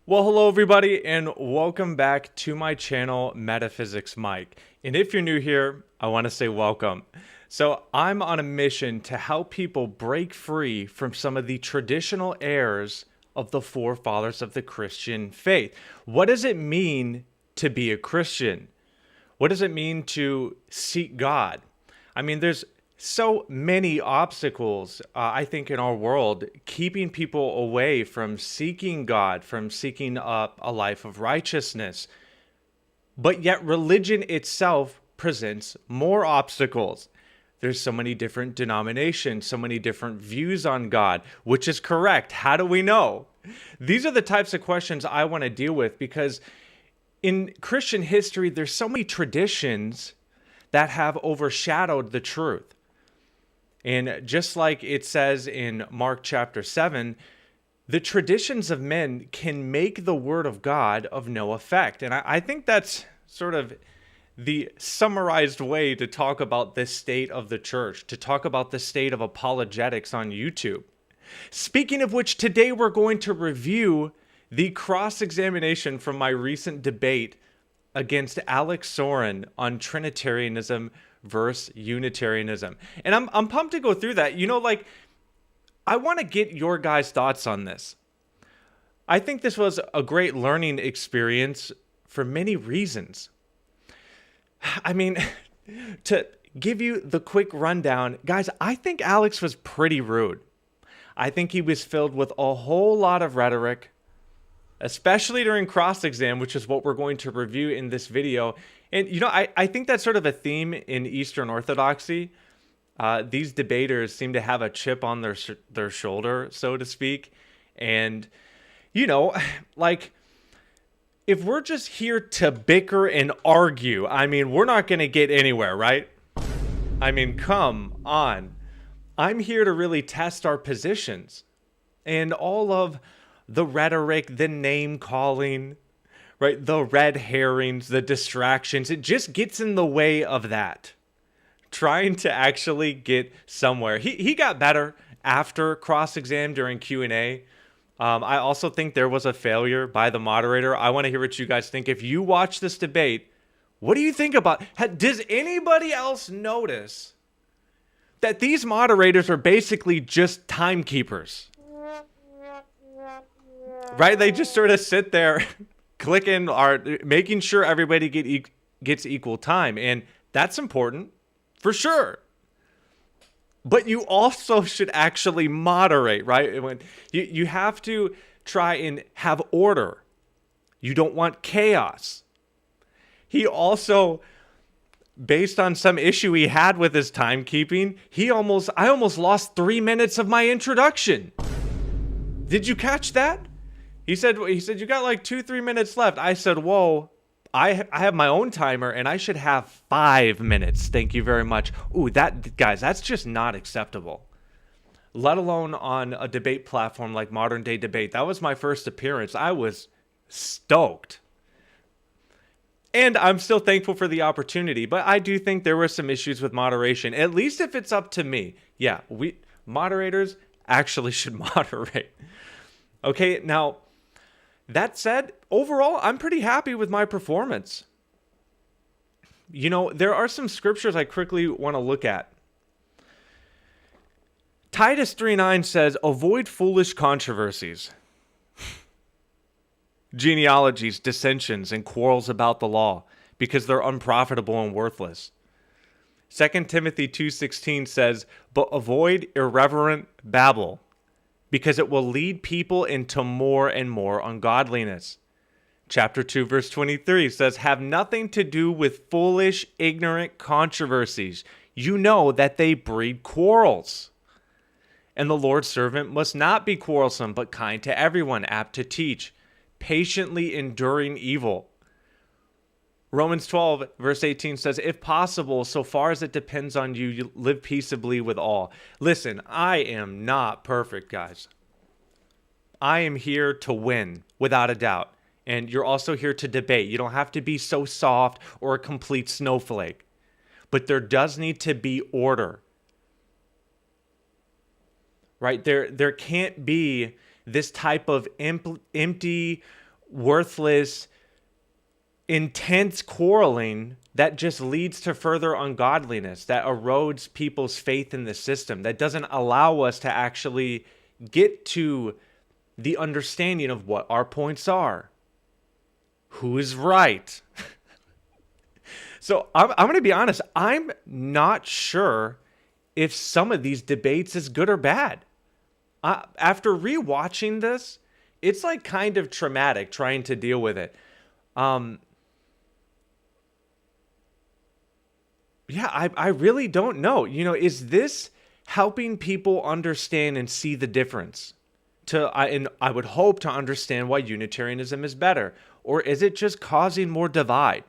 Well, hello everybody, and welcome back to my channel, Metaphysics Mike. And if you're new here, I want to say welcome. So I'm on a mission to help people break free from some of the traditional errors of the forefathers of the Christian faith. What does it mean to be a Christian? What does it mean to seek God? I mean, there's so many obstacles, I think, in our world, keeping people away from seeking God, from seeking a life of righteousness. But yet religion itself presents more obstacles. There's so many different denominations, so many different views on God. Which is correct? How do we know? These are the types of questions I want to deal with because in Christian history, there's so many traditions that have overshadowed the truth. And just like it says in Mark chapter 7, the traditions of men can make the word of God of no effect. And I think that's sort of the summarized way to talk about the state of the church, to talk about the state of apologetics on YouTube. Speaking of which, today we're going to review the cross-examination from my recent debate against Alex Soren on Trinitarianism versus Unitarianism. And I'm pumped to go through that. I want to get your guys' thoughts on this. I think this was a great learning experience for many reasons. I mean, to give you the quick rundown, guys, I think Alex was pretty rude. I think he was filled with a whole lot of rhetoric, especially during cross-exam, which is what we're going to review in this video. And, I think that's sort of a theme in Eastern Orthodoxy. These debaters seem to have a chip on their shoulder, so to speak. And, if we're just here to bicker and argue, we're not going to get anywhere, right? Come on. I'm here to really test our positions. And all of the rhetoric, the name calling, right? The red herrings, the distractions, it just gets in the way of that. Trying to actually get somewhere. He got better after cross-exam during Q&A. I also think there was a failure by the moderator. I want to hear what you guys think. If you watch this debate, what do you think about? Does anybody else notice that these moderators are basically just timekeepers? Right? They just sort of sit there clicking or making sure everybody gets equal time. And that's important for sure. But you also should actually moderate, right? When you have to try and have order. You don't want chaos. He also, based on some issue he had with his timekeeping, I almost lost 3 minutes of my introduction. Did you catch that? He said, you got like 2-3 minutes left. I said, whoa, I have my own timer and I should have 5 minutes. Thank you very much. Ooh, guys, that's just not acceptable. Let alone on a debate platform like Modern Day Debate. That was my first appearance. I was stoked. And I'm still thankful for the opportunity, but I do think there were some issues with moderation, at least if it's up to me. Yeah, moderators actually should moderate. Okay, now, that said, overall, I'm pretty happy with my performance. There are some scriptures I quickly want to look at. Titus 3:9 says, avoid foolish controversies, genealogies, dissensions, and quarrels about the law, because they're unprofitable and worthless. 2 Timothy 2:16 says, but avoid irreverent babble, because it will lead people into more and more ungodliness. Chapter 2, verse 23 says, have nothing to do with foolish, ignorant controversies. You know that they breed quarrels. And the Lord's servant must not be quarrelsome, but kind to everyone, apt to teach, patiently enduring evil. Romans 12, verse 18 says, if possible, so far as it depends on you, you live peaceably with all. Listen, I am not perfect, guys. I am here to win, without a doubt. And you're also here to debate. You don't have to be so soft or a complete snowflake. But there does need to be order. Right? There can't be this type of empty worthless, intense quarreling that just leads to further ungodliness, that erodes people's faith in the system, that doesn't allow us to actually get to the understanding of what our points are. Who is right? So I'm going to be honest. I'm not sure if some of these debates is good or bad. After rewatching this, it's like kind of traumatic trying to deal with it. Yeah, I really don't know. You know, is this helping people understand and see the difference? And I would hope to understand why Unitarianism is better. Or is it just causing more divide?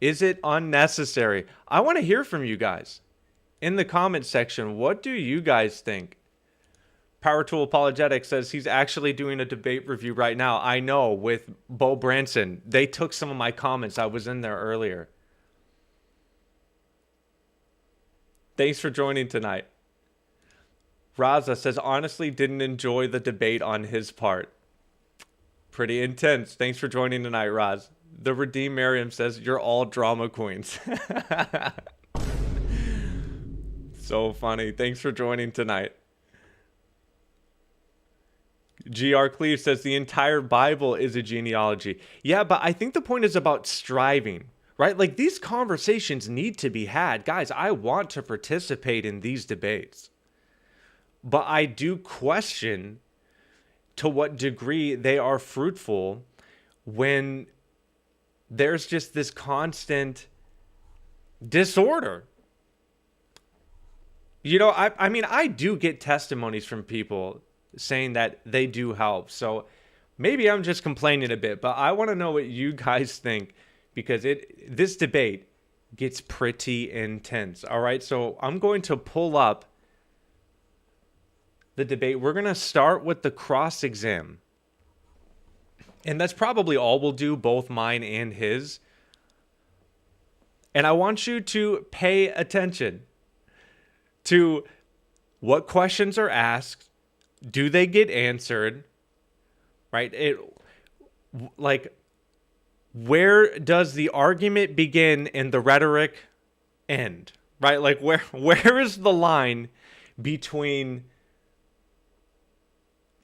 Is it unnecessary? I want to hear from you guys. In the comment section, what do you guys think? Power Tool Apologetics says he's actually doing a debate review right now. I know, with Bo Branson. They took some of my comments. I was in there earlier. Thanks for joining tonight. Raza says, honestly, didn't enjoy the debate on his part. Pretty intense. Thanks for joining tonight, Raz. The Redeemed Miriam says, you're all drama queens. So funny. Thanks for joining tonight. GR Cleve says, the entire Bible is a genealogy. Yeah, but I think the point is about striving. Right? Like, these conversations need to be had. Guys, I want to participate in these debates. But I do question to what degree they are fruitful when there's just this constant disorder. You know, I mean, I do get testimonies from people saying that they do help. So maybe I'm just complaining a bit, but I want to know what you guys think. Because this debate gets pretty intense. All right, so I'm going to pull up the debate. We're going to start with the cross exam. And that's probably all we'll do, both mine and his. And I want you to pay attention to what questions are asked. Do they get answered? Right? Where does the argument begin and the rhetoric end? Right? Like, where is the line between...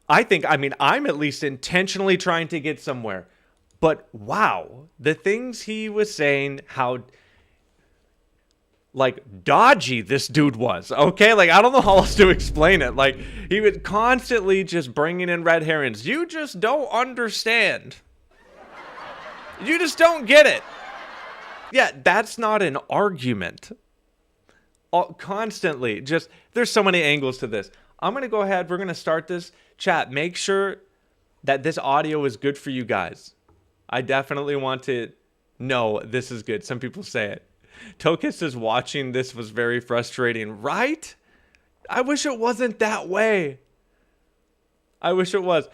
I'm at least intentionally trying to get somewhere. But wow, the things he was saying, how like dodgy this dude was. Okay, like, I don't know how else to explain it. Like, he was constantly just bringing in red herrings. You just don't understand. You just don't get it. Yeah, that's not an argument. Constantly, just, there's so many angles to this. I'm going to go ahead. We're going to start this. Chat, make sure that this audio is good for you guys. I definitely want to know this is good. Some people say it. Tokus says watching this was very frustrating, right? I wish it wasn't that way. I wish it was.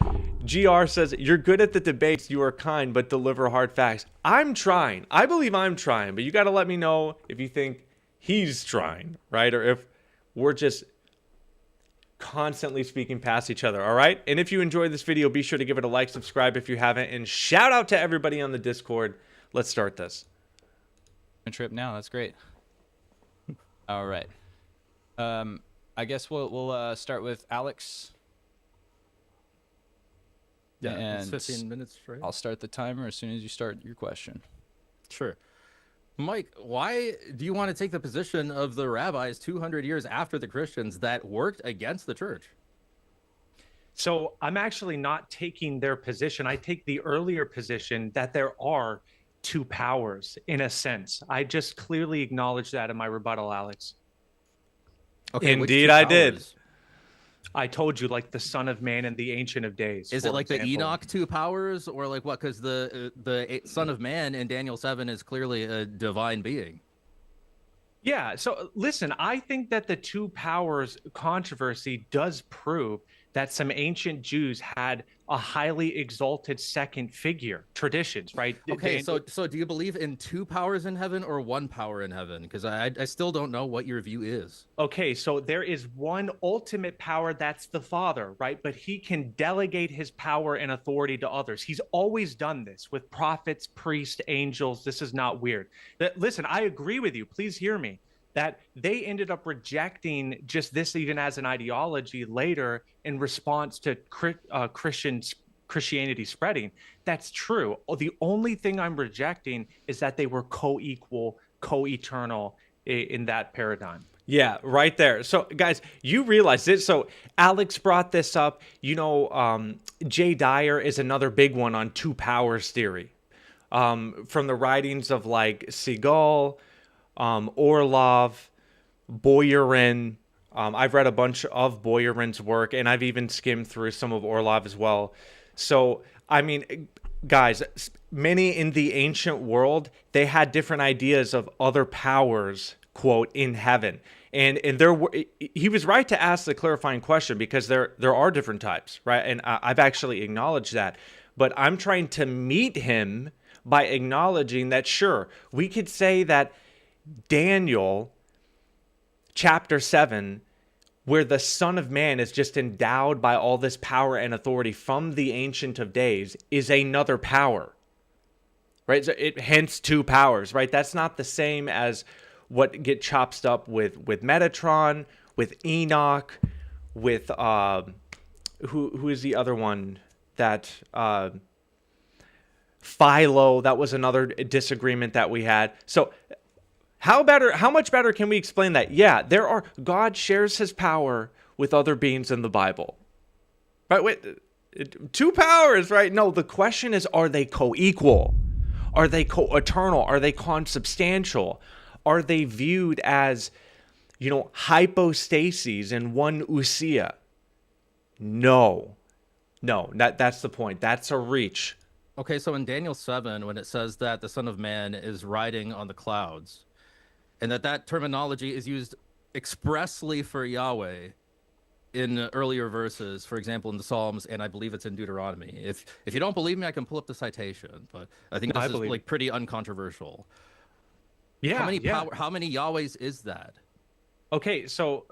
GR says, you're good at the debates. You are kind, but deliver hard facts. I'm trying. I believe I'm trying, but you got to let me know if you think he's trying, right? Or if we're just constantly speaking past each other, all right? And if you enjoyed this video, be sure to give it a like, subscribe if you haven't, and shout out to everybody on the Discord. Let's start this. A trip now. That's great. All right. I guess we'll start with Alex. Yeah, and it's 15 minutes, right? I'll start the timer as soon as you start your question. Sure. Mike, why do you want to take the position of the rabbis 200 years after the Christians that worked against the church? So I'm actually not taking their position. I take the earlier position that there are two powers in a sense. I just clearly acknowledged that in my rebuttal, Alex. Okay, Indeed, I did. I told you, like the Son of Man and the Ancient of Days. Is it like the Enoch two powers, or like what? Because the Son of Man in Daniel 7 is clearly a divine being. Yeah. So listen, I think that the two powers controversy does prove that some ancient Jews had a highly exalted second figure, traditions, right? Okay, so do you believe in two powers in heaven or one power in heaven? Because I still don't know what your view is. Okay, so there is one ultimate power, that's the Father, right? But he can delegate his power and authority to others. He's always done this with prophets, priests, angels. This is not weird. Listen, I agree with you. Please hear me. That they ended up rejecting just this even as an ideology later in response to Christianity spreading. That's true. The only thing I'm rejecting is that they were co-equal, co-eternal in that paradigm. Yeah, right there. So, guys, you realize this. So, Alex brought this up. Jay Dyer is another big one on two powers theory. From the writings of like Segal, Orlov, Boyarin. I've read a bunch of Boyarin's work, and I've even skimmed through some of Orlov as well. So, I mean, guys, many in the ancient world, they had different ideas of other powers, quote, in heaven. And he was right to ask the clarifying question, because there are different types, right? And I've actually acknowledged that. But I'm trying to meet him by acknowledging that, sure, we could say that Daniel chapter 7, where the Son of Man is just endowed by all this power and authority from the Ancient of Days, is another power, right? So hence two powers, right? That's not the same as what get chopped up with Metatron, with Enoch, with who is the other one that Philo? That was another disagreement that we had. So how much better can we explain that? Yeah, God shares his power with other beings in the Bible. Right? Wait, two powers, right? No, the question is, are they co-equal? Are they co-eternal? Are they consubstantial? Are they viewed as, hypostases in one ousia? No, that's the point. That's a reach. Okay, so in Daniel 7, when it says that the Son of Man is riding on the clouds, and that terminology is used expressly for Yahweh in earlier verses, for example, in the Psalms, and I believe it's in Deuteronomy. If you don't believe me, I can pull up the citation, but I think this is like pretty uncontroversial. Yeah. How many Yahwehs is that? Okay, so,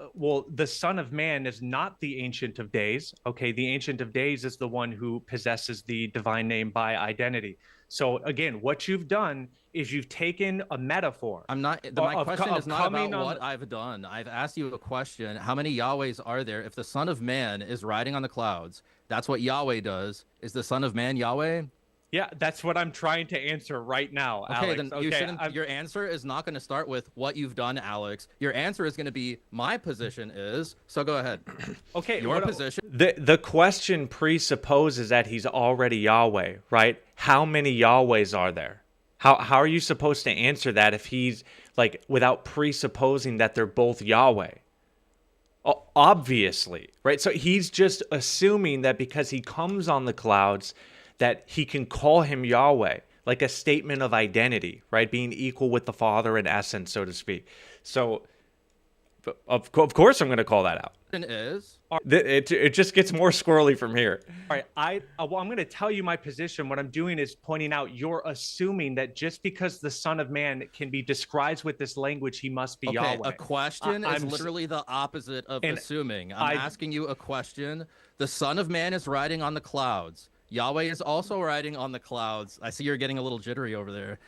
the Son of Man is not the Ancient of Days. Okay, the Ancient of Days is the one who possesses the divine name by identity. So, again, what you've done is you've taken a metaphor. My question is not about what I've done. I've asked you a question. How many Yahwehs are there? If the Son of Man is riding on the clouds, that's what Yahweh does. Is the Son of Man Yahweh? Yeah, that's what I'm trying to answer right now, okay, Alex. Then you shouldn't. Your answer is not going to start with what you've done, Alex. Your answer is going to be, my position is. So go ahead. Okay, your position. The question presupposes that he's already Yahweh, right? How many Yahwehs are there? How are you supposed to answer that if he's without presupposing that they're both Yahweh? Obviously, right? So he's just assuming that because he comes on the clouds, that he can call him Yahweh, like a statement of identity, right? Being equal with the Father in essence, so to speak. So, of course, I'm going to call that out. It just gets more squirrely from here. All right, I'm going to tell you my position. What I'm doing is pointing out you're assuming that just because the Son of Man can be described with this language, he must be Yahweh. A question is literally the opposite of assuming. I'm asking you a question. The Son of Man is riding on the clouds. Yahweh is also riding on the clouds. I see you're getting a little jittery over there.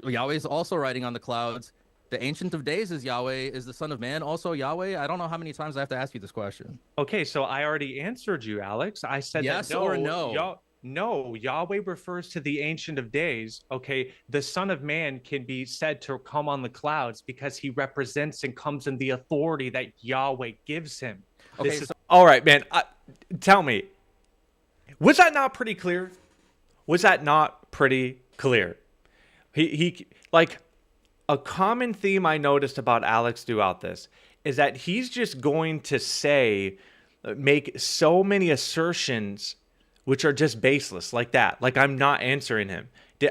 Yahweh is also riding on the clouds. The Ancient of Days is Yahweh. Is the Son of Man also Yahweh? I don't know how many times I have to ask you this question. Okay, so I already answered you, Alex. I said yes that or no. No, Yahweh refers to the Ancient of Days. Okay, the Son of Man can be said to come on the clouds because he represents and comes in the authority that Yahweh gives him. Okay, all right, man. Tell me. Was that not pretty clear? Was that not pretty clear? He a common theme I noticed about Alex throughout this is that he's just going to make so many assertions which are just baseless like that. Like I'm not answering him.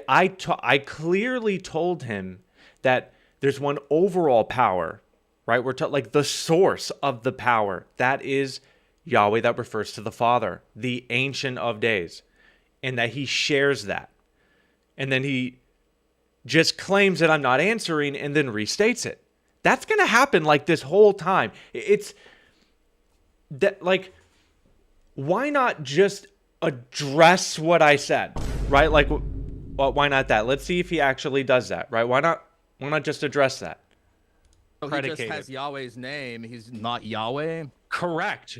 I clearly told him that there's one overall power, right? We're like the source of the power that is Yahweh that refers to the Father, the Ancient of Days, and that he shares that. And then he just claims that I'm not answering and then restates it. That's going to happen like this whole time. It's that, like, why not just address what I said, right? Like, well, why not that? Let's see if he actually does that, right? Why not just address that? So he just has Yahweh's name. He's not Yahweh. Correct.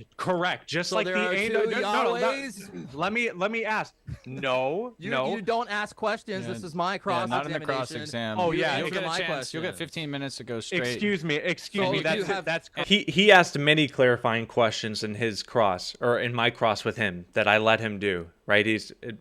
Just So like there the are angel. two Yahwehs? Let me ask. No. You don't ask questions. Yeah. This is my Yeah, cross not in the examination. cross exam. Oh, yeah. You'll Answer get a my chance. You'll get question. 15 minutes to go straight. Excuse me. So That's He asked many clarifying questions in his cross, or in my cross with him, that I let him do, right?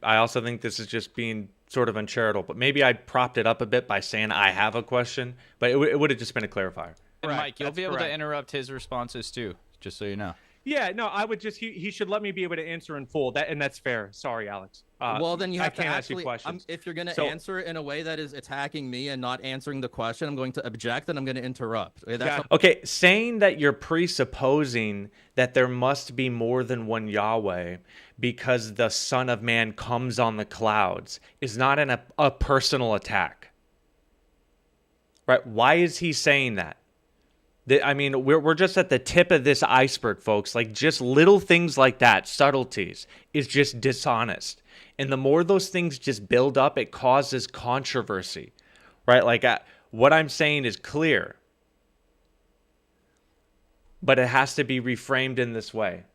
I also think this is just being sort of uncharitable, but maybe I propped it up a bit by saying I have a question, but it would have just been a clarifier. And Correct, Mike, you'll that's be able to correct. interrupt his responses too, just so you know. Yeah, no, I would just he should let me be able to answer in full. That's fair. Sorry, Alex. Well, then you I have to can't ask you actually. questions. If you're going to So- answer in a way that is attacking me and not answering the question, I'm going to object and I'm going to interrupt. Okay, that's Got- Okay, saying that you're presupposing that there must be more than one Yahweh because the Son of Man comes on the clouds is not a personal attack. Right? Why is he saying that? I mean, we're just at the tip of this iceberg, folks. Like, just little things like that, subtleties, is just dishonest. And the more those things just build up, it causes controversy, right? Like, what I'm saying is clear, but it has to be reframed in this way.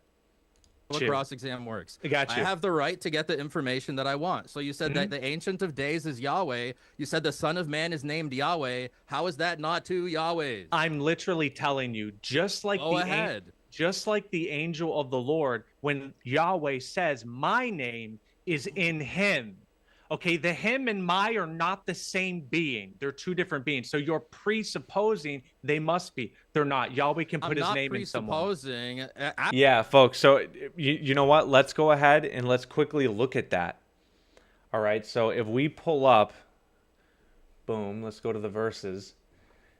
what Chew. cross exam works. I got you. I have the right to get the information that I want. So you said that the Ancient of Days is Yahweh. You said the Son of Man is named Yahweh. How is that not two Yahwehs? I'm literally telling you, just like Go ahead. just like the angel of the Lord, when Yahweh says, "My name is in him." Okay, the him and my are not the same being. They're two different beings. So you're presupposing they must be. They're not. Yahweh can put I'm his not name in someone. presupposing. Yeah, folks. So you know what? Let's go ahead and let's quickly look at that. All right. So if we pull up, boom, let's go to the verses.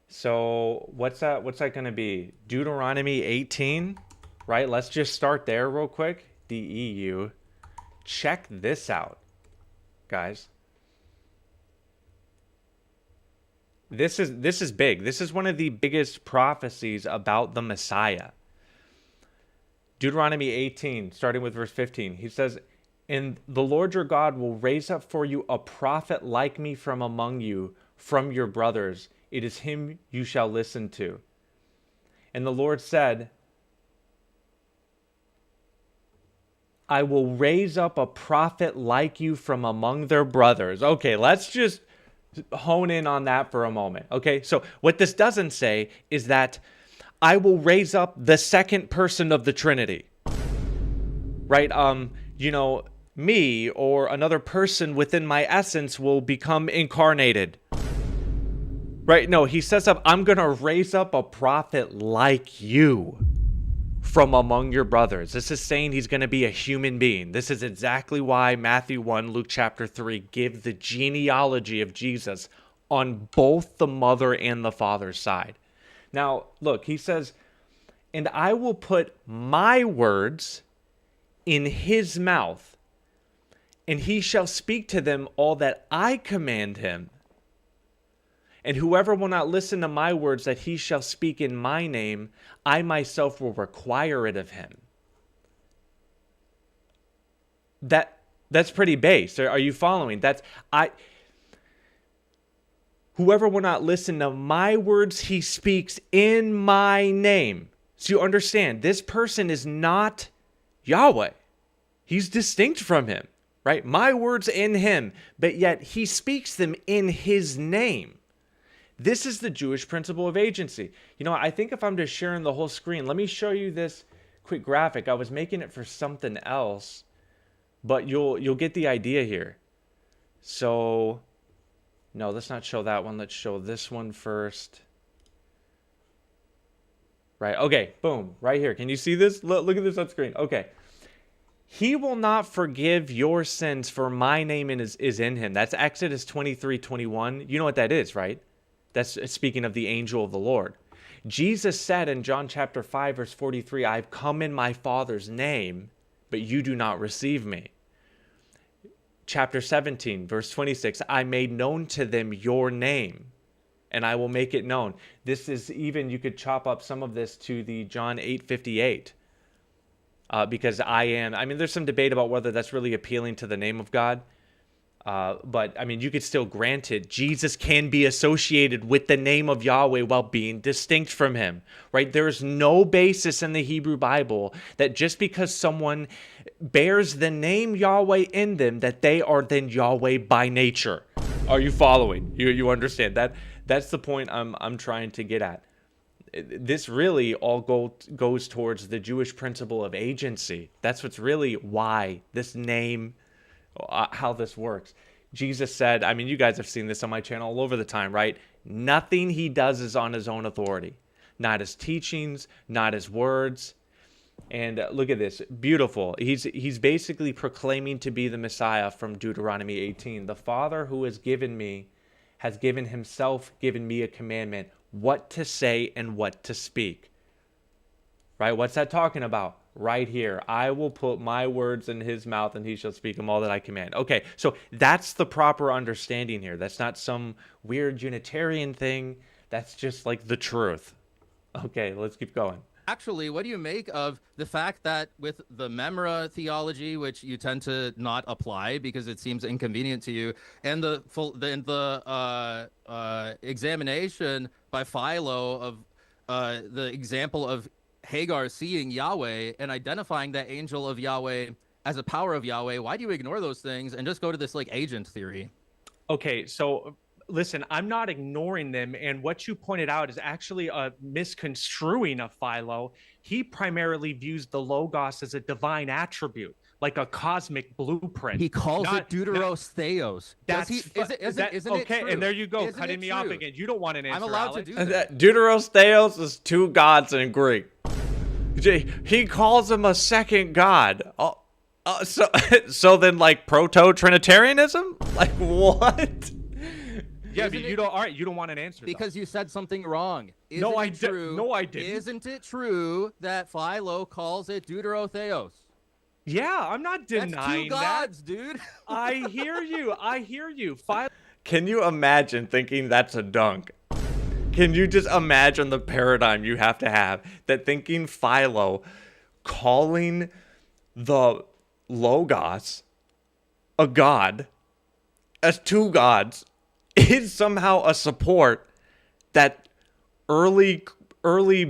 So what's that going to be? Deuteronomy 18, right? Let's just start there real quick. DEU. Check this out, guys. This is big. This is one of the biggest prophecies about the Messiah. Deuteronomy 18, starting with verse 15. He says, "And the Lord your God will raise up for you a prophet like me from among you, from your brothers. It is him you shall listen to." And the Lord said, "I will raise up a prophet like you from among their brothers." Okay, let's just hone in on that for a moment. Okay, so what this doesn't say is that I will raise up the second person of the Trinity. Right? Me or another person within my essence will become incarnated. Right? No, he says, I'm going to raise up a prophet like you from among your brothers. This is saying he's going to be a human being. This is exactly why Matthew 1, Luke chapter 3 give the genealogy of Jesus on both the mother and the father's side. Now, look, he says, "And I will put my words in his mouth, and he shall speak to them all that I command him. And whoever will not listen to my words that he shall speak in my name, I myself will require it of him." That's pretty base. Are you following? Whoever will not listen to my words, he speaks in my name. So you understand, this person is not Yahweh. He's distinct from him, right? My words in him, but yet he speaks them in his name. This is the Jewish principle of agency. You know, I think if I'm just sharing the whole screen, let me show you this quick graphic. I was making it for something else, but you'll get the idea here. So, no, let's not show that one. Let's show this one first. Right, okay, boom, right here. Can you see this? Look at this on screen. Okay. "He will not forgive your sins, for my name is in him." That's Exodus 23:21. You know what that is, right? That's speaking of the angel of the Lord. Jesus said in John chapter 5, verse 43, I've come in my Father's name, but you do not receive me. Chapter 17, verse 26, I made known to them your name, and I will make it known. This is even, you could chop up some of this to the John 8:58. Because there's some debate about whether that's really appealing to the name of God. But you could still grant it. Jesus can be associated with the name of Yahweh while being distinct from him, right? There is no basis in the Hebrew Bible that just because someone bears the name Yahweh in them, that they are then Yahweh by nature. Are you following? You understand that? That's the point I'm trying to get at. This really all goes towards the Jewish principle of agency. That's what's really why this name, how this works. Jesus said, you guys have seen this on my channel all over the time, right? Nothing he does is on his own authority. Not his teachings, not his words. And look at this, beautiful. He's basically proclaiming to be the Messiah from Deuteronomy 18. The Father who has given me has given me a commandment, what to say and what to speak. Right? What's that talking about? Right here. I will put my words in his mouth and he shall speak them all that I command. Okay, so that's the proper understanding here. That's not some weird Unitarian thing. That's just like the truth. Okay, let's keep going. Actually, what do you make of the fact that with the Memra theology, which you tend to not apply because it seems inconvenient to you, and the examination by Philo of the example of Hagar seeing Yahweh and identifying that angel of Yahweh as a power of Yahweh, why do you ignore those things and just go to this like agent theory? Okay, so listen, I'm not ignoring them. And what you pointed out is actually a misconstruing of Philo. He primarily views the Logos as a divine attribute, like a cosmic blueprint. He calls it Deuteros Theos. Isn't okay, it true? and there you go, Isn't cutting me off again. You don't want an answer, I'm allowed Alex. to do that. Deuteros Theos is two gods in Greek. He calls him a second god. So then, like, proto-Trinitarianism? Like, what? Yeah, but you don't. All right, you don't want an answer because you said something wrong. No, I didn't. No, I didn't. Isn't it true that Philo calls it Deuterotheos? Yeah, I'm not denying That's two gods, dude. I hear you. Philo. Can you imagine thinking that's a dunk? Can you just imagine the paradigm you have to have that thinking Philo calling the Logos a god as two gods is somehow a support that early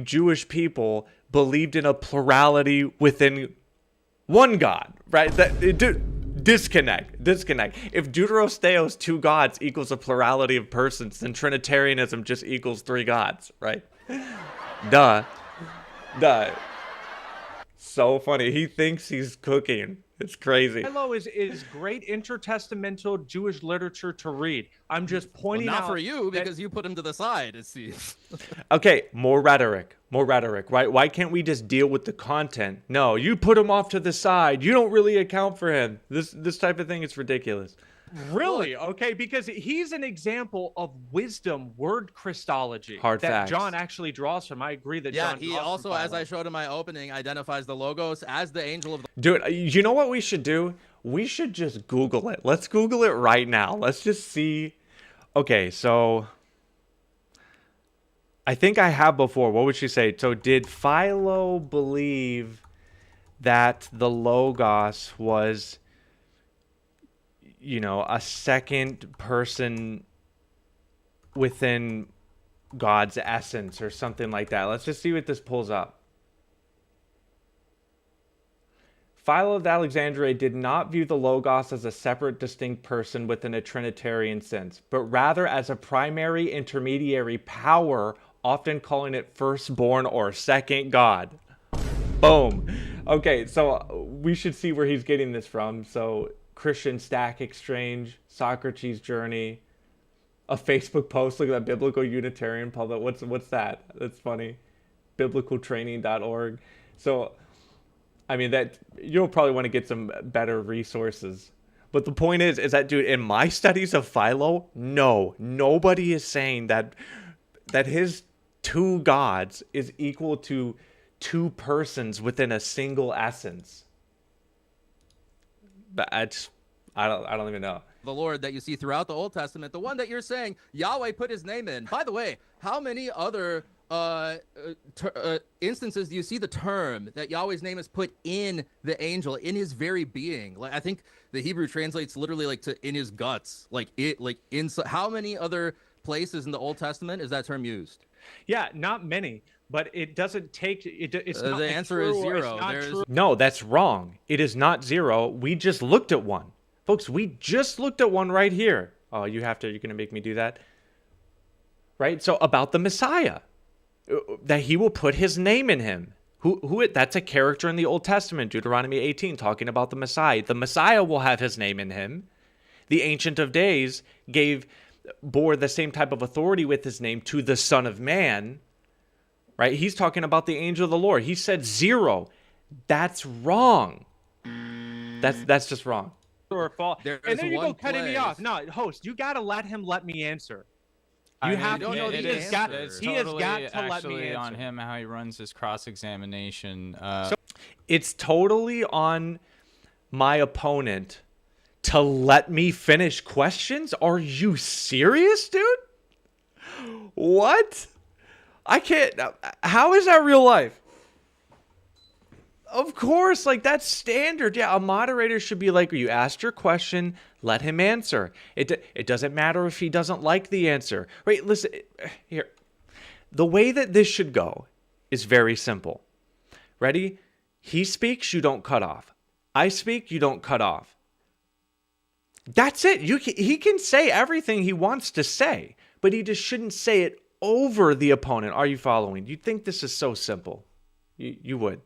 Jewish people believed in a plurality within one God, right? Disconnect. If Deuteros Theos, two gods, equals a plurality of persons, then Trinitarianism just equals three gods, right? Duh. So funny. He thinks he's cooking. It's crazy. Philo is great intertestamental Jewish literature to read. I'm just pointing out. Not for you, because you put him to the side, it seems. Okay, more rhetoric, right? Why can't we just deal with the content? No, you put him off to the side. You don't really account for him. This type of thing is ridiculous. Really? Okay, because he's an example of wisdom word Christology Hard that facts. John actually draws from. I agree that John he also, as I showed in my opening, identifies the Logos as the angel of the... Dude, you know what we should do? We should just Google it. Let's Google it right now. Let's just see. Okay, so I think I have before. What would she say? So did Philo believe that the Logos was, a second person within God's essence or something like that? Let's just see what this pulls up. Philo of Alexandria did not view the Logos as a separate, distinct person within a Trinitarian sense, but rather as a primary intermediary power, often calling it firstborn or second God. Boom. Okay, so we should see where he's getting this from. So Christian Stack Exchange, Socrates Journey, a Facebook post. Look at that, Biblical Unitarian Public. What's that? That's funny. Biblicaltraining.org. So, that you'll probably want to get some better resources. But the point is that, dude, in my studies of Philo, nobody is saying that his two gods is equal to two persons within a single essence. But I don't even know. The Lord that you see throughout the Old Testament, the one that you're saying Yahweh put his name in. By the way, how many other instances do you see the term that Yahweh's name is put in the angel, in his very being? Like, I think the Hebrew translates literally like to in his guts, like it, like inside. How many other places in the Old Testament is that term used? Yeah, not many, but it doesn't take it. It's not the like answer is true, zero. There's No, that's wrong. It is not zero. We just looked at one. Folks, we just looked at one right here. Oh, you're going to make me do that? Right? So about the Messiah, that he will put his name in him. That's a character in the Old Testament, Deuteronomy 18, talking about the Messiah. The Messiah will have his name in him. The Ancient of Days bore the same type of authority with his name to the Son of Man, right? He's talking about the angel of the Lord. He said zero. That's wrong. That's just wrong. Or false. There's And there you go, one cutting me place- off. No, host, you got to let me answer. I have mean, to know it he has got- it's he has totally got to let me actually on answer. him how he runs his cross-examination. It's totally on my opponent to let me finish questions. Are you serious, dude? What? I can't. How is that real life? Of course, like that's standard. Yeah, a moderator should be like, you asked your question, let him answer. It doesn't matter if he doesn't like the answer. Right, listen, here. The way that this should go is very simple. Ready? He speaks, you don't cut off. I speak, you don't cut off. That's it. He can say everything he wants to say, but he just shouldn't say it over the opponent. Are you following? You think this is so simple? You would.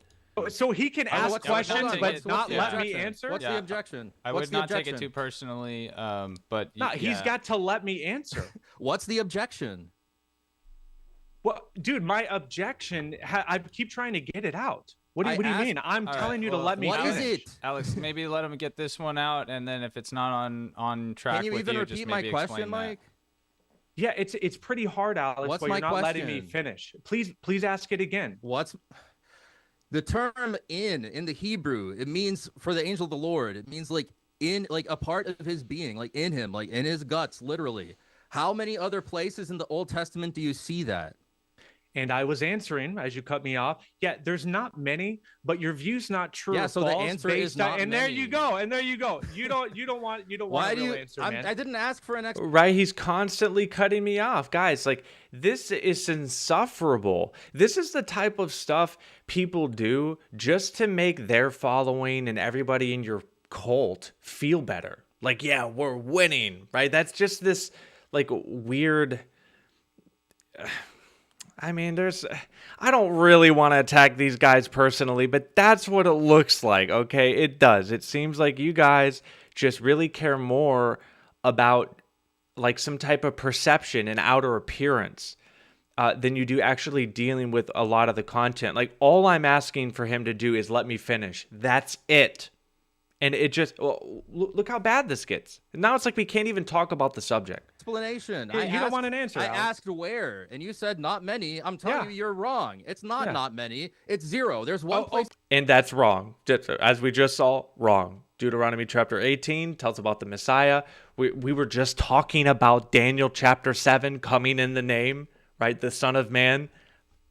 So he can ask what's- questions, hold on, but what's not the let me objection? answer? What's the objection? I What's would the not take it objection? too personally, but No, he's yeah. got to let me answer. What's the objection? Well, dude, my objection, I keep trying to get it out. What do you mean? I'm All telling right, you to well, let me What is finish. it? Alex, maybe let him get this one out, and then if it's not on track Can you with even you, repeat just my maybe question, explain that. Mike? Yeah, it's pretty hard, Alex, What's but you're my not letting me question? finish. Please ask it again. What's the term in the Hebrew? It means for the angel of the Lord. It means like in, like a part of his being, like in him, like in his guts, literally. How many other places in the Old Testament do you see that? And I was answering as you cut me off. Yeah, there's not many, but your view's not true. Yeah, or so the false answer is based on- not And there you many. go. And there you go. You don't want Why a do real you? answer, man. I didn't ask for an explanation. Right? He's constantly cutting me off. Guys, like, this is insufferable. This is the type of stuff people do just to make their following and everybody in your cult feel better. Like, yeah, we're winning, right? That's just this, like, weird... I mean, I don't really want to attack these guys personally, but that's what it looks like, okay? It does. It seems like you guys just really care more about like some type of perception and outer appearance than you do actually dealing with a lot of the content. Like, all I'm asking for him to do is let me finish. That's it. And it just, well, look how bad this gets. Now it's like we can't even talk about the subject. Explanation. You don't want an answer, I Alex. asked where, and you said not many. I'm telling Yeah. you, you're wrong. It's not Yeah. not many. It's zero. There's one Oh, place. And that's wrong. As we just saw, wrong. Deuteronomy chapter 18 tells about the Messiah. We were just talking about Daniel chapter 7 coming in the name, right? The Son of Man.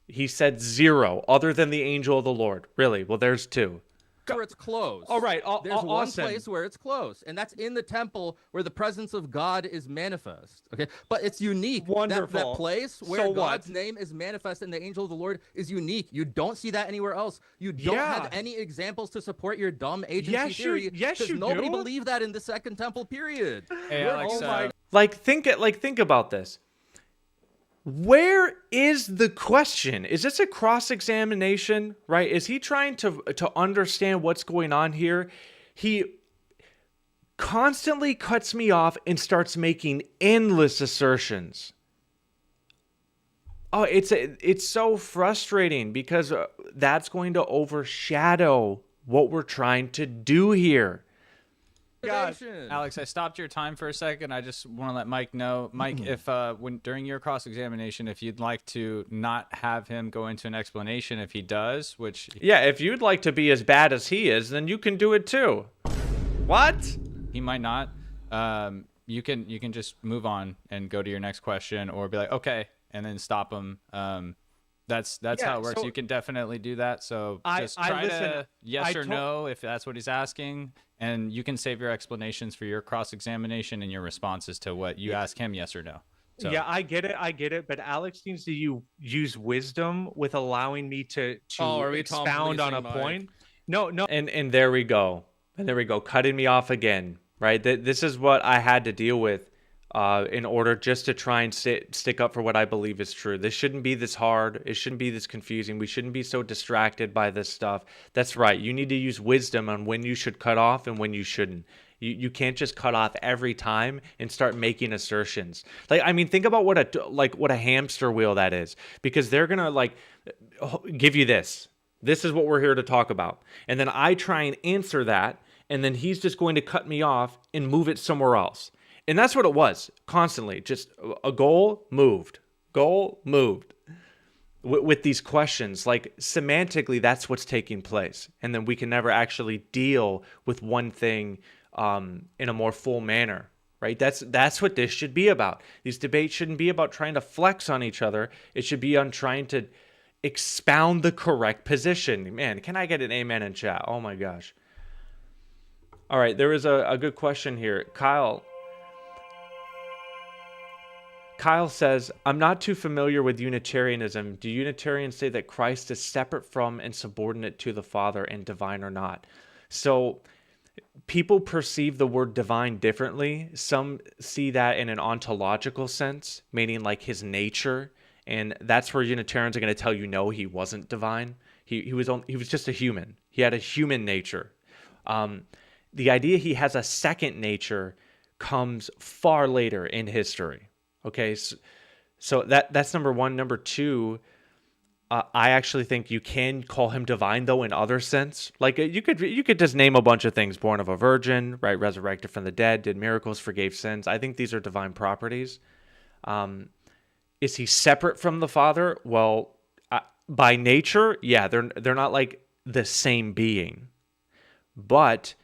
He said zero, other than the angel of the Lord. Really? Well, there's two. Where it's close. All right, There's one awesome. place where it's close, and that's in the temple where the presence of God is manifest. Okay, but it's unique. Wonderful. That place where So what? God's name is manifest and the angel of the Lord is unique. You don't see that anywhere else. You don't Yeah. have any examples to support your dumb agency Yes, you- theory. yes, 'cause you nobody do. believed that in the Second Temple period. Hey, We're- Alex, oh my Like think about this. Where is the question? Is this a cross-examination, right? Is he trying to understand what's going on here? He constantly cuts me off and starts making endless assertions. Oh, it's so frustrating because that's going to overshadow what we're trying to do here. God. Alex, I stopped your time for a second. I just want to let Mike know. Mike, if when during your cross-examination, if you'd like to not have him go into an explanation, if he does, which Yeah, if you'd like to be as bad as he is, then you can do it too. What? he might not, you can just move on and go to your next question, or be like, okay, and then stop him. That's how it works. You can definitely do that. So just try to yes or no if that's what he's asking, and you can save your explanations for your cross-examination and your responses to what you ask him, yes or no. So. Yeah, I get it. But Alex needs to use wisdom with allowing me to expound on a point. No. And there we go. Cutting me off again, right? This is what I had to deal with in order just to try and stick up for what I believe is true. This shouldn't be this hard. It shouldn't be this confusing. We shouldn't be so distracted by this stuff. That's right. You need to use wisdom on when you should cut off and when you shouldn't. You can't just cut off every time and start making assertions. Like, I mean, think about what a hamster wheel that is, because they're going to give you this. This is what we're here to talk about. And then I try and answer that, and then he's just going to cut me off and move it somewhere else. And that's what it was constantly. Just a goal moved. With these questions, like semantically, that's what's taking place. And then we can never actually deal with one thing in a more full manner, right? That's what this should be about. These debates shouldn't be about trying to flex on each other. It should be on trying to expound the correct position. Man, can I get an amen in chat? Oh my gosh. All right, there is a good question here. Kyle says, I'm not too familiar with Unitarianism. Do Unitarians say that Christ is separate from and subordinate to the Father and divine or not? So people perceive the word divine differently. Some see that in an ontological sense, meaning like his nature. And that's where Unitarians are going to tell you, no, he wasn't divine. He was just a human. He had a human nature. The idea he has a second nature comes far later in history. Okay, so that's number one. Number two, I actually think you can call him divine, though, in other sense. Like you could just name a bunch of things: born of a virgin, right, resurrected from the dead, did miracles, forgave sins. I think these are divine properties. Is he separate from the Father? Well, by nature, yeah, they're not like the same being, but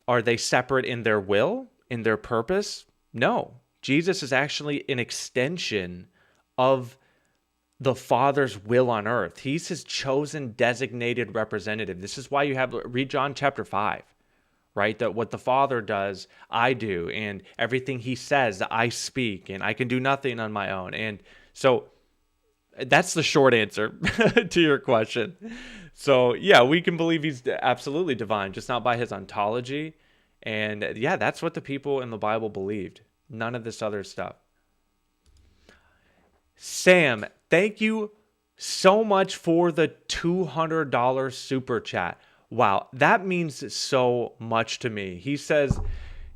are they separate in their will, in their purpose? No. Jesus is actually an extension of the Father's will on earth. He's his chosen, designated representative. This is why read John chapter 5, right? That what the Father does, I do, and everything he says, I speak, and I can do nothing on my own. And so that's the short answer to your question. So yeah, we can believe he's absolutely divine, just not by his ontology. And yeah, that's what the people in the Bible believed. None of this other stuff. Sam, thank you so much for the $200 super chat. Wow, that means so much to me. He says,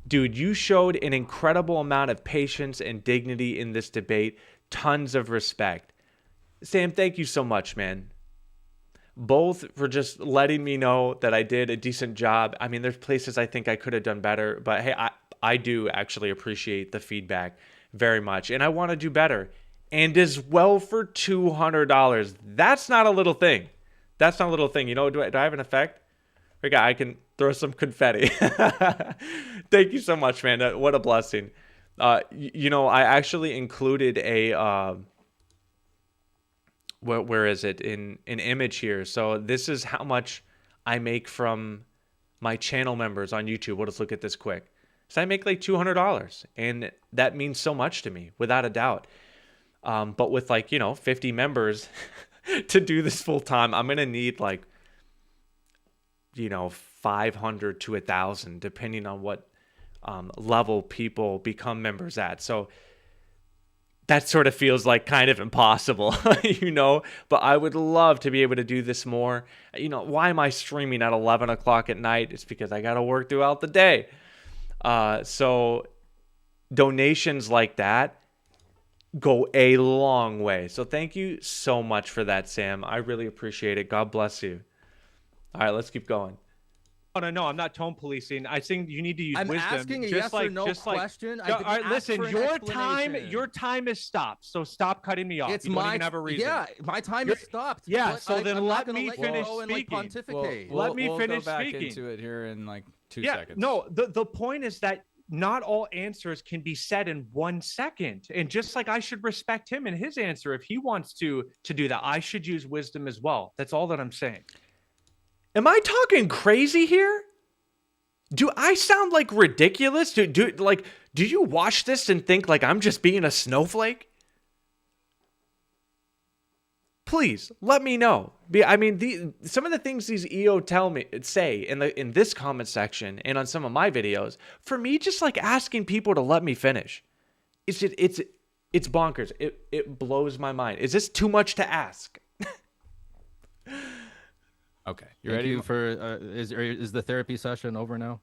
dude, you showed an incredible amount of patience and dignity in this debate. Tons of respect. Sam, thank you so much, man. Both for just letting me know that I did a decent job. I mean, there's places I think I could have done better, but hey, I do actually appreciate the feedback very much, and I want to do better. And as well for $200, that's not a little thing. That's not a little thing. You know, do I have an effect? Okay, I can throw some confetti. Thank you so much, man. What a blessing. You know, I actually included a where is it, in an image here. So this is how much I make from my channel members on YouTube. We'll just look at this quick. So I make like $200, and that means so much to me, without a doubt. But with 50 members to do this full time, I'm gonna need 500 to 1,000, depending on what level people become members at. So that sort of feels like kind of impossible, but I would love to be able to do this more. Why am I streaming at 11 o'clock at night? It's because I got to work throughout the day. So donations like that go a long way. So thank you so much for that, Sam. I really appreciate it. God bless you. All right, let's keep going. No, I'm not tone policing. I think you need to use wisdom. I'm asking a yes or no question. All right, listen, your time is stopped. So stop cutting me off. It's you don't even have a reason. Yeah, my time is stopped. Yeah, so then let me finish speaking. Let me finish speaking. Into it here in like 2 seconds. No, the point is that not all answers can be said in 1 second. And just like I should respect him and his answer, if he wants to do that, I should use wisdom as well. That's all that I'm saying. Am I talking crazy here? Do I sound like ridiculous? Do you watch this and think like I'm just being a snowflake? Please let me know. I mean, some of the things these EO say in this comment section and on some of my videos, for me, just like asking people to let me finish, it's bonkers. It blows my mind. Is this too much to ask? Okay, you ready for? Is the therapy session over now?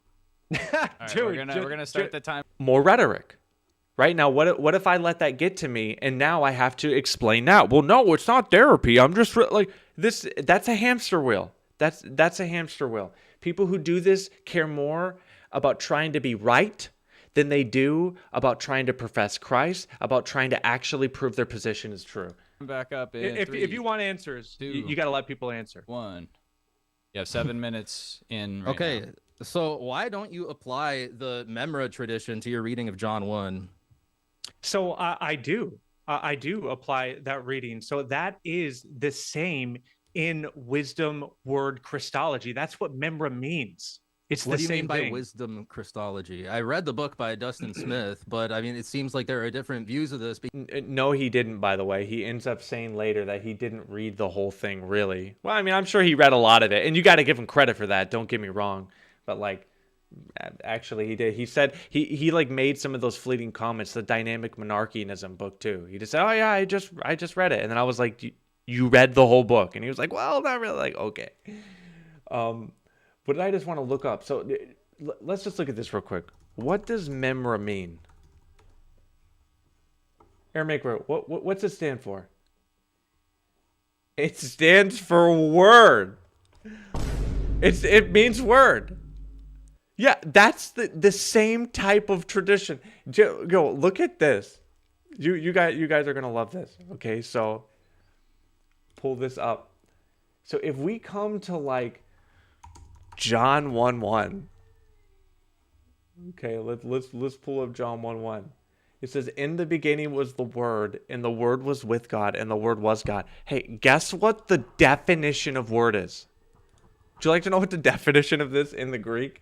Right, dude, we're gonna start the time. More rhetoric. Right now, what if I let that get to me and now I have to explain now? Well, no, it's not therapy. I'm just like this. That's a hamster wheel. That's a hamster wheel. People who do this care more about trying to be right than they do about trying to profess Christ, about trying to actually prove their position is true. Back up in if you want answers, you got to let people answer. 1. You have 7 minutes in. Okay, now. So why don't you apply the Memra tradition to your reading of John 1? So I do apply that reading. So that is the same in wisdom word Christology. That's what Memra means. It's what the do you same mean by thing. wisdom Christology? I read the book by Dustin Smith, but I mean, it seems like there are different views of this. No, he didn't, by the way. He ends up saying later that he didn't read the whole thing, really. Well, I mean, I'm sure he read a lot of it, and you got to give him credit for that. Don't get me wrong. But, like, actually, he did. He said he like made some of those fleeting comments, the dynamic monarchianism book, too. He just said, oh, yeah, I just read it. And then I was like, you read the whole book? And he was like, well, not really. Like, okay. But I just want to look up. So let's just look at this real quick. What does Memra mean? Airmaker, what's it stand for? It stands for word. It means word. Yeah, that's the same type of tradition. Go look at this. You guys are gonna love this. Okay, so pull this up. So if we come to like John 1:1. Okay, let's pull up John 1:1. It says, in the beginning was the Word, and the Word was with God, and the Word was God. Hey, guess what the definition of word is? Would you like to know what the definition of this in the Greek?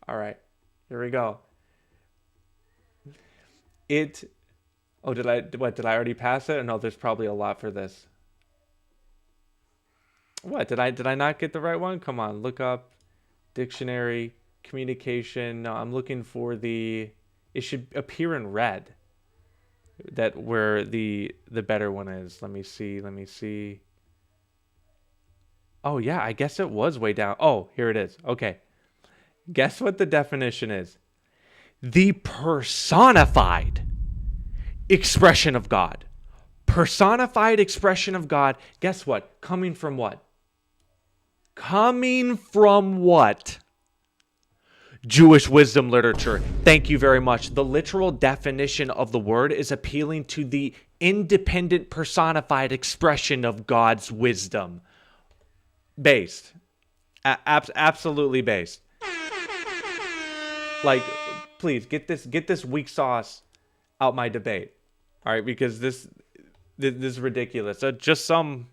All right, here we go. Did I already pass it? Or no, there's probably a lot for this. What, did I not get the right one? Come on, look up dictionary, communication. No, I'm looking for it should appear in red. That where the better one is. Let me see. Oh yeah, I guess it was way down. Oh, here it is. Okay. Guess what the definition is? The personified expression of God. Personified expression of God. Guess what? Coming from what? Coming from what? Jewish wisdom literature. Thank you very much. The literal definition of the word is appealing to the independent personified expression of God's wisdom. Based. Absolutely based. Like, please get this weak sauce out my debate. All right, because this is ridiculous. Just some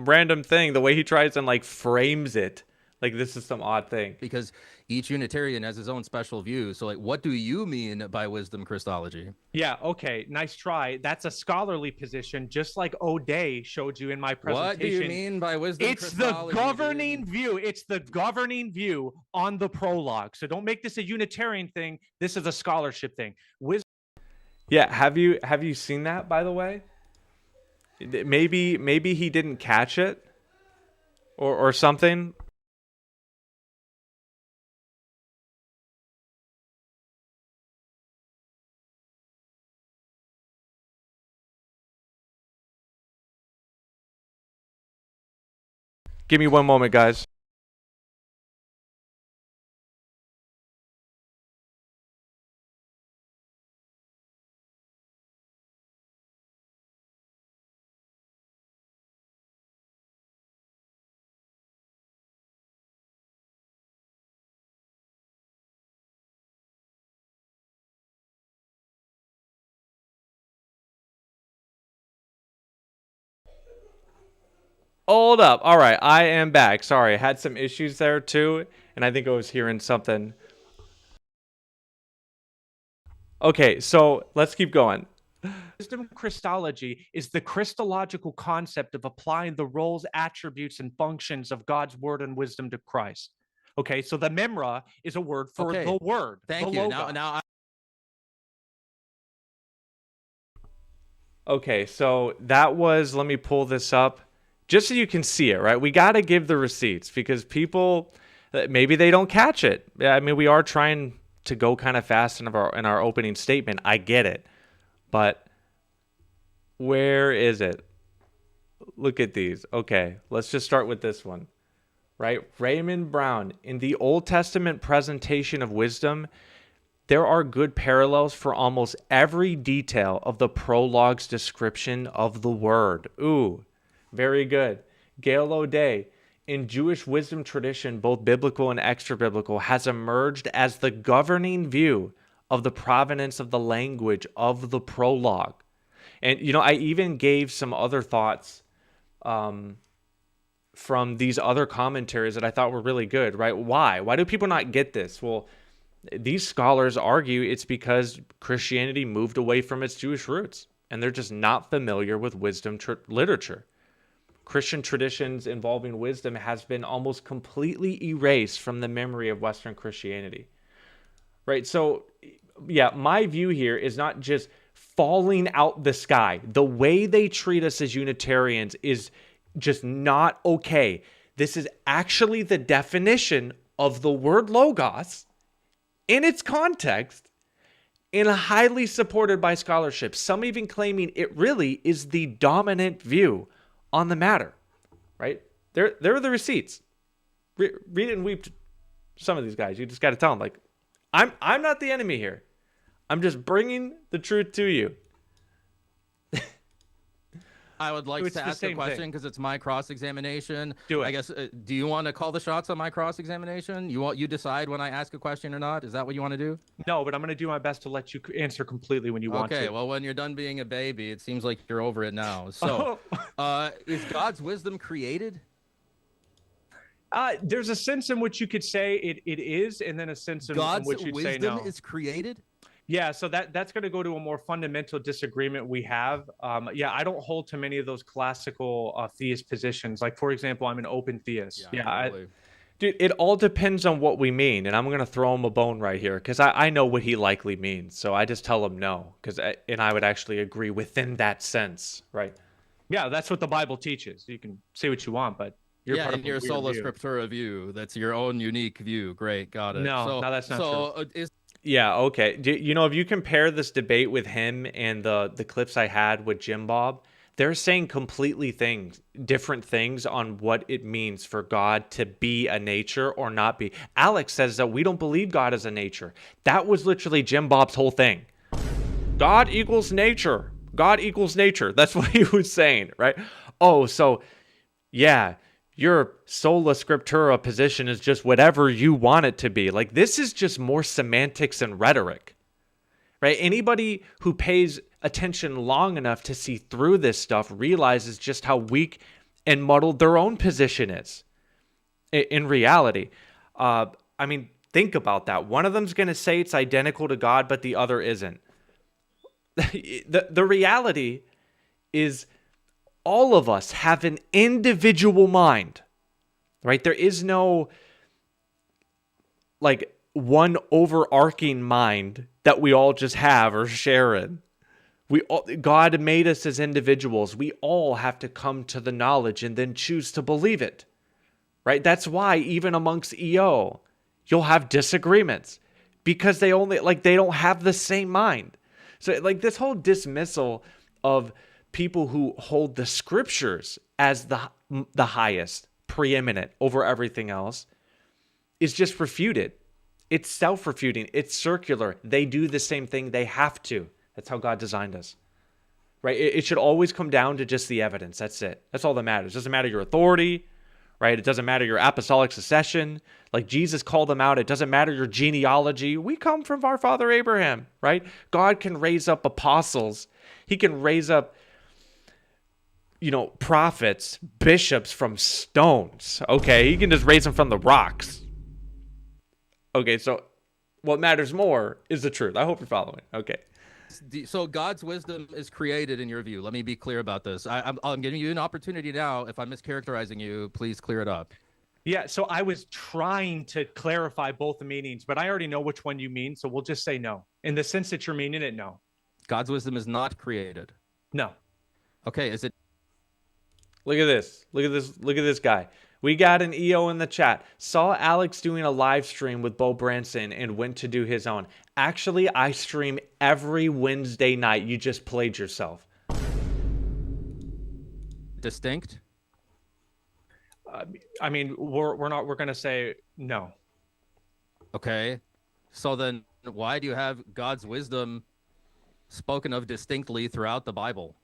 random thing, the way he tries and like frames it, like this is some odd thing. Because each Unitarian has his own special view. So, like, what do you mean by wisdom Christology? Yeah, okay, nice try. That's a scholarly position, just like O'Day showed you in my presentation. What do you mean by wisdom Christology? It's the governing view. It's the governing view on the prologue. So don't make this a Unitarian thing. This is a scholarship thing. Yeah, have you seen that, by the way? Maybe he didn't catch it or something. Give me one moment, guys. Hold up. All right, I am back. Sorry, I had some issues there too, and I think I was hearing something. Okay, so let's keep going. Wisdom Christology is the Christological concept of applying the roles, attributes, and functions of God's word and wisdom to Christ. Okay, so the memra is a word for the word. Thank you. Now Okay, so that was, let me pull this up just so you can see it, right? We got to give the receipts because people, maybe they don't catch it. I mean, we are trying to go kind of fast in our opening statement. I get it. But where is it? Look at these. Okay, let's just start with this one, right? Raymond Brown, in the Old Testament presentation of wisdom, there are good parallels for almost every detail of the prologue's description of the word. Ooh, very good. Gail O'Day, in Jewish wisdom tradition, both biblical and extra-biblical, has emerged as the governing view of the provenance of the language of the prologue. And, you know, I even gave some other thoughts from these other commentaries that I thought were really good, right? Why? Why do people not get this? Well, these scholars argue it's because Christianity moved away from its Jewish roots, and they're just not familiar with wisdom literature. Christian traditions involving wisdom has been almost completely erased from the memory of Western Christianity. Right? So, yeah, my view here is not just falling out the sky. The way they treat us as Unitarians is just not okay. This is actually the definition of the word logos in its context, and highly supported by scholarship. Some even claiming it really is the dominant view on the matter, right? There are the receipts. Read it and weep to some of these guys. You just got to tell them, like, I'm not the enemy here. I'm just bringing the truth to you. I would like to ask a question because it's my cross-examination. Do it. I guess. Do you want to call the shots on my cross-examination? You decide when I ask a question or not? Is that what you want to do? No, but I'm going to do my best to let you answer completely when you want to. Okay. Well, when you're done being a baby, it seems like you're over it now. So, is God's wisdom created? There's a sense in which you could say it is, and then a sense in which you'd say no. God's wisdom is created? Yeah, so that's going to go to a more fundamental disagreement we have. I don't hold to many of those classical theist positions. Like, for example, I'm an open theist. Dude, it all depends on what we mean, and I'm going to throw him a bone right here because I know what he likely means. So I just tell him no, and I would actually agree within that sense, right? Yeah, that's what the Bible teaches. You can say what you want, but you're part of your sola scriptura view. That's your own unique view. Great, got it. No, that's not true. Yeah, okay. You know, if you compare this debate with him and the clips I had with Jim Bob, they're saying completely different things on what it means for God to be a nature or not be. Alex says that we don't believe God is a nature. That was literally Jim Bob's whole thing. God equals nature. God equals nature. That's what he was saying, right? Oh, so yeah, your sola scriptura position is just whatever you want it to be. Like, this is just more semantics and rhetoric, right? Anybody who pays attention long enough to see through this stuff realizes just how weak and muddled their own position is in reality. I mean, think about that. One of them's going to say it's identical to God, but the other isn't. The reality is all of us have an individual mind, right? There is no like one overarching mind that we all just have or share in. God made us as individuals. We all have to come to the knowledge and then choose to believe it, right? That's why even amongst EO, you'll have disagreements because they don't have the same mind. So like this whole dismissal of people who hold the scriptures as the highest, preeminent over everything else is just refuted. It's self-refuting. It's circular. They do the same thing. They have to. That's how God designed us, right? It should always come down to just the evidence. That's it. That's all that matters. It doesn't matter your authority, right? It doesn't matter your apostolic succession. Like Jesus called them out. It doesn't matter your genealogy. We come from our father Abraham, right? God can raise up apostles. He can raise up prophets, bishops from stones. Okay, he can just raise them from the rocks. Okay, so what matters more is the truth. I hope you're following. Okay. So God's wisdom is created in your view. Let me be clear about this. I'm giving you an opportunity now. If I'm mischaracterizing you, please clear it up. Yeah, so I was trying to clarify both the meanings, but I already know which one you mean, so we'll just say no. In the sense that you're meaning it, no. God's wisdom is not created. No. Okay, is it? Look at this. Look at this. Look at this guy. We got an EO in the chat. Saw Alex doing a live stream with Bo Branson and went to do his own. Actually, I stream every Wednesday night. You just played yourself. Distinct? I mean, we're going to say no. Okay. So then why do you have God's wisdom spoken of distinctly throughout the Bible?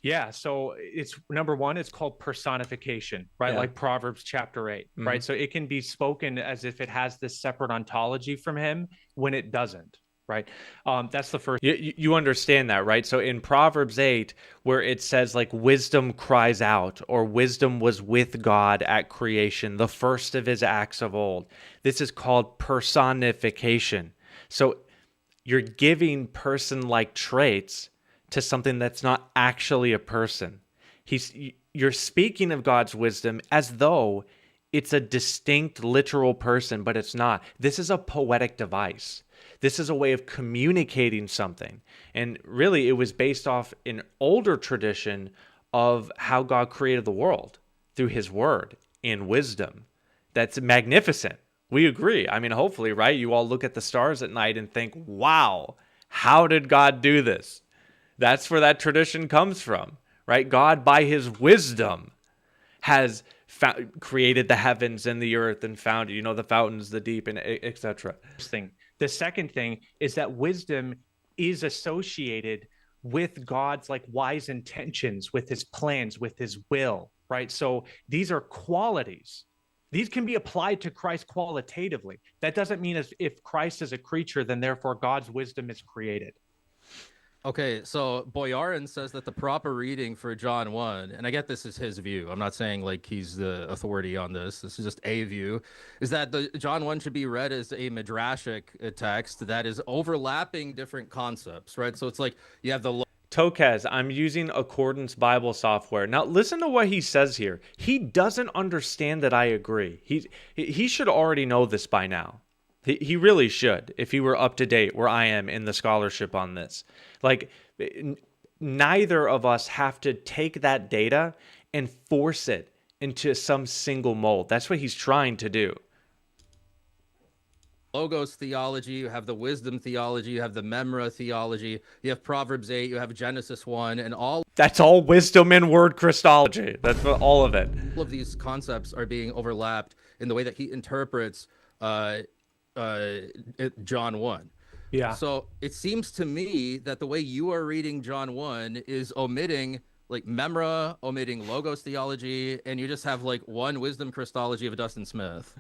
Yeah, so it's number one, it's called personification, right? Yeah. Like Proverbs chapter 8, right? So it can be spoken as if it has this separate ontology from him when it doesn't, right? That's the first. You understand that, right? So in Proverbs 8, where it says like wisdom cries out, or wisdom was with God at creation, the first of his acts of old. This is called personification. So you're giving person-like traits to something that's not actually a person. You're speaking of God's wisdom as though it's a distinct literal person, but it's not. This is a poetic device. This is a way of communicating something. And really, it was based off an older tradition of how God created the world through his word in wisdom. That's magnificent. We agree. I mean, hopefully, right? You all look at the stars at night and think, wow, how did God do this? That's where that tradition comes from, right? God, by his wisdom, has created the heavens and the earth and founded, the fountains, the deep, and etc. The second thing is that wisdom is associated with God's like wise intentions, with his plans, with his will, right? So these are qualities. These can be applied to Christ qualitatively. That doesn't mean as if Christ is a creature, then therefore God's wisdom is created. Okay, so Boyarin says that the proper reading for John 1, and I get this is his view. I'm not saying like he's the authority on this. This is just a view, is that the John 1 should be read as a midrashic text that is overlapping different concepts, right? So it's like you have the Tokaz, I'm using Accordance Bible software. Now listen to what he says here. He doesn't understand that I agree. He should already know this by now. He really should, if he were up to date where I am in the scholarship on this. Like, neither of us have to take that data and force it into some single mold. That's what he's trying to do. Logos theology, you have the wisdom theology, you have the Memra theology, you have Proverbs 8, you have Genesis 1, and all... That's all wisdom and word Christology. That's all of it. All of these concepts are being overlapped in the way that he interprets John 1. Yeah. So it seems to me that the way you are reading John 1 is omitting like Memra, omitting Logos theology, and you just have like one wisdom Christology of Dustin Smith.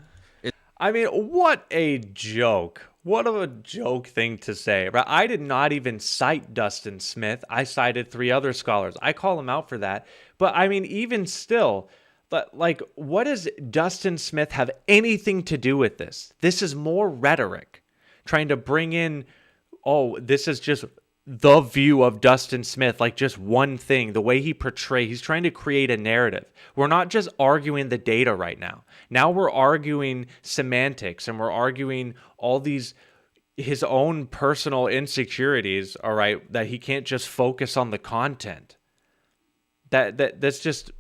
I mean, what a joke. What a joke thing to say. Right? I did not even cite Dustin Smith. I cited 3 other scholars. I call him out for that. But I mean, even still, like, what does Dustin Smith have anything to do with this? This is more rhetoric. Trying to bring in, oh, this is just the view of Dustin Smith, like just one thing, the way he portrays. He's trying to create a narrative. We're not just arguing the data right now. Now we're arguing semantics, and we're arguing all these, his own personal insecurities, all right, that he can't just focus on the content. That's just,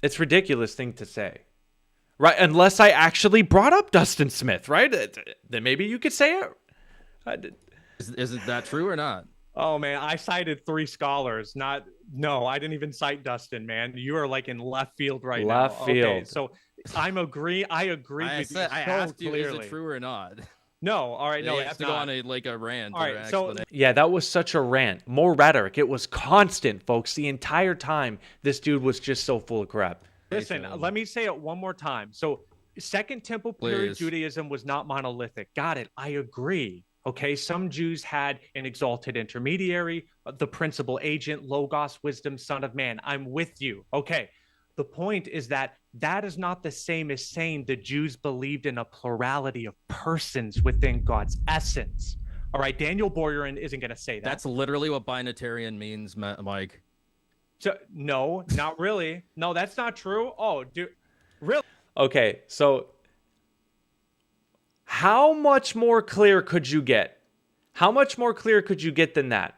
it's a ridiculous thing to say. Right? Unless I actually brought up Dustin Smith, right? Then maybe you could say it. Is that true or not? Oh man, I cited 3 scholars. No, I didn't even cite Dustin, man. You are like in left field right now. Left field. Okay, so I agree with you. I asked you, is it true or not? No, all right, no, you have to go on a rant. All right, so yeah, that was such a rant. More rhetoric. It was constant, folks. The entire time, this dude was just so full of crap. Listen, let me say it one more time. So, Second Temple period Judaism was not monolithic. Got it. I agree. Okay, some Jews had an exalted intermediary, the principal agent, Logos, wisdom, son of man. I'm with you. Okay, the point is that that is not the same as saying the Jews believed in a plurality of persons within God's essence. All right, Daniel Boyarin isn't going to say that. That's literally what binitarian means, Mike. So, no, not really. No, that's not true. Oh, dude, really? Okay, so how much more clear could you get? How much more clear could you get than that?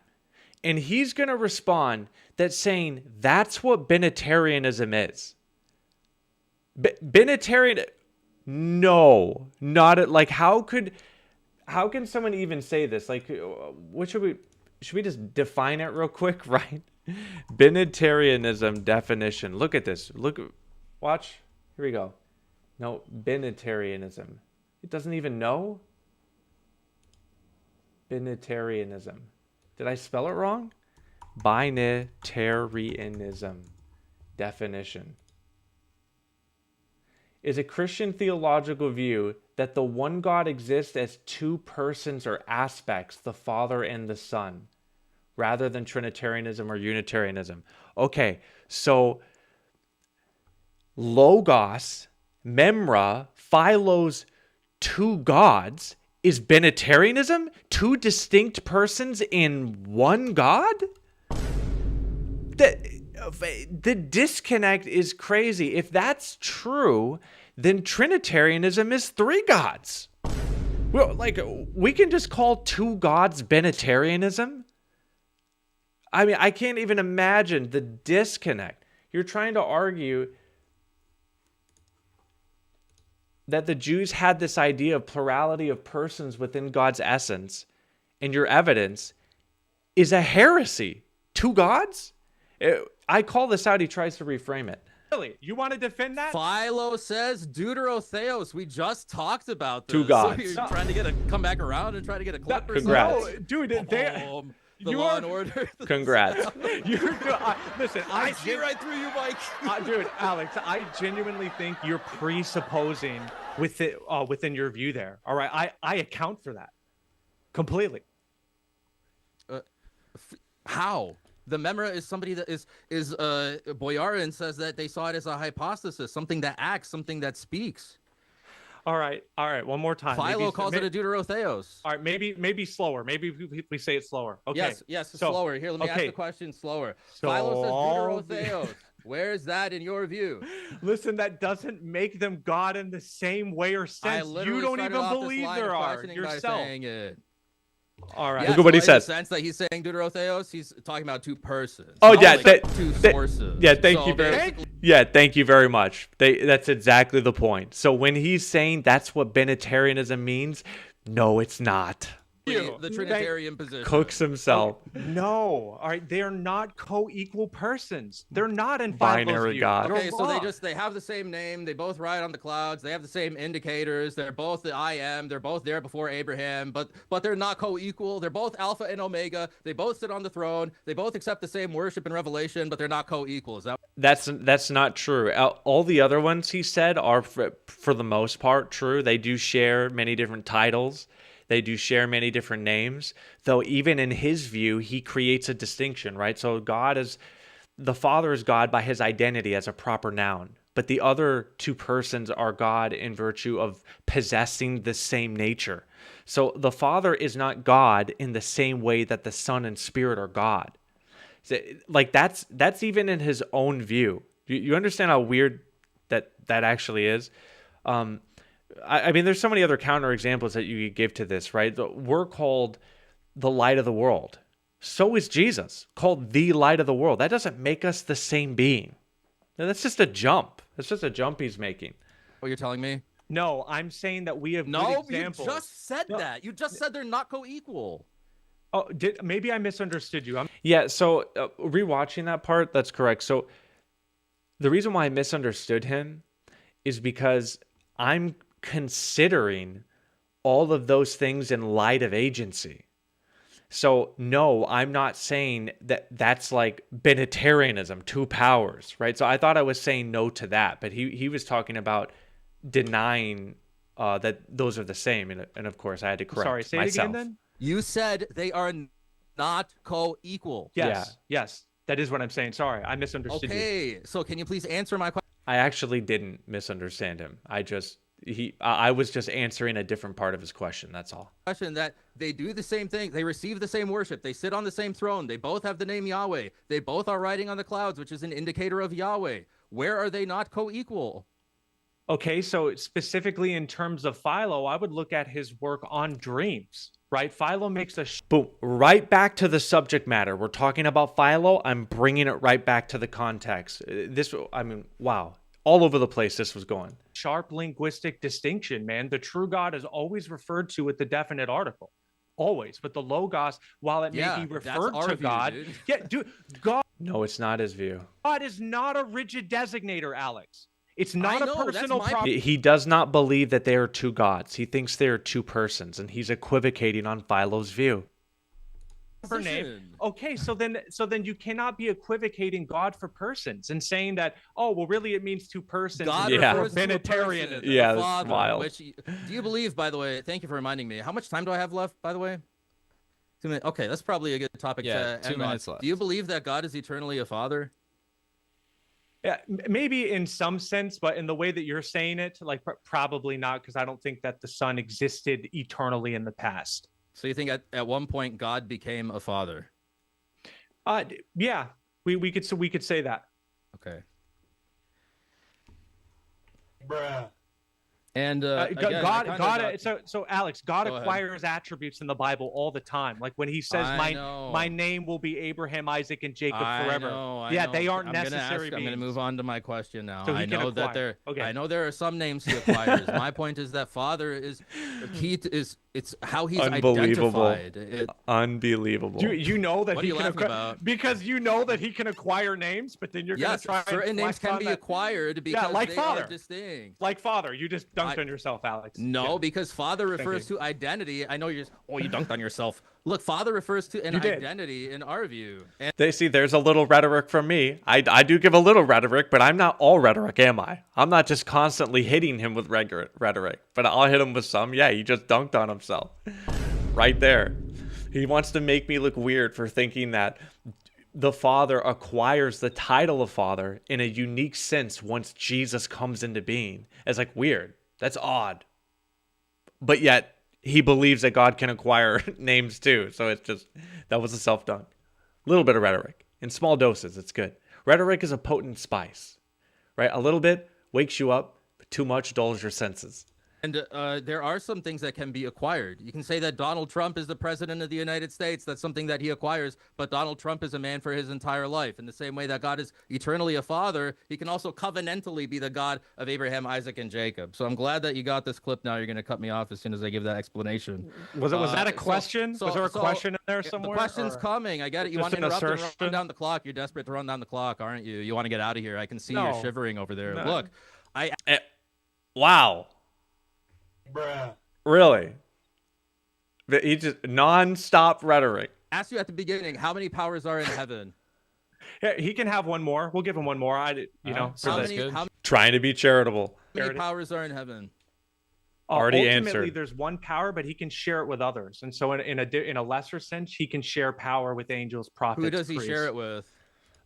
And he's going to respond that saying that's what binitarianism is. Binitarian, no, not it. Like, how can someone even say this? Like, what should we just define it real quick, right? Binitarianism definition. Look at this. Watch. Here we go. No, binitarianism. It doesn't even know. Binitarianism. Did I spell it wrong? Binitarianism definition is a Christian theological view that the one God exists as two persons or aspects, the Father and the Son, rather than Trinitarianism or Unitarianism. Okay, so Logos, Memra, Philo's two gods is binitarianism? Two distinct persons in one God? The disconnect is crazy. If that's true, then Trinitarianism is three gods. Well, like, we can just call two gods binitarianism? I mean, I can't even imagine the disconnect. You're trying to argue that the Jews had this idea of plurality of persons within God's essence, and your evidence is a heresy. Two gods? I call this out. He tries to reframe it. Really? You want to defend that? Philo says deuterotheos. We just talked about this. Two gods. So you're trying to come back around and try to get a clip or Congrats. something? No, dude, The Law and Order. Congrats. Listen, I see right through you, Mike. Dude, Alex, I genuinely think you're presupposing within your view there. All right, I account for that completely. How? The memra is somebody that is Boyarin says that they saw it as a hypostasis, something that acts, something that speaks. All right. One more time. Philo calls it a deuterotheos. All right, maybe slower. Maybe we say it slower. Okay. Yes, slower. Here, let me ask the question slower. Philo says deuterotheos. Where is that in your view? Listen, that doesn't make them God in the same way or sense. You don't even believe there are yourself. All right. Yeah, look at what he says. In the sense that he's saying deuterotheos, he's talking about two persons. Oh yeah, two sources. Yeah, thank you very much. That's exactly the point. So when he's saying that's what binitarianism means, no, it's not. The Trinitarian position. Cooks himself. No. All right. They're not co-equal persons. They're not in binary God. Okay, so they have the same name. They both ride on the clouds. They have the same indicators. They're both the I am. They're both there before Abraham, but they're not co-equal. They're both Alpha and Omega. They both sit on the throne. They both accept the same worship and revelation, but they're not co-equal. Is that? That's not true. All the other ones he said are for the most part true. They do share many different titles. They do share many different names, though even in his view, he creates a distinction, right? So the Father is God by his identity as a proper noun, but the other two persons are God in virtue of possessing the same nature. So the Father is not God in the same way that the Son and Spirit are God. So, like that's even in his own view. You understand how weird that actually is? I mean, there's so many other counterexamples that you could give to this, right? We're called the light of the world. So is Jesus, called the light of the world. That doesn't make us the same being. That's just a jump. That's just a jump he's making. What you're telling me? No, I'm saying that we have good examples. You just said that. You just said they're not co-equal. Oh, maybe I misunderstood you. Yeah, so rewatching that part, that's correct. So the reason why I misunderstood him is because I'm considering all of those things in light of agency. So no, I'm not saying that that's like binitarianism, two powers, right? So I thought I was saying no to that, but he was talking about denying that those are the same, and of course I had to correct Sorry, say myself. it again then. You said they are not co-equal. Yes, yes, that is what I'm saying. Sorry, I misunderstood you. Okay, so can you please answer my question? I actually didn't misunderstand him. I was just answering a different part of his question. That's all. That they do the same thing. They receive the same worship. They sit on the same throne. They both have the name Yahweh. They both are riding on the clouds, which is an indicator of Yahweh. Where are they not co-equal? Okay, so specifically in terms of Philo, I would look at his work on dreams, right? Philo makes a boom, right back to the subject matter. We're talking about Philo. I'm bringing it right back to the context. Wow. All over the place this was going. Sharp linguistic distinction, man. The true God is always referred to with the definite article. Always. But the Logos, while it may be referred to God. God. No, it's not his view. God is not a rigid designator, Alex. It's not a personal problem. He does not believe that they are two gods. He thinks they are two persons, and he's equivocating on Philo's view. For name. Okay, so then you cannot be equivocating God for persons and saying that, oh, well, really it means two persons. God refers to Trinitarianism. Yeah, that's wild. Which, do you believe, by the way, thank you for reminding me, how much time do I have left, by the way? 2 minutes. Okay, that's probably a good topic to end 2 minutes left. Do you believe that God is eternally a father? Yeah, maybe in some sense, but in the way that you're saying it, like probably not, because I don't think that the Son existed eternally in the past. So you think at one point God became a father? Yeah, we could say that. Okay. Bruh. And again, so Alex, God acquires attributes in the Bible all the time. Like when he says, "My name will be Abraham, Isaac, and Jacob forever." I know. They aren't necessary. I'm going to move on to my question now. So I know there are some names he acquires. My point is that Father is key to it's how he's identified. Unbelievable. You know that what he are you can laughing about? Because you know that he can acquire names, but then you're going to try. Certain names can be acquired because they are distinct. Like Father, you just dunked on yourself, Alex. No, because Father refers to identity. I know you dunked on yourself. Look, Father refers to an identity in our view. And there's a little rhetoric from me. I do give a little rhetoric, but I'm not all rhetoric, am I? I'm not just constantly hitting him with rhetoric, but I'll hit him with some. Yeah, he just dunked on himself. Right there. He wants to make me look weird for thinking that the Father acquires the title of Father in a unique sense once Jesus comes into being. It's like weird. That's odd. But yet, he believes that God can acquire names too. So it's just, that was a self-dunk. A little bit of rhetoric. In small doses, it's good. Rhetoric is a potent spice, right? A little bit wakes you up, but too much dulls your senses. And there are some things that can be acquired. You can say that Donald Trump is the president of the United States. That's something that he acquires. But Donald Trump is a man for his entire life. In the same way that God is eternally a father, he can also covenantally be the God of Abraham, Isaac, and Jacob. So I'm glad that you got this clip now. You're going to cut me off as soon as I give that explanation. Was that a question? Was there a question in there somewhere? The question's coming. I get it. You want to interrupt and run down the clock. You're desperate to run down the clock, aren't you? You want to get out of here. I can see you're shivering over there. No. Look, wow. Bruh. Really? He just non-stop rhetoric. Asked you at the beginning, how many powers are in heaven? Yeah, he can have one more. We'll give him one more. Trying to be charitable. How many powers are in heaven? Already ultimately, answered. There's one power, but he can share it with others. And so in a lesser sense, he can share power with angels, prophets. Who does he share it with?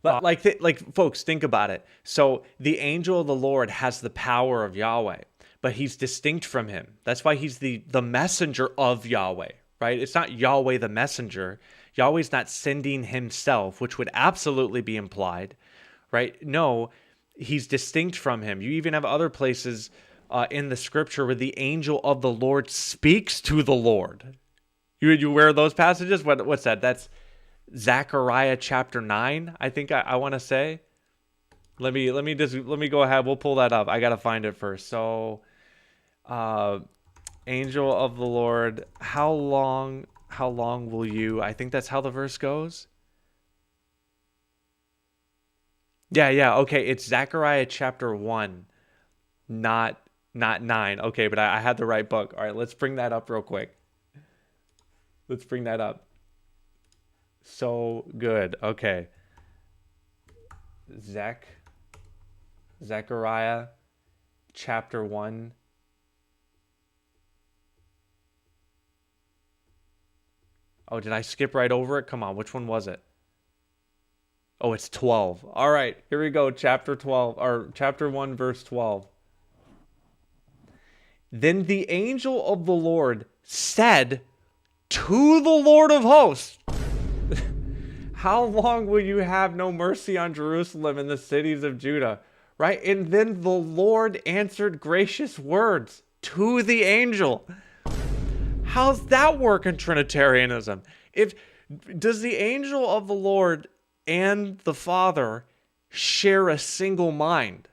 Like folks, think about it. So the angel of the Lord has the power of Yahweh, but he's distinct from him. That's why he's the messenger of Yahweh, right? It's not Yahweh the messenger. Yahweh's not sending himself, which would absolutely be implied, right? No, he's distinct from him. You even have other places in the scripture where the angel of the Lord speaks to the Lord. You aware of those passages? What's that? That's Zechariah chapter 9, I think I want to say. Let me go ahead. We'll pull that up. I got to find it first. So, angel of the Lord, how long will you? I think that's how the verse goes. Yeah. Okay, it's Zechariah chapter 1, not 9. Okay, but I had the right book. All right, let's bring that up real quick. Let's bring that up. So good. Okay. Zechariah chapter 1. Oh, did I skip right over it? Come on, which one was it? Oh, it's 12. All right, here we go. Chapter 12, or chapter 1, verse 12. Then the angel of the Lord said to the Lord of hosts, how long will you have no mercy on Jerusalem and the cities of Judah? Right? And then the Lord answered gracious words to the angel. How's that work in Trinitarianism? Does the angel of the Lord and the Father share a single mind?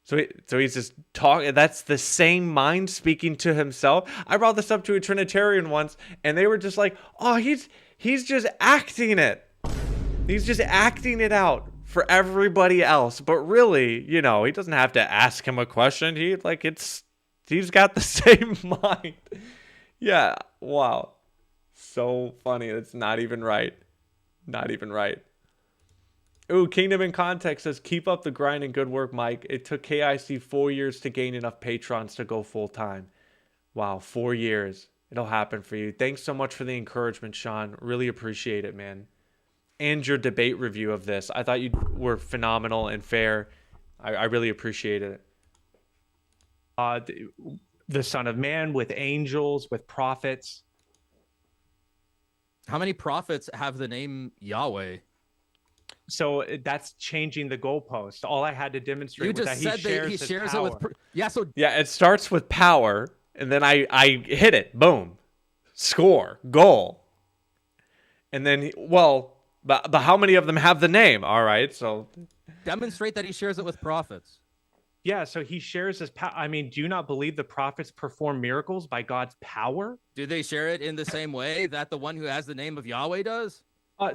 So he's just talking. That's the same mind speaking to himself. I brought this up to a Trinitarian once, and they were just like, "Oh, he's just acting it. He's just acting it out for everybody else." But really, he doesn't have to ask him a question. He's got the same mind. Yeah. Wow. So funny. It's not even right. Not even right. Ooh, Kingdom in Context says, keep up the grind and good work, Mike. It took KIC 4 years to gain enough patrons to go full time. Wow, 4 years. It'll happen for you. Thanks so much for the encouragement, Sean. Really appreciate it, man. And your debate review of this. I thought you were phenomenal and fair. I really appreciated it. The Son of Man with angels, with prophets. How many prophets have the name Yahweh? So that's changing the goalpost. All I had to demonstrate was that he shares it with it starts with power, and then I hit it. Boom. Score. Goal. And then, but how many of them have the name? All right, so demonstrate that he shares it with prophets. Yeah, so he shares his power. I mean, do you not believe the prophets perform miracles by God's power? Do they share it in the same way that the one who has the name of Yahweh does?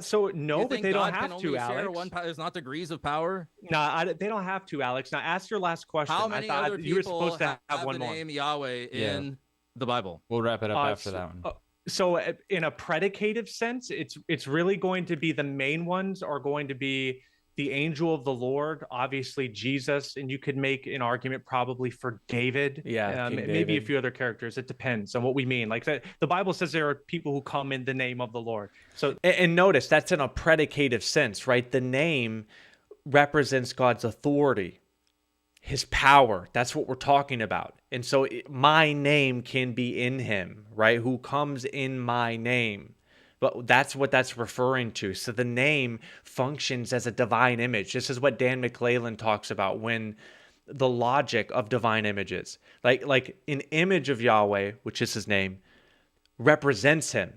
So no, but they don't have to, Alex. There's not degrees of power. No, they don't have to, Alex. Now ask your last question. How many other people you were supposed to have one the more. name Yahweh in the Bible? We'll wrap it up after that one. So in a predicative sense, it's really going to be the main ones are going to be the angel of the Lord, obviously Jesus, and you could make an argument probably for David. Yeah, maybe David. a few other characters. It depends on what we mean. Like that, the Bible says there are people who come in the name of the Lord. So and notice that's in a predicative sense, right? The name represents God's authority, his power. That's what we're talking about. And so my name can be in him, right? Who comes in my name. But that's what that's referring to. So the name functions as a divine image. This is what Dan McClellan talks about when the logic of divine images. Like an image of Yahweh, which is his name, represents him.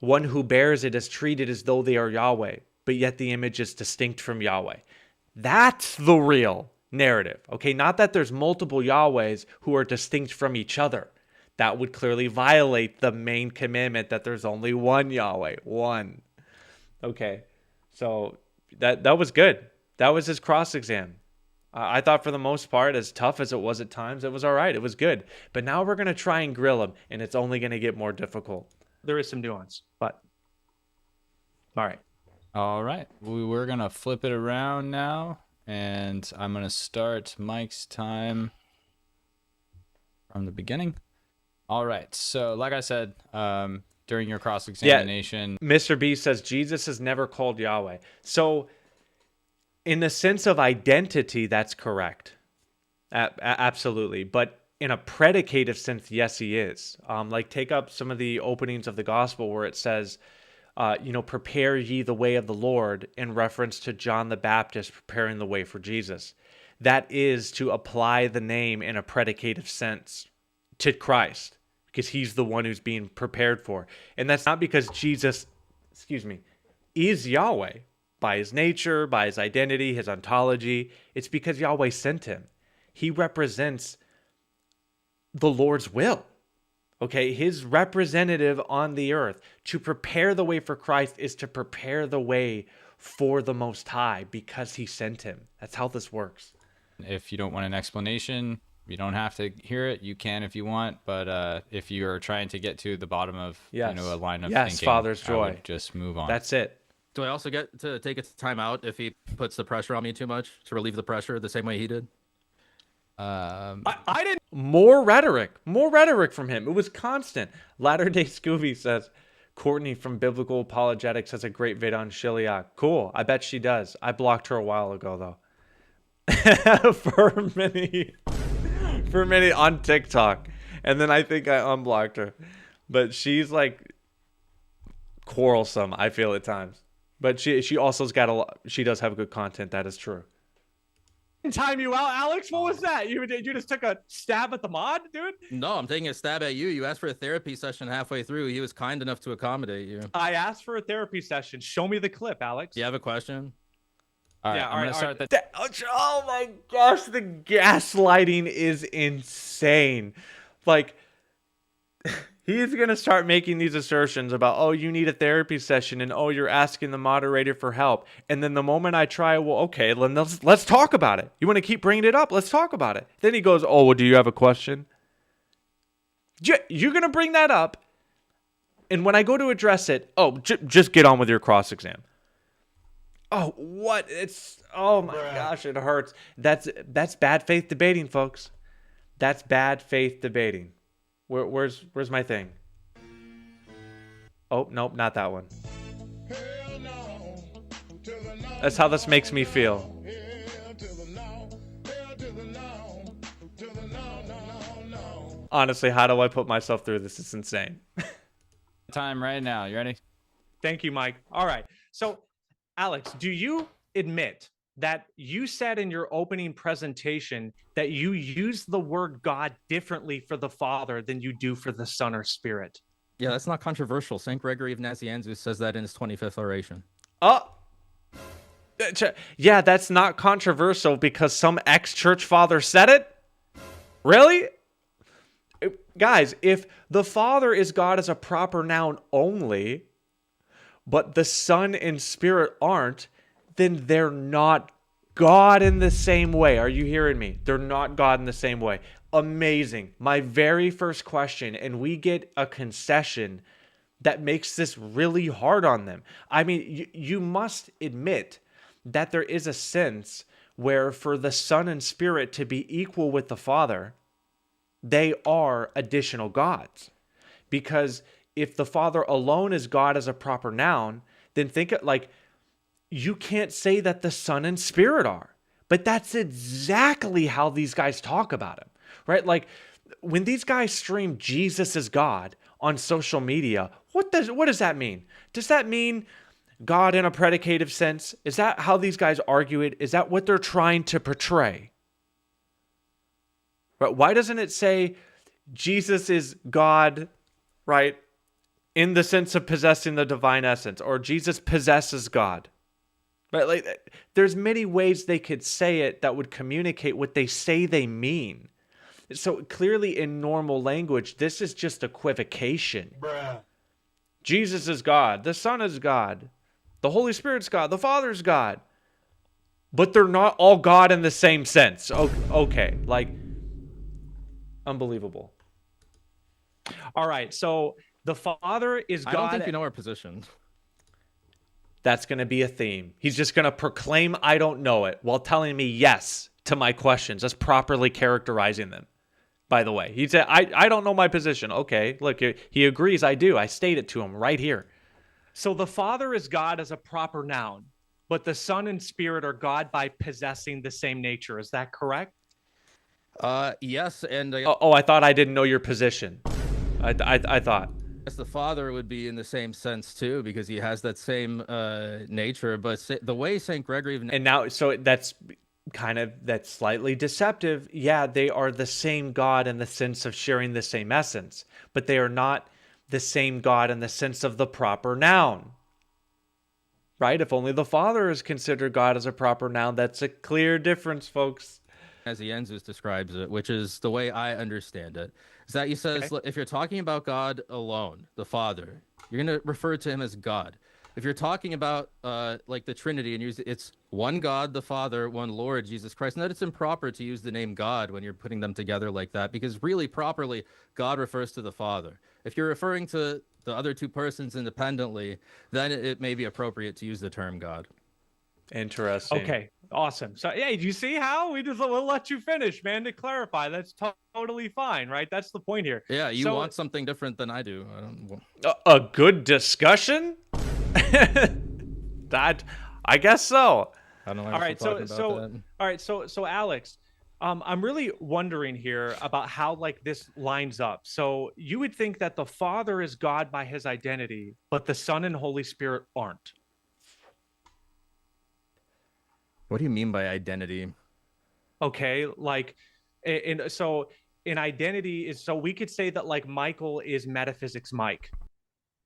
One who bears it is treated as though they are Yahweh, but yet the image is distinct from Yahweh. That's the real narrative. Okay, not that there's multiple Yahwehs who are distinct from each other. That would clearly violate the main commandment that there's only one Yahweh, one. Okay, so that was good. That was his cross exam. I thought for the most part, as tough as it was at times, it was all right. It was good. But now we're going to try and grill him, and it's only going to get more difficult. There is some nuance, but all right. All right. We're going to flip it around now, and I'm going to start Mike's time from the beginning. All right. So, like I said, during your cross-examination... Yeah, Mr. B says Jesus is never called Yahweh. So, in the sense of identity, that's correct. Absolutely. But in a predicative sense, yes, he is. Like, take up some of the openings of the gospel where it says, prepare ye the way of the Lord, in reference to John the Baptist preparing the way for Jesus. That is to apply the name in a predicative sense to Christ, because he's the one who's being prepared for. And that's not because Jesus, is Yahweh by his nature, by his identity, his ontology. It's because Yahweh sent him. He represents the Lord's will. Okay, his representative on the earth. To prepare the way for Christ is to prepare the way for the Most High because he sent him. That's how this works. If you don't want an explanation, you don't have to hear it. You can if you want, but if you're trying to get to the bottom of a line of thinking, Father's joy. I would just move on. That's it. Do I also get to take a time out if he puts the pressure on me too much to relieve the pressure the same way he did? I didn't. More rhetoric from him. It was constant. Latter-day Scooby says, Courtney from Biblical Apologetics has a great vid on Shiliak. Cool. I bet she does. I blocked her a while ago, though. for many on TikTok. And then I think I unblocked her. But she's like quarrelsome, I feel at times. But she also's got a lot. She does have good content. That is true. Time you out, Alex. What was that? You just took a stab at the mod, dude? No, I'm taking a stab at you. You asked for a therapy session halfway through. He was kind enough to accommodate you. I asked for a therapy session. Show me the clip, Alex. Do you have a question? All right, I'm gonna start the. Oh my gosh, the gaslighting is insane. Like, he's going to start making these assertions about, oh, you need a therapy session, and oh, you're asking the moderator for help. And then the moment I try, well, okay, let's talk about it. You want to keep bringing it up? Let's talk about it. Then he goes, oh, well, do you have a question? You're going to bring that up, and when I go to address it, oh, just get on with your cross-exam. Oh, what? Oh my gosh, it hurts. That's bad faith debating, folks. That's bad faith debating. Where's my thing? Oh, nope, not that one. That's how this makes me feel. Honestly, how do I put myself through this? It's insane. Time right now. You ready? Thank you, Mike. All right. So, Alex, do you admit that you said in your opening presentation that you use the word God differently for the Father than you do for the Son or Spirit? Yeah, that's not controversial. St. Gregory of Nazianzus says that in his 25th oration. Oh, yeah, that's not controversial because some ex-church father said it? Really? Guys, if the Father is God as a proper noun only, but the Son and Spirit aren't, then they're not God in the same way. Are you hearing me? They're not God in the same way. Amazing. My very first question, and we get a concession that makes this really hard on them. I mean, you must admit that there is a sense where for the Son and Spirit to be equal with the Father, they are additional gods. Because if the Father alone is God as a proper noun, then think it like, you can't say that the Son and Spirit are. But that's exactly how these guys talk about him, right? Like when these guys stream Jesus is God on social media, what does that mean? Does that mean God in a predicative sense? Is that how these guys argue it? Is that what they're trying to portray? Right? Why doesn't it say Jesus is God, right? In the sense of possessing the divine essence, or Jesus possesses God. But like, there's many ways they could say it that would communicate what they say they mean. So clearly in normal language, this is just equivocation. Bruh. Jesus is God. The Son is God. The Holy Spirit's God. The Father's God. But they're not all God in the same sense. Okay. Like, unbelievable. All right. So the Father is God. I don't think you know our position. That's going to be a theme. He's just going to proclaim I don't know it while telling me yes to my questions, as properly characterizing them. By the way, he said, I don't know my position. Okay, look, he agrees I do. I state it to him right here. So the Father is God as a proper noun, but the Son and Spirit are God by possessing the same nature. Is that correct? Yes, and I thought I didn't know your position. I thought. Yes, the Father would be in the same sense too, because he has that same nature. But the way St. Gregory of and now, so that's slightly deceptive. Yeah, they are the same God in the sense of sharing the same essence, but they are not the same God in the sense of the proper noun. Right? If only the Father is considered God as a proper noun, that's a clear difference, folks. As Ienzus describes it, which is the way I understand it, is that he says, if you're talking about God alone, the Father, you're going to refer to him as God. If you're talking about like the Trinity and it's one God, the Father, one Lord, Jesus Christ, and that it's improper to use the name God when you're putting them together like that, because really properly, God refers to the Father. If you're referring to the other two persons independently, then it may be appropriate to use the term God. Interesting. Okay. Awesome. So, hey, do you see how we'll let you finish, man, to clarify. That's totally fine, right? That's the point here. Yeah, you want something different than I do. I don't. A good discussion? That, I guess so. I don't know. All right. So Alex, I'm really wondering here about how like this lines up. So you would think that the Father is God by his identity, but the Son and Holy Spirit aren't. What do you mean by identity? Okay, like, so in identity is, so we could say that like Michael is metaphysics Mike,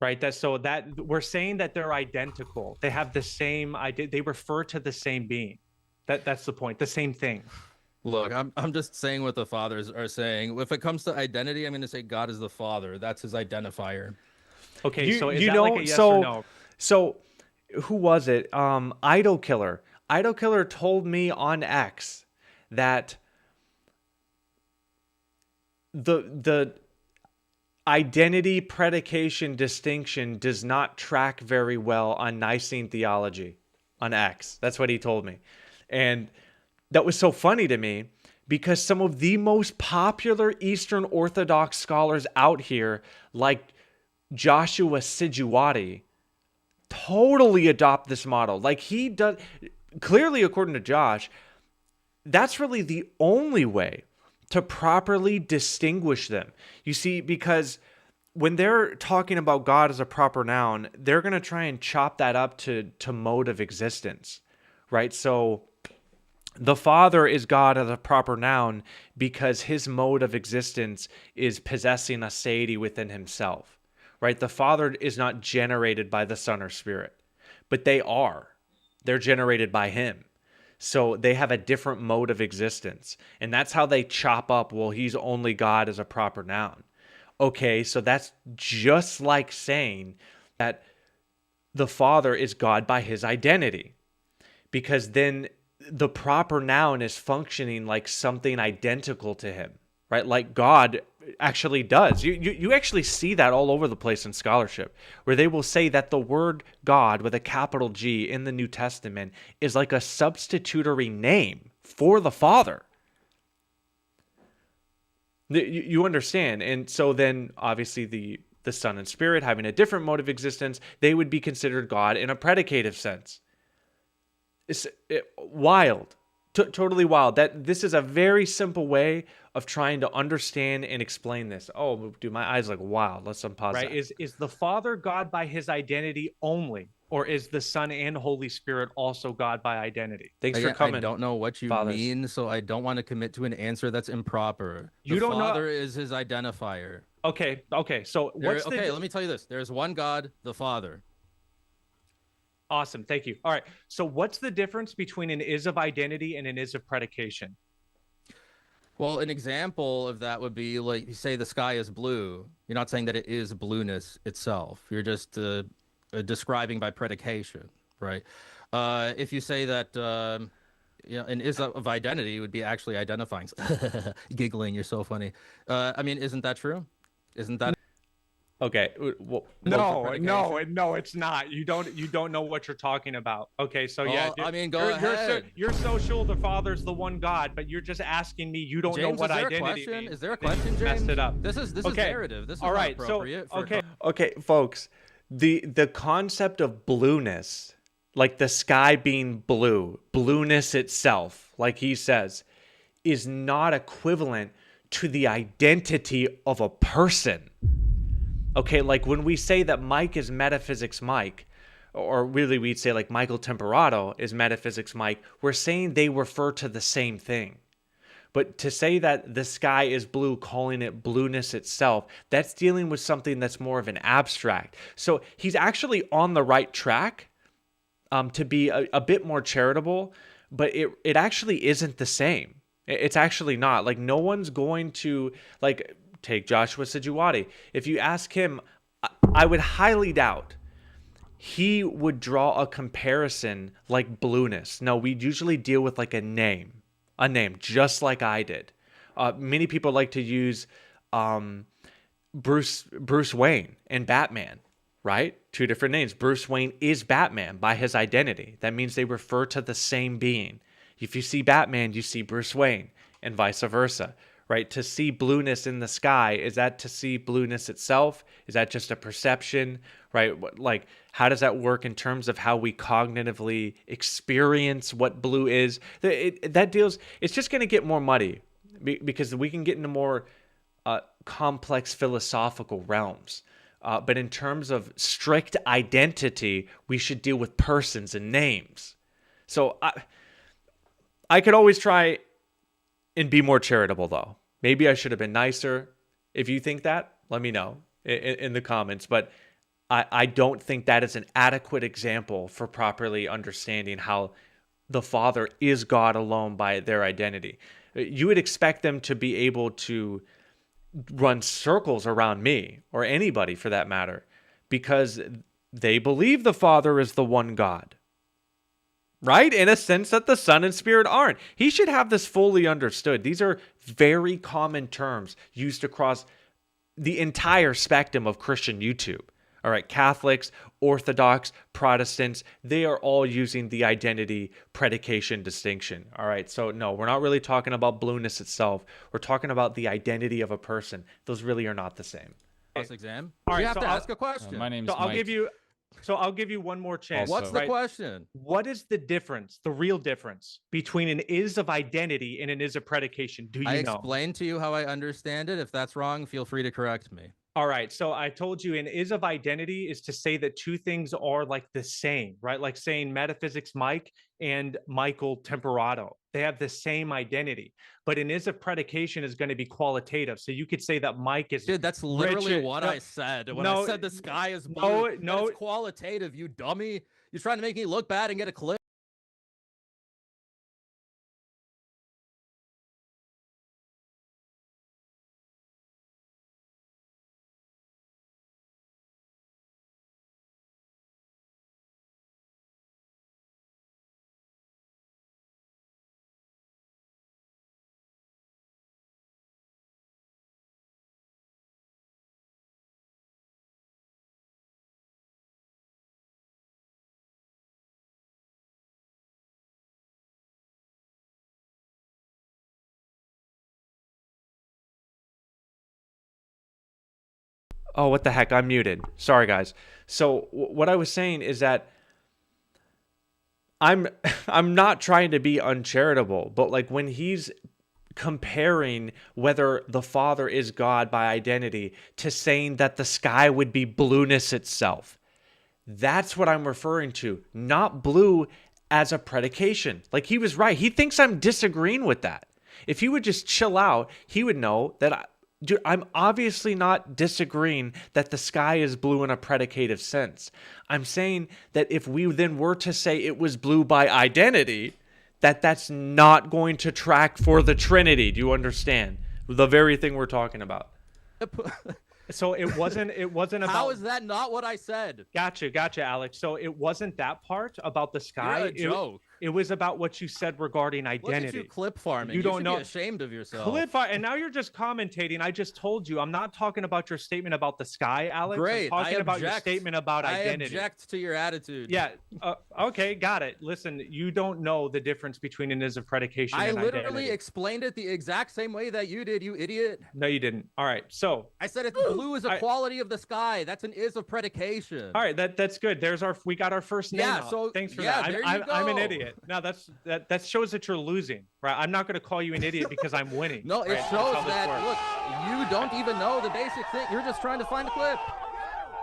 right? That we're saying that they're identical. They have the same they refer to the same being. That's the point. The same thing. Look, I'm just saying what the fathers are saying. If it comes to identity, I'm going to say God is the Father. That's his identifier. Okay, so is that like a yes or no? So who was it? Idol Killer. Idol Killer told me on X that the identity predication distinction does not track very well on Nicene theology on X. That's what he told me. And that was so funny to me because some of the most popular Eastern Orthodox scholars out here, like Joshua Sijuwati, totally adopt this model. Like he does. Clearly, according to Josh, that's really the only way to properly distinguish them. You see, because when they're talking about God as a proper noun, they're going to try and chop that up to mode of existence, right? So the Father is God as a proper noun because his mode of existence is possessing a deity within himself, right? The Father is not generated by the Son or Spirit, but they are. They're generated by him. So they have a different mode of existence. And that's how they chop up, well, he's only God as a proper noun. Okay, so that's just like saying that the Father is God by his identity. Because then the proper noun is functioning like something identical to him, right? Like God actually does. You actually see that all over the place in scholarship, where they will say that the word God with a capital G in the New Testament is like a substitutory name for the Father. You understand? And so then obviously the Son and Spirit having a different mode of existence, they would be considered God in a predicative sense. It's wild. Totally wild. That this is a very simple way of trying to understand and explain this. Oh, dude, my eyes like, wow. Let's unpause. Right? That. Is the Father God by his identity only, or is the Son and Holy Spirit also God by identity? Thanks for coming. I don't know what you mean, so I don't want to commit to an answer that's improper. The Father is his identifier. Okay. So let me tell you this. There's one God, the Father. Awesome. Thank you. All right. So what's the difference between an is of identity and an is of predication? Well, an example of that would be like you say the sky is blue. You're not saying that it is blueness itself. You're just describing by predication, right? If you say that an is of identity would be actually identifying. Giggling, you're so funny. I mean, isn't that true? Isn't that? Okay. No, it's not. You don't know what you're talking about. Okay, so yeah. I mean, go ahead. You're so sure the Father's the one God, but you're just asking me. You don't know what identity means. Is there a question, James? Messed it up. This is narrative. This is all right. Not appropriate. Okay, folks. The concept of blueness, like the sky being blue, blueness itself, like he says, is not equivalent to the identity of a person. Okay, like when we say that Mike is metaphysics Mike, or really we'd say like Michael Temperato is metaphysics Mike, we're saying they refer to the same thing. But to say that the sky is blue, calling it blueness itself, that's dealing with something that's more of an abstract. So he's actually on the right track to be a bit more charitable, but it actually isn't the same. It's actually not. Like no one's going to like... Take Joshua Sijuwati. If you ask him, I would highly doubt he would draw a comparison like blueness. No, we usually deal with like a name, just like I did. Many people like to use Bruce Wayne and Batman, right? Two different names. Bruce Wayne is Batman by his identity. That means they refer to the same being. If you see Batman, you see Bruce Wayne, and vice versa, right? To see blueness in the sky, is that to see blueness itself? Is that just a perception, right? Like, how does that work in terms of how we cognitively experience what blue is? It's just going to get more muddy because we can get into more complex philosophical realms. But in terms of strict identity, we should deal with persons and names. So I could always try and be more charitable, though. Maybe I should have been nicer. If you think that, let me know in the comments. But I don't think that is an adequate example for properly understanding how the Father is God alone by their identity. You would expect them to be able to run circles around me, or anybody for that matter, because they believe the Father is the one God. Right? In a sense that the Son and Spirit aren't. He should have this fully understood. These are very common terms used across the entire spectrum of Christian YouTube. All right, Catholics, Orthodox, Protestants, they are all using the identity predication distinction. All right, so no, we're not really talking about blueness itself. We're talking about the identity of a person. Those really are not the same. Exam. All right, you have so to ask a question. My name's So Mike. I'll give you one more chance. What's the question? What is the difference, the real difference between an is of identity and an is of predication? Do you know? I explained to you how I understand it. If that's wrong, feel free to correct me. All right. So I told you an is of identity is to say that two things are like the same, right? Like saying metaphysics Mike and Michael Temperato. They have the same identity. But an is of predication is going to be qualitative. So you could say that Mike is Dude, that's literally what I said. When I said the sky is blue, no, it's qualitative, you dummy. You're trying to make me look bad and get a clip. Oh, what the heck? I'm muted. Sorry, guys. So what I was saying is that I'm not trying to be uncharitable, but like when he's comparing whether the Father is God by identity to saying that the sky would be blueness itself, that's what I'm referring to, not blue as a predication. Like, he was right. He thinks I'm disagreeing with that. If he would just chill out, he would know that dude, I'm obviously not disagreeing that the sky is blue in a predicative sense. I'm saying that if we then were to say it was blue by identity, that's not going to track for the Trinity. Do you understand? The very thing we're talking about. So it wasn't about. How is that not what I said? Gotcha, Alex. So it wasn't that part about the sky. You're a joke. It was about what you said regarding identity. Look at you clip farming. You don't know. Be ashamed of yourself. And now you're just commentating. I just told you. I'm not talking about your statement about the sky, Alex. Great. I'm talking about your statement about identity. I object to your attitude. Yeah. Okay. Got it. Listen, you don't know the difference between an is of predication and identity. I literally explained it the exact same way that you did, you idiot. No, you didn't. All right. So I said it's blue is a quality of the sky. That's an is of predication. All right. That's good. We got our first name. Yeah. So thanks for that. I'm an idiot. No, that shows that you're losing, right? I'm not going to call you an idiot because I'm winning. No, it shows that, look, you don't even know the basic thing. You're just trying to find a clip.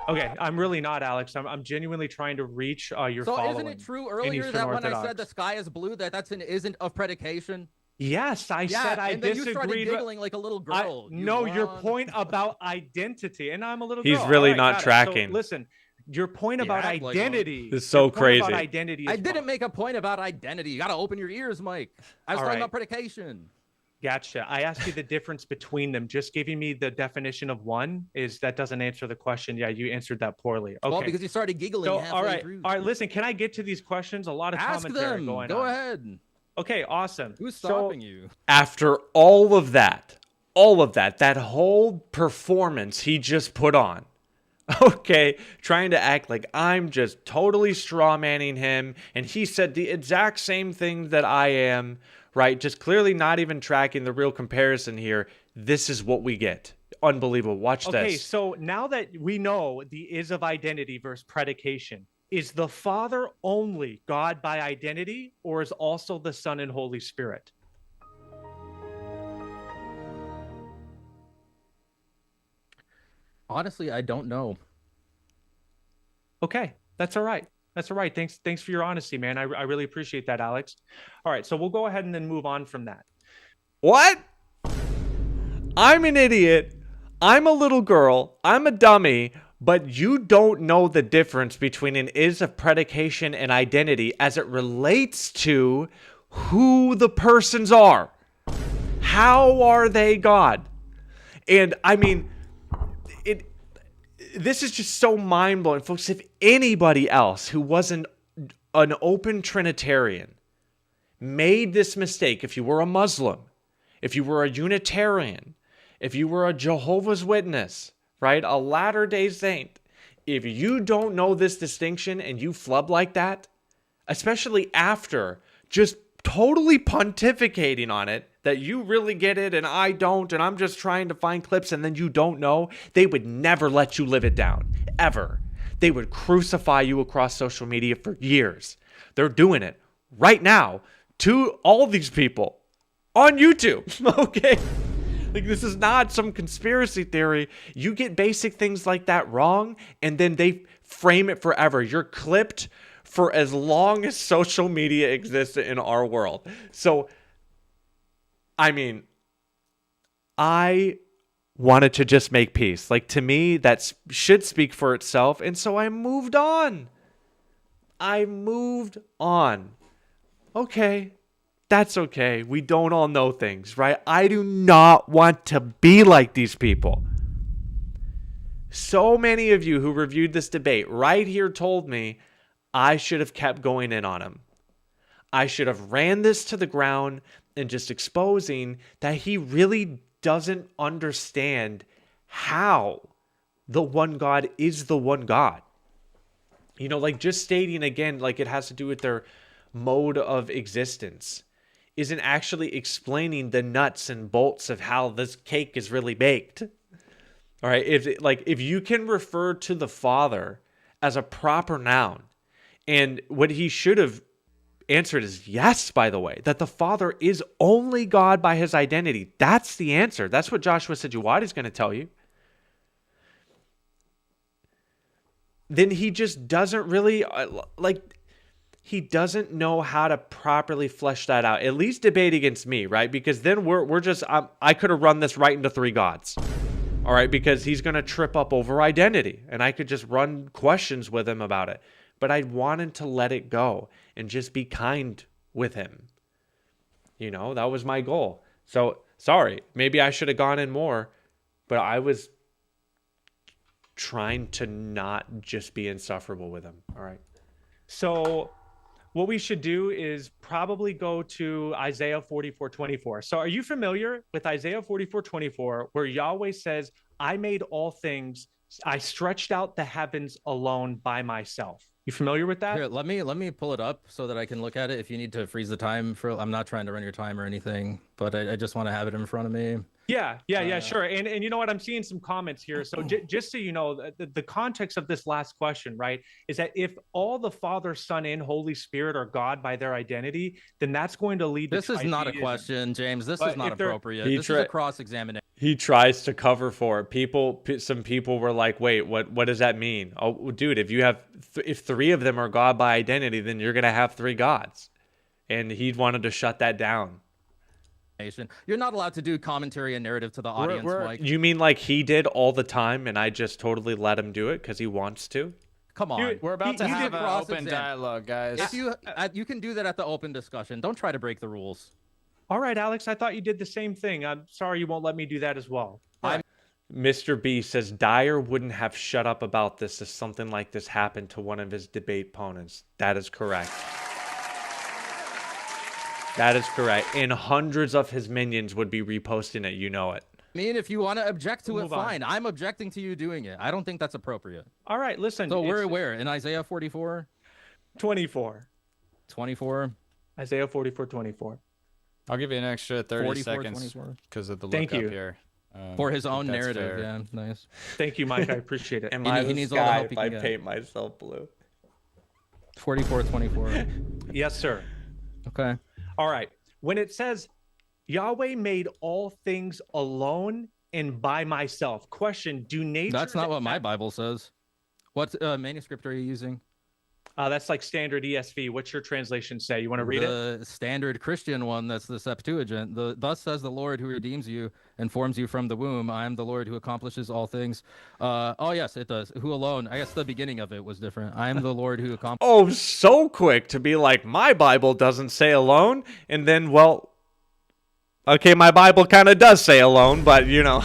Okay, I'm really not, Alex. I'm genuinely trying to reach your following. So isn't it true earlier that when I said the sky is blue, that's an isn't of predication? Yes, I said I disagreed. And then you started giggling like a little girl. Your point about identity, and I'm a little girl. He's really not tracking. So, listen, your point about identity is so crazy. Identity I didn't make a point about identity. You got to open your ears, Mike. I was talking about predication. Gotcha. I asked you the difference between them. Just giving me the definition of one that doesn't answer the question. Yeah, you answered that poorly. Okay. Well, because you started giggling halfway through. All right. Listen, can I get to these questions? A lot of commentary going on. Go ahead. Okay, awesome. Who's stopping you? After all of that, that whole performance he just put on, Okay, trying to act like I'm just totally straw manning him, and he said the exact same thing that I am, right? Just clearly not even tracking the real comparison here. This is what we get. Unbelievable. Watch this. Okay, so now that we know the is of identity versus predication, is the Father only God by identity, or is also the Son and Holy Spirit? Honestly, I don't know. Okay, that's all right. That's all right. Thanks for your honesty, man. I really appreciate that, Alex. All right, so we'll go ahead and then move on from that. What? I'm an idiot. I'm a little girl. I'm a dummy. But you don't know the difference between an is of predication and identity as it relates to who the persons are. How are they God? And I mean, this is just so mind-blowing, folks. If anybody else who wasn't an open Trinitarian made this mistake, if you were a Muslim, if you were a Unitarian, if you were a Jehovah's Witness, right, a Latter-day Saint, if you don't know this distinction and you flub like that, especially after just totally pontificating on it, that you really get it and I don't, and I'm just trying to find clips, and then you don't know, they would never let you live it down, ever. They would crucify you across social media for years. They're doing it right now to all these people on YouTube, okay? Like, this is not some conspiracy theory. You get basic things like that wrong, and then they frame it forever. You're clipped for as long as social media exists in our world. So, I mean, I wanted to just make peace. Like, to me, that should speak for itself. And so I moved on. Okay, that's okay. We don't all know things, right? I do not want to be like these people. So many of you who reviewed this debate right here told me I should have kept going in on him. I should have ran this to the ground and just exposing that he really doesn't understand how the one God is the one God. You know, like just stating again, like it has to do with their mode of existence, isn't actually explaining the nuts and bolts of how this cake is really baked. All right, if you can refer to the Father as a proper noun, and what he should have answered is yes, by the way, that the Father is only God by his identity. That's the answer. That's what Joshua Sijuwadi is going to tell you. Then he just doesn't really, he doesn't know how to properly flesh that out. At least debate against me, right? Because then we're just, I could have run this right into three gods. All right, because he's going to trip up over identity. And I could just run questions with him about it. But I wanted to let it go and just be kind with him. You know, that was my goal. So, sorry, maybe I should have gone in more, but I was trying to not just be insufferable with him. All right. So what we should do is probably go to Isaiah 44:24. So are you familiar with Isaiah 44:24, where Yahweh says, I made all things, I stretched out the heavens alone by myself? You familiar with that? Here, let me pull it up so that I can look at it. If you need to freeze the time I'm not trying to run your time or anything, but I just want to have it in front of me. Yeah, sure. And you know what? I'm seeing some comments here. So just so you know, the context of this last question, right, is that if all the Father, Son, and Holy Spirit are God by their identity, then that's going to lead to This is not a question, James. This is not appropriate. This is a cross-examination. He tries to cover for it. Some people were like, wait, what does that mean? Oh, dude, if three of them are God by identity, then you're going to have three gods. And he wanted to shut that down. You're not allowed to do commentary and narrative to the audience, Mike. You mean like he did all the time and I just totally let him do it because he wants to? Come on. Dude, we're about to have an open dialogue, guys. If you can do that at the open discussion. Don't try to break the rules. All right, Alex, I thought you did the same thing. I'm sorry you won't let me do that as well. Mr. B says Dyer wouldn't have shut up about this if something like this happened to one of his debate opponents. That is correct. That is correct. And hundreds of his minions would be reposting it. You know it. I mean, if you want to object to it, fine. I'm objecting to you doing it. I don't think that's appropriate. All right, listen. So we're where? In Isaiah 44? 24. 24? Isaiah 44, 24. I'll give you an extra 30 seconds because of the look up here. For his own narrative. Fair. Yeah, nice. Thank you, Mike. I appreciate it. Am I the sky if I paint myself blue? 44, 24. Yes, sir. Okay. All right. When it says Yahweh made all things alone and by myself. Question, do nature... That's not what my Bible says. What manuscript are you using? That's like standard ESV. What's your translation say? You want to read it? The standard Christian one, that's the Septuagint. Thus says the Lord who redeems you and forms you from the womb. I am the Lord who accomplishes all things. Oh, yes, it does. Who alone? I guess the beginning of it was different. I am the Lord who accomplishes... Oh, so quick to be like, my Bible doesn't say alone. And then, well... Okay, my Bible kind of does say alone, but, you know,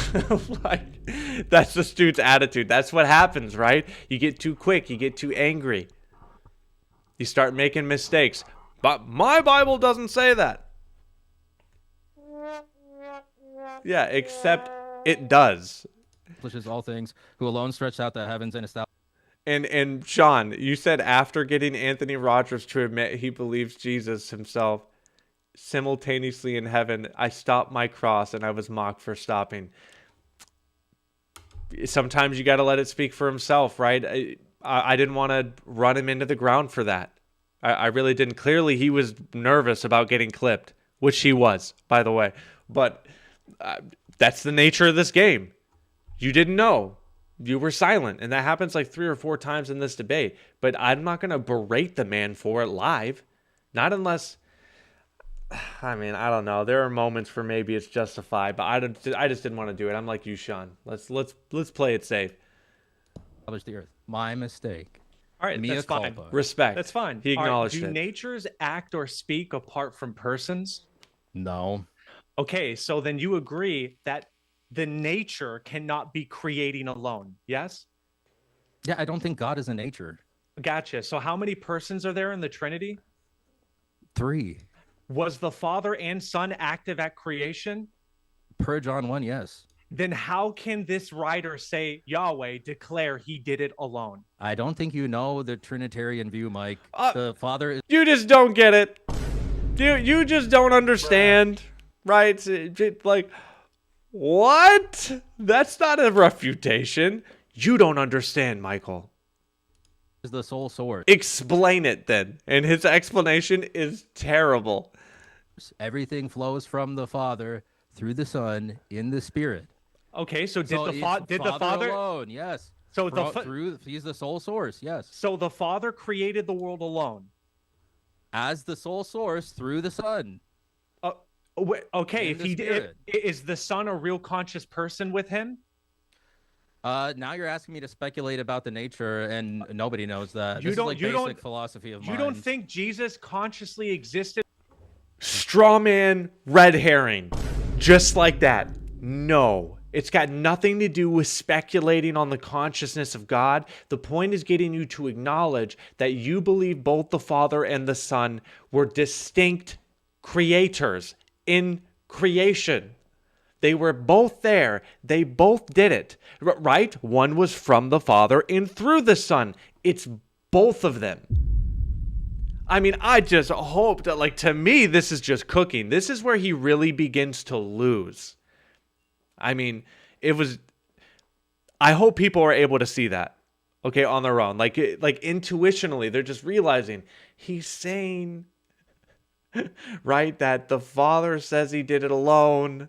like, that's the student's attitude. That's what happens, right? You get too quick. You get too angry. You start making mistakes. But my Bible doesn't say that. Yeah, except it does. Accomplishes all things, who alone stretched out the heavens and established... And Sean, you said after getting Anthony Rogers to admit he believes Jesus himself, simultaneously in heaven, I stopped my cross and I was mocked for stopping. Sometimes you got to let it speak for himself, right? I didn't want to run him into the ground for that. I really didn't. Clearly, he was nervous about getting clipped, which he was, by the way. But that's the nature of this game. You didn't know. You were silent. And that happens like 3 or 4 times in this debate. But I'm not going to berate the man for it live. Not unless... I mean, I don't know. There are moments where maybe it's justified, but I just didn't want to do it. I'm like you, Sean. Let's play it safe. Publish the earth. My mistake. All right, that's fine. Respect. That's fine. He acknowledged it. Do it. natures act or speak apart from persons? No. Okay, so then you agree that the nature cannot be creating alone, yes? Yeah, I don't think God is a nature. Gotcha. So how many persons are there in the Trinity? 3. Was the Father and Son active at creation? Per John 1, yes. Then how can this writer say Yahweh declare he did it alone? I don't think you know the Trinitarian view, Mike. The Father is... You just don't get it. You just don't understand, right? Like, what? That's not a refutation. You don't understand, Michael. Is the sole source. Explain it then. And his explanation is terrible. Everything flows from the Father through the Son in the Spirit. Okay, so did the Father alone? Yes. So he's the sole source. Yes. So the Father created the world alone, as the sole source through the Son. Okay, is the Son a real conscious person with him? Now you're asking me to speculate about the nature, and nobody knows that. This is like basic philosophy of mind. You don't think Jesus consciously existed? Straw man, red herring, just like that. No, it's got nothing to do with speculating on the consciousness of God. The point is getting you to acknowledge that you believe both the Father and the Son were distinct creators in creation. They were both there. They both did it, right? One was from the Father and through the Son. It's both of them. I mean, I just hope that, like, to me, this is just cooking. This is where he really begins to lose. I mean, I hope people are able to see that, okay, on their own. Like intuitionally, they're just realizing he's saying, right, that the Father says he did it alone.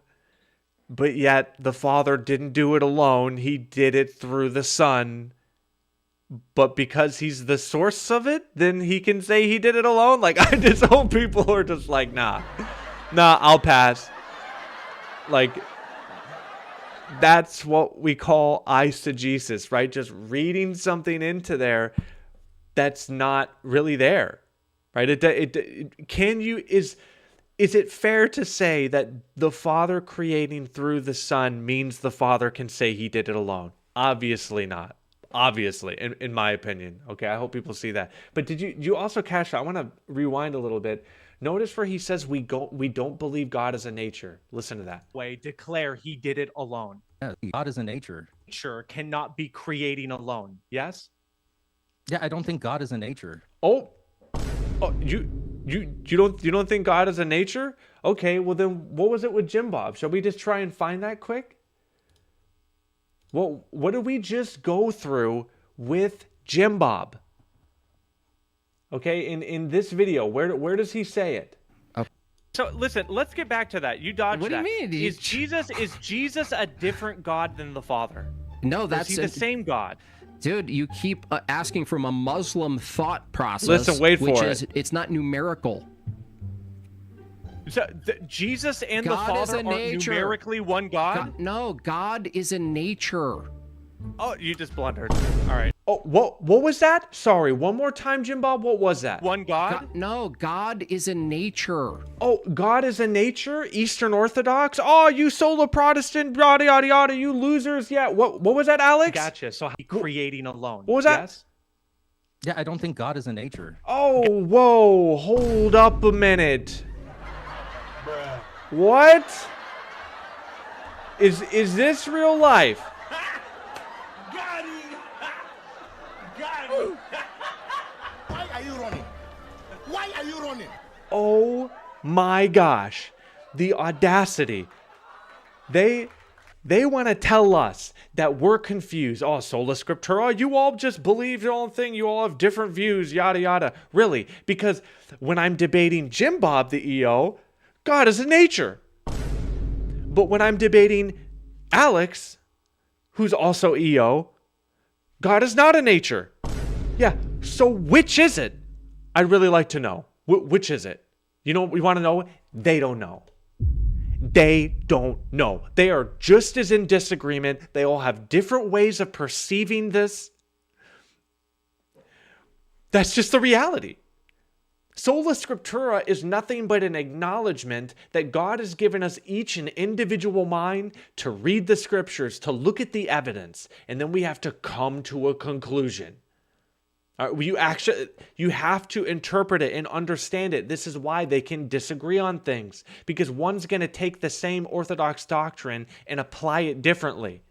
But yet the Father didn't do it alone. He did it through the Son. But because he's the source of it, then he can say he did it alone. Like, I just hope people are just like, nah, I'll pass. Like, that's what we call eisegesis, right? Just reading something into there that's not really there, right? Is it fair to say that the Father creating through the Son means the Father can say he did it alone? Obviously not. Obviously, in my opinion. Okay, I hope people see that. But did you also catch that? I want to rewind a little bit. Notice where he says we don't believe God is a nature. Listen to that. Declare he did it alone. Yeah, God is a nature. Nature cannot be creating alone. Yes? Yeah, I don't think God is a nature. Oh, you don't think God is a nature? Okay, well then what was it with Jim Bob? Shall we just try and find that quick? Well, what did we just go through with Jim Bob? Okay, in this video, where does he say it? So listen, let's get back to that. You dodged that. What do you mean? Is Jesus a different God than the Father? No, that's the same God. Dude, you keep asking from a Muslim thought process. Listen, wait for it. It's not numerical. So Jesus and God the is Father a are nature. numerically one God? No, God is a nature. Oh, you just blundered. All right. Oh, what was that? Sorry, one more time, Jim Bob. What was that? One God? No, God is a nature. Oh, God is a nature? Eastern Orthodox? Oh, you sola Protestant, yada, yada, yada, you losers. Yeah, what was that, Alex? Gotcha. So he creating alone. What was that? Yes? Yeah, I don't think God is a nature. Oh, whoa, hold up a minute. What? Is this real life? Got him! Got him! Why are you running? Why are you running? Oh my gosh. The audacity. They want to tell us that we're confused. Oh, sola scriptura, you all just believe your own thing. You all have different views, yada, yada. Really? Because when I'm debating Jim Bob, the EO, God is a nature. But when I'm debating Alex, who's also EO, God is not a nature. Yeah, so which is it? I'd really like to know. Which is it? You know what we want to know? They don't know. They don't know. They are just as in disagreement. They all have different ways of perceiving this. That's just the reality. Sola Scriptura is nothing but an acknowledgement that God has given us each an individual mind to read the scriptures, to look at the evidence, and then we have to come to a conclusion. You have to interpret it and understand it. This is why they can disagree on things, because one's going to take the same orthodox doctrine and apply it differently.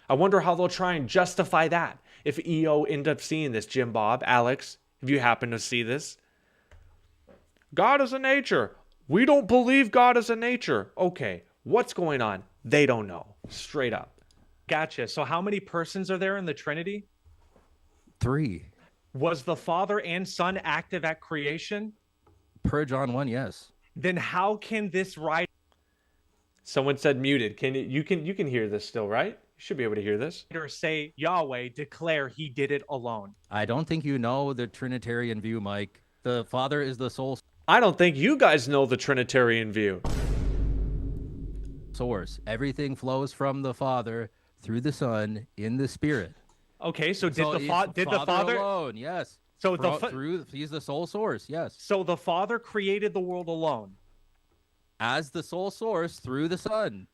I wonder how they'll try and justify that if EO end up seeing this. Jim Bob, Alex, if you happen to see this. God is a nature. We don't believe God is a nature. Okay, what's going on? They don't know. Straight up. Gotcha. So how many persons are there in the Trinity? 3. Was the Father and Son active at creation? Per John 1, yes. Then how can this writer Someone said muted. You can hear this still, right? You should be able to hear this. say Yahweh declare he did it alone? I don't think you know the Trinitarian view, Mike. The Father is the sole I don't think you guys know the Trinitarian view. source. Everything flows from the Father through the Son in the Spirit. Okay, so So did the Father alone? Yes. So he's the sole source. Yes. So the Father created the world alone. As the sole source through the Son.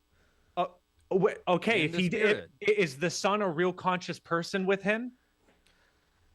Okay, In if the he did, Spirit. is the Son a real conscious person with him?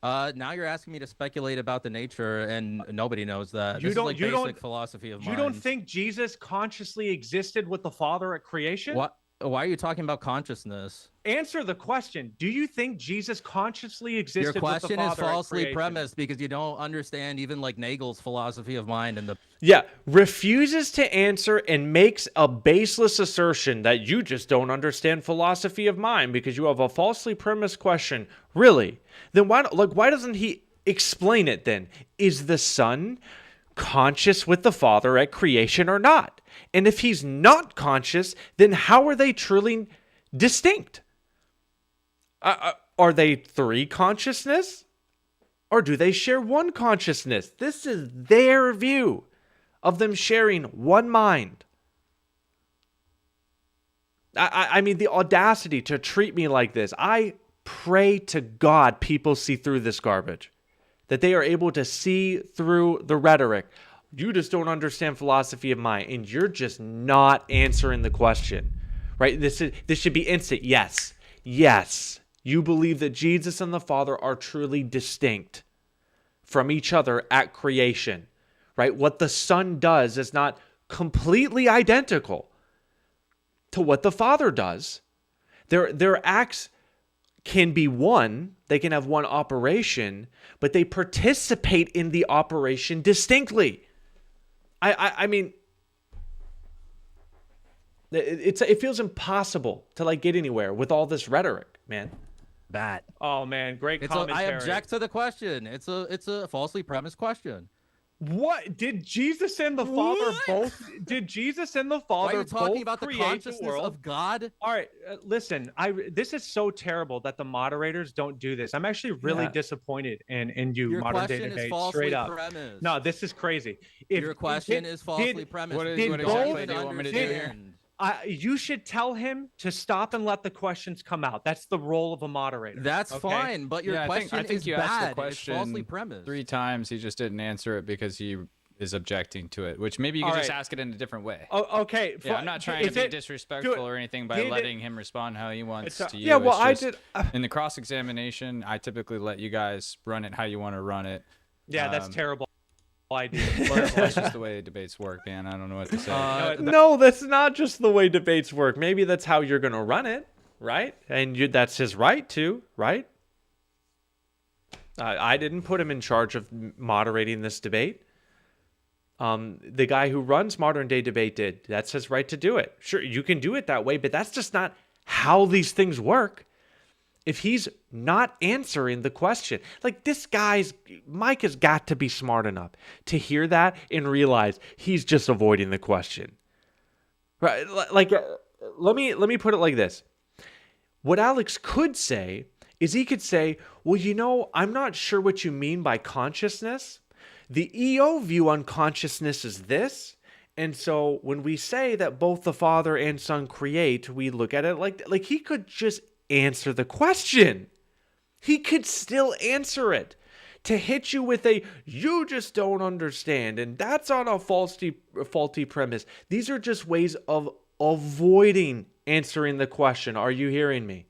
Now you're asking me to speculate about the nature, and nobody knows that. You This don't- is like you don't- basic philosophy of You mind. don't think Jesus consciously existed with the Father at creation? What? Why are you talking about consciousness? Answer the question. Do you think Jesus consciously existed Your with the question Father is falsely at creation? premised because you don't understand even like Nagel's philosophy of mind and the Yeah, refuses to answer and makes a baseless assertion that you just don't understand philosophy of mind because you have a falsely premised question. Really? Then why doesn't he explain it then? Is the Son conscious with the Father at creation or not? And if he's not conscious, then how are they truly distinct? Are they 3 consciousness? Or do they share one consciousness? This is their view of them sharing one mind. I mean, the audacity to treat me like this. I pray to God people see through this garbage. That they are able to see through the rhetoric. You just don't understand philosophy of mind, and you're just not answering the question, right? This should be instant. Yes, you believe that Jesus and the Father are truly distinct from each other at creation, right? What the Son does is not completely identical to what the Father does. Their acts can be one, they can have one operation, but they participate in the operation distinctly. I mean, it feels impossible to like get anywhere with all this rhetoric, man. That. Oh man, great commentary. I object to the question. It's a falsely premised question. What did Jesus and the Father both? Did Jesus and the Father Why are you talking both about the create consciousness the world? of God? All right, listen. This is so terrible that the moderators don't do this. I'm actually really disappointed in you, Your modern day question is debate. falsely Straight up. premised. No, this is crazy. Your question is falsely premised. What Did exactly both do you want me to do here? understand? You should tell him to stop and let the questions come out. That's the role of a moderator. That's okay? fine, but your question I think is you bad. asked the It's question falsely premised. 3 times. He just didn't answer it because he is objecting to it, which maybe you could just ask it in a different way. Oh, okay. Yeah, I'm not trying to be disrespectful or anything by letting him respond how he wants to you. Yeah, well, it's just, in the cross-examination, I typically let you guys run it how you want to run it. Yeah, that's terrible idea. That's just the way debates work, man. I don't know what to say. No, that's not just the way debates work. Maybe that's how you're going to run it, right? And that's his right to, right? I didn't put him in charge of moderating this debate. The guy who runs Modern Day Debate did. That's his right to do it. Sure, you can do it that way, but that's just not how these things work. If he's not answering the question, like Mike has got to be smart enough to hear that and realize he's just avoiding the question. Right? Like, let me put it like this. What Alex could say is he could say, well, I'm not sure what you mean by consciousness. The EO view on consciousness is this. And so when we say that both the Father and Son create, we look at it like he could just answer the question. He could still answer it. To hit you with you just don't understand, and that's on a faulty premise. These are just ways of avoiding answering the question. Are you hearing me?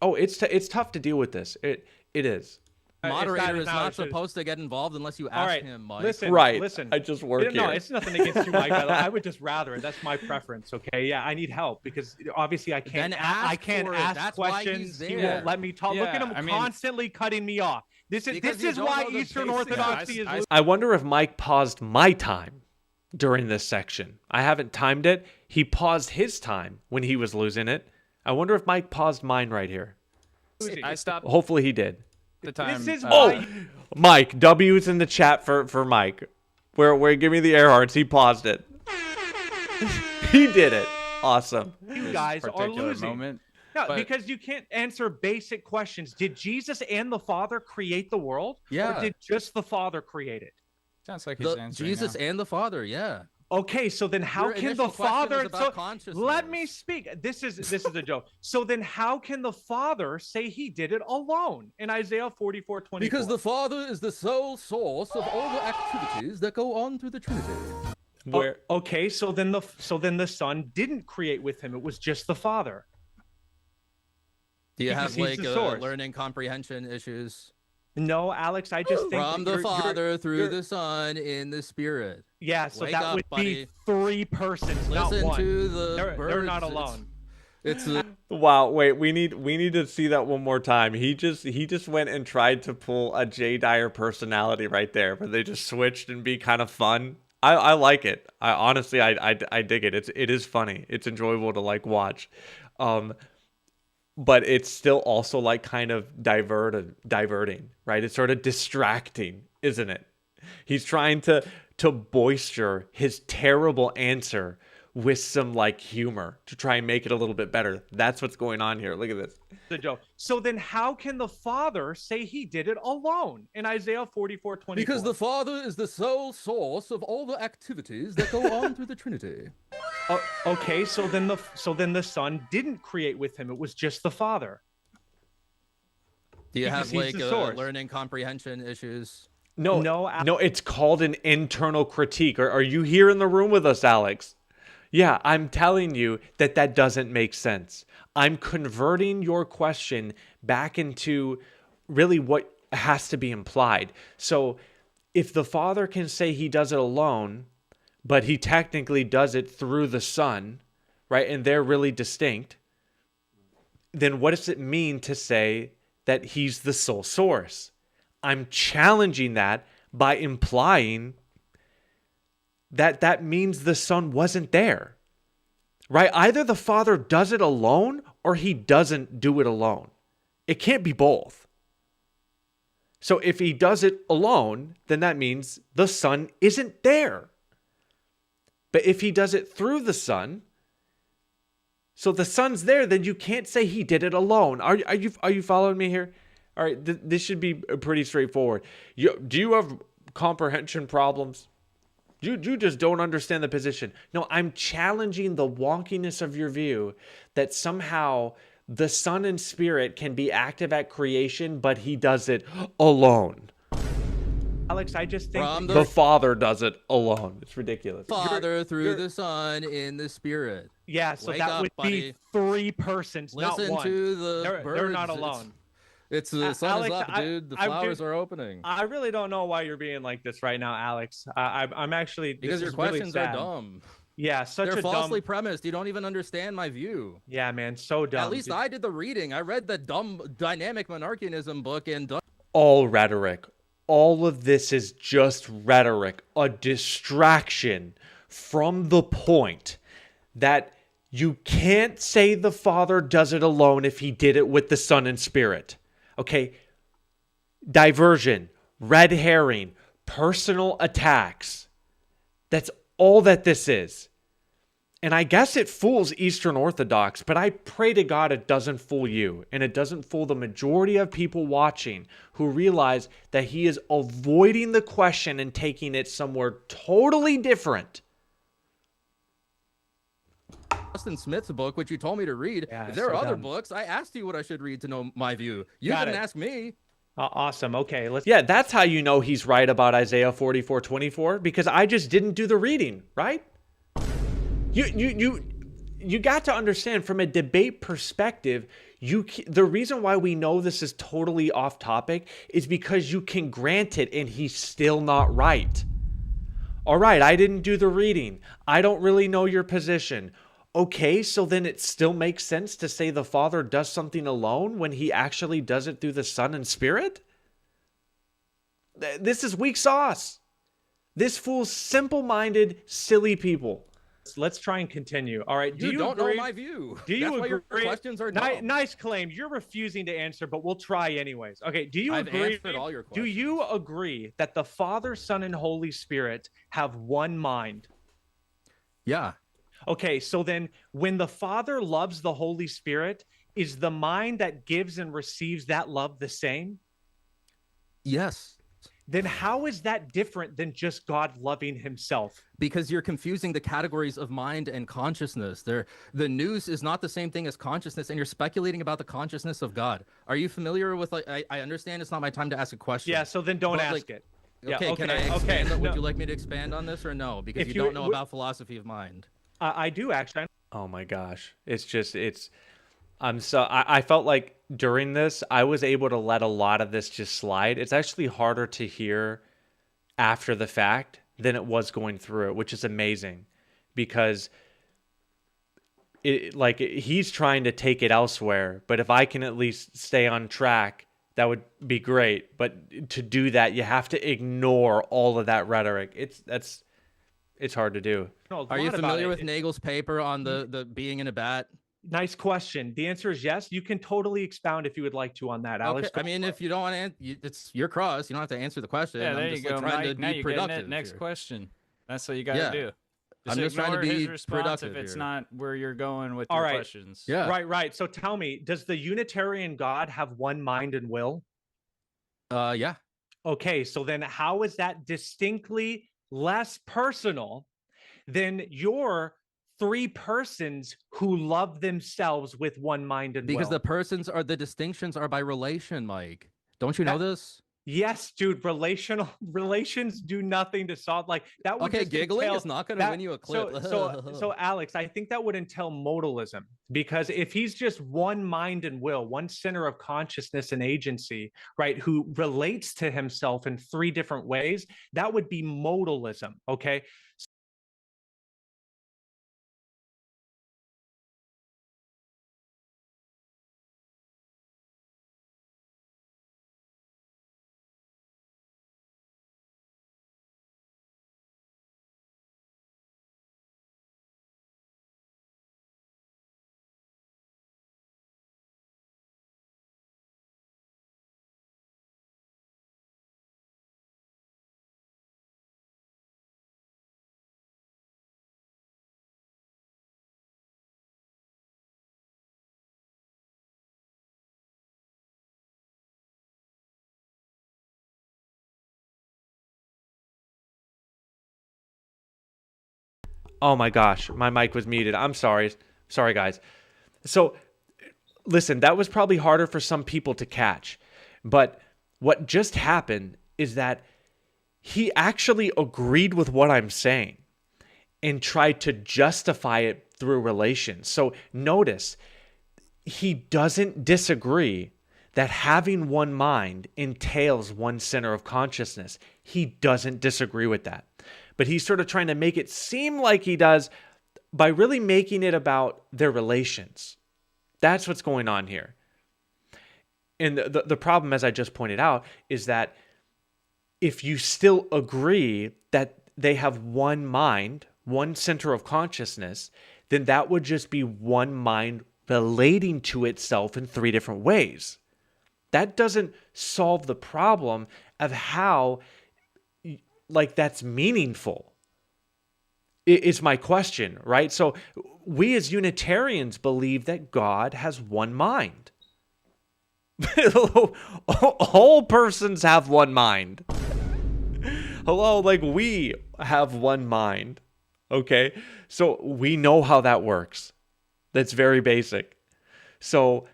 Oh, it's tough to deal with this. It is. Moderator is not supposed to get involved unless you ask him, Mike. Listen. I just work here. No, it's nothing against you, Mike. I would just rather. That's my preference. Okay. Yeah, I need help because obviously I can't. I can't ask questions. He won't let me talk. Look at him constantly cutting me off. This is why Eastern Orthodoxy is. I wonder if Mike paused my time during this section. I haven't timed it. He paused his time when he was losing it. I wonder if Mike paused mine right here. I stopped. Hopefully he did. The time. This is why. Mike, W's in the chat for Mike. Where give me the air hearts. He paused it. He did it. Awesome. You guys are losing. Moment. No, because you can't answer basic questions. Did Jesus and the Father create the world? Yeah. Or did just the Father create it? Sounds like he's answering Jesus now. and the Father, yeah. Okay, so then how can the Father? Let me speak. This is a joke. So then how can the Father say he did it alone in Isaiah 44:24? Because the Father is the sole source of all the activities that go on through the Trinity. Okay, so then the Son didn't create with him. It was just the Father. Do you have learning comprehension issues? No, Alex, I just think from the Father through the Son in the Spirit. Yeah, so that would be 3 persons, not one. Listen to the they're not alone. It's wow. Wait, we need to see that one more time. He just went and tried to pull a Jay Dyer personality right there, but they just switched and be kind of fun. I like it. I dig it. It is funny. It's enjoyable to like watch. But it's still also like kind of diverting, right? It's sort of distracting, isn't it? He's trying to boister his terrible answer with some like humor to try and make it a little bit better. That's what's going on here. Look at this. The joke. So then how can the Father say he did it alone in Isaiah 44:24? Because the Father is the sole source of all the activities that go on through the Trinity. Okay, so then the Son didn't create with him. It was just the Father. Do you have learning comprehension issues? No, it's called an internal critique. Are you here in the room with us, Alex? Yeah, I'm telling you that doesn't make sense. I'm converting your question back into really what has to be implied. So if the Father can say he does it alone, but he technically does it through the Son, right? And they're really distinct, then what does it mean to say that he's the sole source? I'm challenging that by implying that that means the Son wasn't there, right? Either the Father does it alone or he doesn't do it alone. It can't be both. So if he does it alone, then that means the Son isn't there. But if he does it through the Son, so the Son's there, then you can't say he did it alone. Are you following me here? All right, this should be pretty straightforward. Do you have comprehension problems? You just don't understand the position. No, I'm challenging the wonkiness of your view that somehow the Son and Spirit can be active at creation, but he does it alone. Alex, I just think the Father does it alone. It's ridiculous. Father through the Son in the Spirit. Yeah, so Wake that up, would buddy. be 3 persons, Listen not one. to the birds. They're not alone. It's the sun Alex, is up, dude. The flowers are opening. I really don't know why you're being like this right now, Alex. I'm actually because your questions are dumb. Yeah, they're falsely premised. You don't even understand my view. Yeah, man, so dumb. At least I did the reading. I read the dumb dynamic monarchianism book and all rhetoric. All of this is just rhetoric, a distraction from the point that you can't say the Father does it alone if he did it with the Son and Spirit. Okay? Diversion, red herring, personal attacks. That's all that this is. And I guess it fools Eastern Orthodox, but I pray to God it doesn't fool you. And it doesn't fool the majority of people watching who realize that he is avoiding the question and taking it somewhere totally different. Justin Smith's book, which you told me to read. Yeah, there are other books. I asked you what I should read to know my view. You didn't ask me. Awesome. Okay, Yeah, that's how you know he's right about Isaiah 44:24, because I just didn't do the reading, right? You got to understand from a debate perspective, the reason why we know this is totally off topic is because you can grant it and he's still not right. All right, I didn't do the reading. I don't really know your position. Okay, so then it still makes sense to say the Father does something alone when he actually does it through the Son and Spirit? This is weak sauce. This fools simple-minded, silly people. Let's try and continue. All right. You don't know my view. Do you agree? Your questions are dumb. Nice claim. You're refusing to answer, but we'll try anyways. Okay. Do you agree? Answered all your questions. Do you agree that the Father, Son, and Holy Spirit have one mind? Yeah. Okay. So then when the Father loves the Holy Spirit, is the mind that gives and receives that love the same? Yes. Then how is that different than just God loving himself? Because you're confusing the categories of mind and consciousness. The nous is not the same thing as consciousness, and you're speculating about the consciousness of God. Are you familiar with, like, I understand it's not my time to ask a question. Yeah, so then don't ask it. Okay, can I expand? Would you like me to expand on this or no? Because If you don't know about philosophy of mind. I do actually. Oh my gosh. I felt like during this, I was able to let a lot of this just slide. It's actually harder to hear after the fact than it was going through it, which is amazing because he's trying to take it elsewhere. But if I can at least stay on track, that would be great. But to do that, you have to ignore all of that rhetoric. It's hard to do. Are you familiar with Nagel's paper on the being in a bat? Nice question. The answer is yes. You can totally expound if you would like to on that, Alex. Okay. I mean, if you don't want to answer, it's your cross. You don't have to answer the question. Yeah, there I'm you go. Trying to now be you're productive getting it. Next here. question. That's what you got to do. I'm just trying to be his response productive if it's here. not where you're going with All your right. questions. Yeah. Right. So tell me, does the Unitarian God have one mind and will? Yeah. Okay, so then how is that distinctly less personal than your 3 persons who love themselves with one mind and Because will? the distinctions are by relation, Mike. Don't you know this? Yes, dude, relations do nothing to solve like that would Okay, just giggling entail is not going to win you a clip. So Alex, I think that would entail modalism because if he's just one mind and will, one center of consciousness and agency, right, who relates to himself in three different ways, that would be modalism, okay? Oh my gosh, my mic was muted. I'm sorry. Sorry, guys. So, listen, that was probably harder for some people to catch. But what just happened is that he actually agreed with what I'm saying and tried to justify it through relations. So, notice, he doesn't disagree that having one mind entails one center of consciousness. He doesn't disagree with that. But he's sort of trying to make it seem like he does by really making it about their relations. That's what's going on here. And the problem, as I just pointed out, is that if you still agree that they have one mind, one center of consciousness, then that would just be one mind relating to itself in three different ways. That doesn't solve the problem of how, like, that's meaningful. Is my question, right? So we as Unitarians believe that God has one mind. All persons have one mind. Hello, like we have one mind. Okay? So we know how that works. That's very basic. So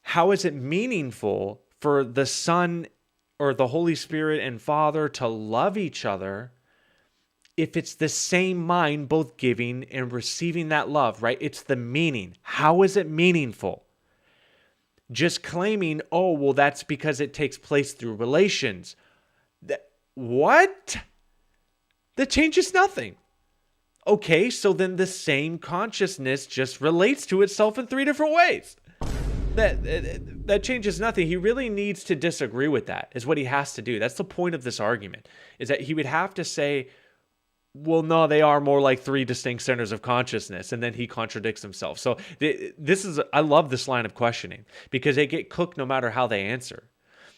how is it meaningful for the Son or the Holy Spirit and Father to love each other if it's the same mind both giving and receiving that love, right? It's the meaning. How is it meaningful? Just claiming, oh, well, that's because it takes place through relations. What? That changes nothing. Okay, so then the same consciousness just relates to itself in three different ways. That changes nothing. He really needs to disagree with that, is what he has to do. That's the point of this argument, is that he would have to say, well, no, they are more like three distinct centers of consciousness, and then he contradicts himself. So I love this line of questioning because they get cooked no matter how they answer.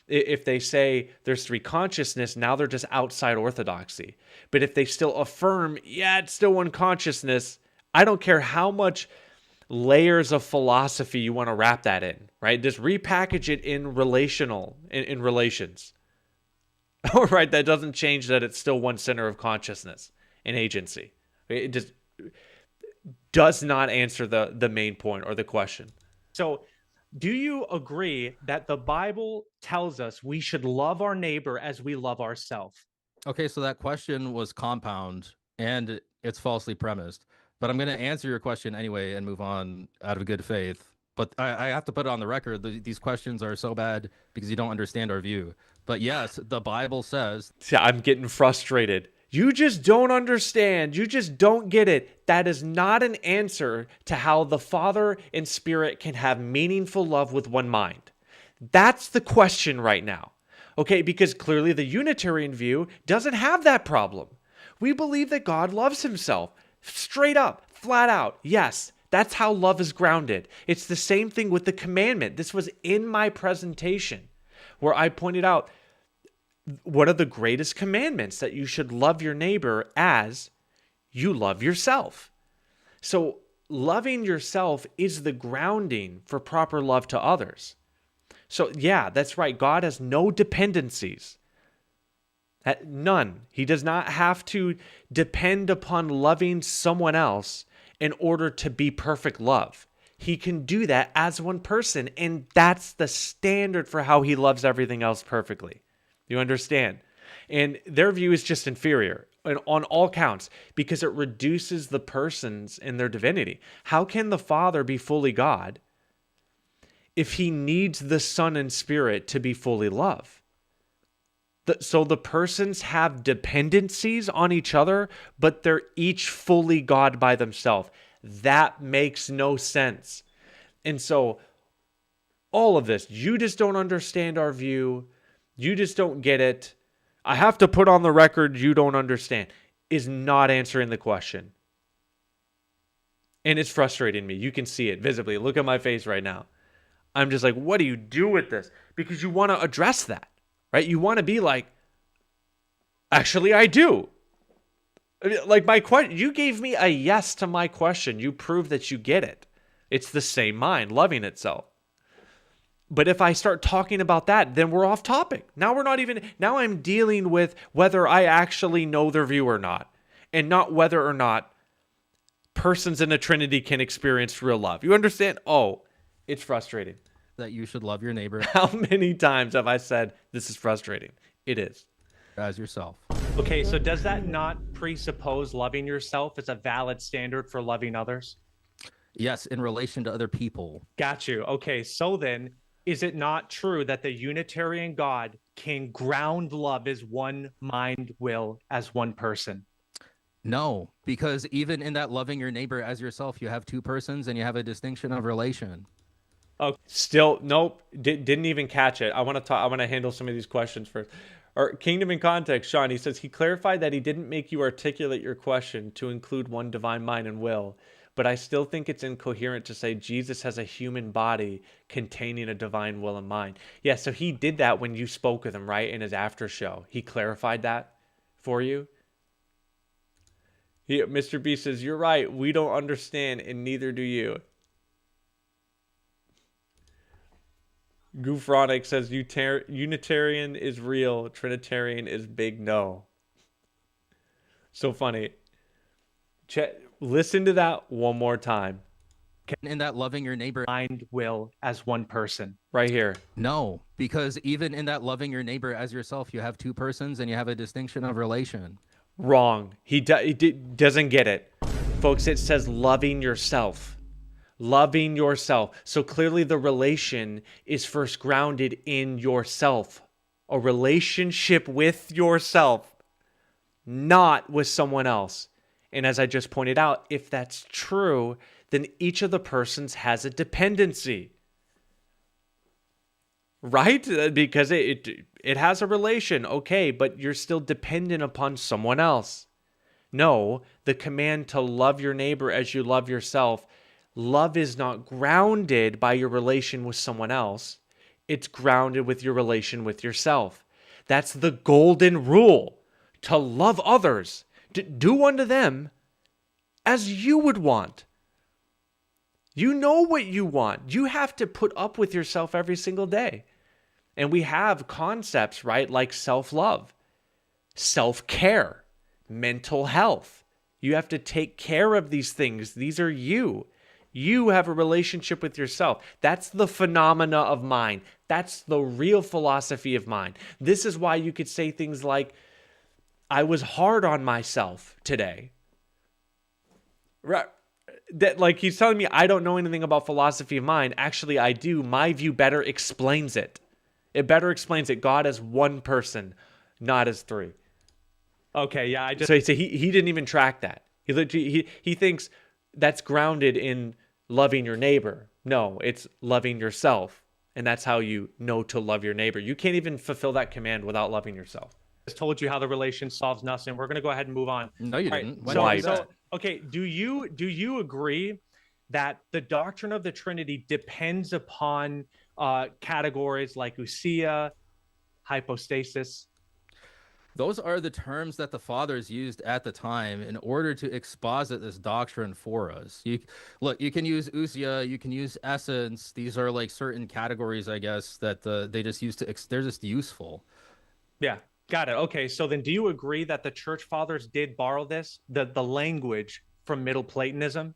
If they say there's three consciousness, now they're just outside orthodoxy. But if they still affirm, yeah, it's still one consciousness, I don't care how much layers of philosophy you want to wrap that in, right? Just repackage it in relations. All right, that doesn't change that it's still one center of consciousness and agency. It just does not answer the main point or the question. So, do you agree that the Bible tells us we should love our neighbor as we love ourselves? Okay, so that question was compound and it's falsely premised. But I'm going to answer your question anyway and move on out of good faith. But I have to put it on the record. These questions are so bad because you don't understand our view. But yes, the Bible says. See, I'm getting frustrated. You just don't understand. You just don't get it. That is not an answer to how the Father and Spirit can have meaningful love with one mind. That's the question right now. Okay, because clearly the Unitarian view doesn't have that problem. We believe that God loves himself. Straight up, flat out. Yes, that's how love is grounded. It's the same thing with the commandment. This was in my presentation where I pointed out what are the greatest commandments, that you should love your neighbor as you love yourself. So loving yourself is the grounding for proper love to others. So yeah, that's right. God has no dependencies. None. He does not have to depend upon loving someone else in order to be perfect love. He can do that as one person, and that's the standard for how he loves everything else perfectly. You understand? And their view is just inferior on all counts because it reduces the persons in their divinity. How can the Father be fully God if he needs the Son and Spirit to be fully love? So the persons have dependencies on each other, but they're each fully God by themselves. That makes no sense. And so all of this, you just don't understand our view. You just don't get it. I have to put on the record you don't understand, is not answering the question. And it's frustrating me. You can see it visibly. Look at my face right now. I'm just like, what do you do with this? Because you want to address that, right? You want to be like, actually, I do. Like my question, you gave me a yes to my question. You prove that you get it. It's the same mind loving itself. But if I start talking about that, then we're off topic. Now I'm dealing with whether I actually know their view or not, and not whether or not persons in a Trinity can experience real love. You understand? Oh, it's frustrating. That you should love your neighbor. How many times have I said this is frustrating? It is. As yourself. Okay, so does that not presuppose loving yourself as a valid standard for loving others? Yes, in relation to other people. Got you. Okay, so then, is it not true that the Unitarian God can ground love as one mind, will, as one person? No, because even in that loving your neighbor as yourself, you have two persons and you have a distinction of relation. Oh, still, nope. Didn't even catch it. I want to handle some of these questions first. Or Kingdom in Context, Sean, he says he clarified that he didn't make you articulate your question to include one divine mind and will, but I still think it's incoherent to say Jesus has a human body containing a divine will and mind. Yeah, so he did that when you spoke with him, right, in his after show. He clarified that for you. Mr. B says, you're right. We don't understand, and neither do you. Goofronic says Unitarian is real, Trinitarian is big no. So funny. Listen to that one more time. In that loving your neighbor mind, will, as one person. Right here. No, because even in that loving your neighbor as yourself, you have two persons and you have a distinction of relation. Wrong. He doesn't get it. Folks, it says loving yourself. Loving yourself. So clearly the relation is first grounded in yourself. A relationship with yourself, not with someone else. And as I just pointed out, if that's true, then each of the persons has a dependency. Right? Because it has a relation. Okay, but you're still dependent upon someone else. No, the command to love your neighbor as you love yourself, love is not grounded by your relation with someone else. It's grounded with your relation with yourself. That's the golden rule. To love others. To do unto them as you would want. You know what you want. You have to put up with yourself every single day. And we have concepts, right, like self-love, self-care, mental health. You have to take care of these things. These are you. You have a relationship with yourself. That's the phenomena of mind. That's the real philosophy of mind. This is why you could say things like, I was hard on myself today. Right. That, like, he's telling me I don't know anything about philosophy of mind. Actually, I do. My view better explains it. It better explains it. God as one person, not as three. Okay, yeah. So he didn't even track that. He thinks that's grounded in loving your neighbor. No, it's loving yourself. And that's how you know to love your neighbor. You can't even fulfill that command without loving yourself. I just told you how the relation solves nothing. We're going to go ahead and move on. No, you didn't. Okay, do you agree that the doctrine of the Trinity depends upon categories like ousia, hypostasis? Those are the terms that the fathers used at the time in order to exposit this doctrine for us. You can use ousia, you can use essence. These are like certain categories, I guess, that they just use they're just useful. Yeah, got it. Okay, so then do you agree that the church fathers did borrow the language from Middle Platonism?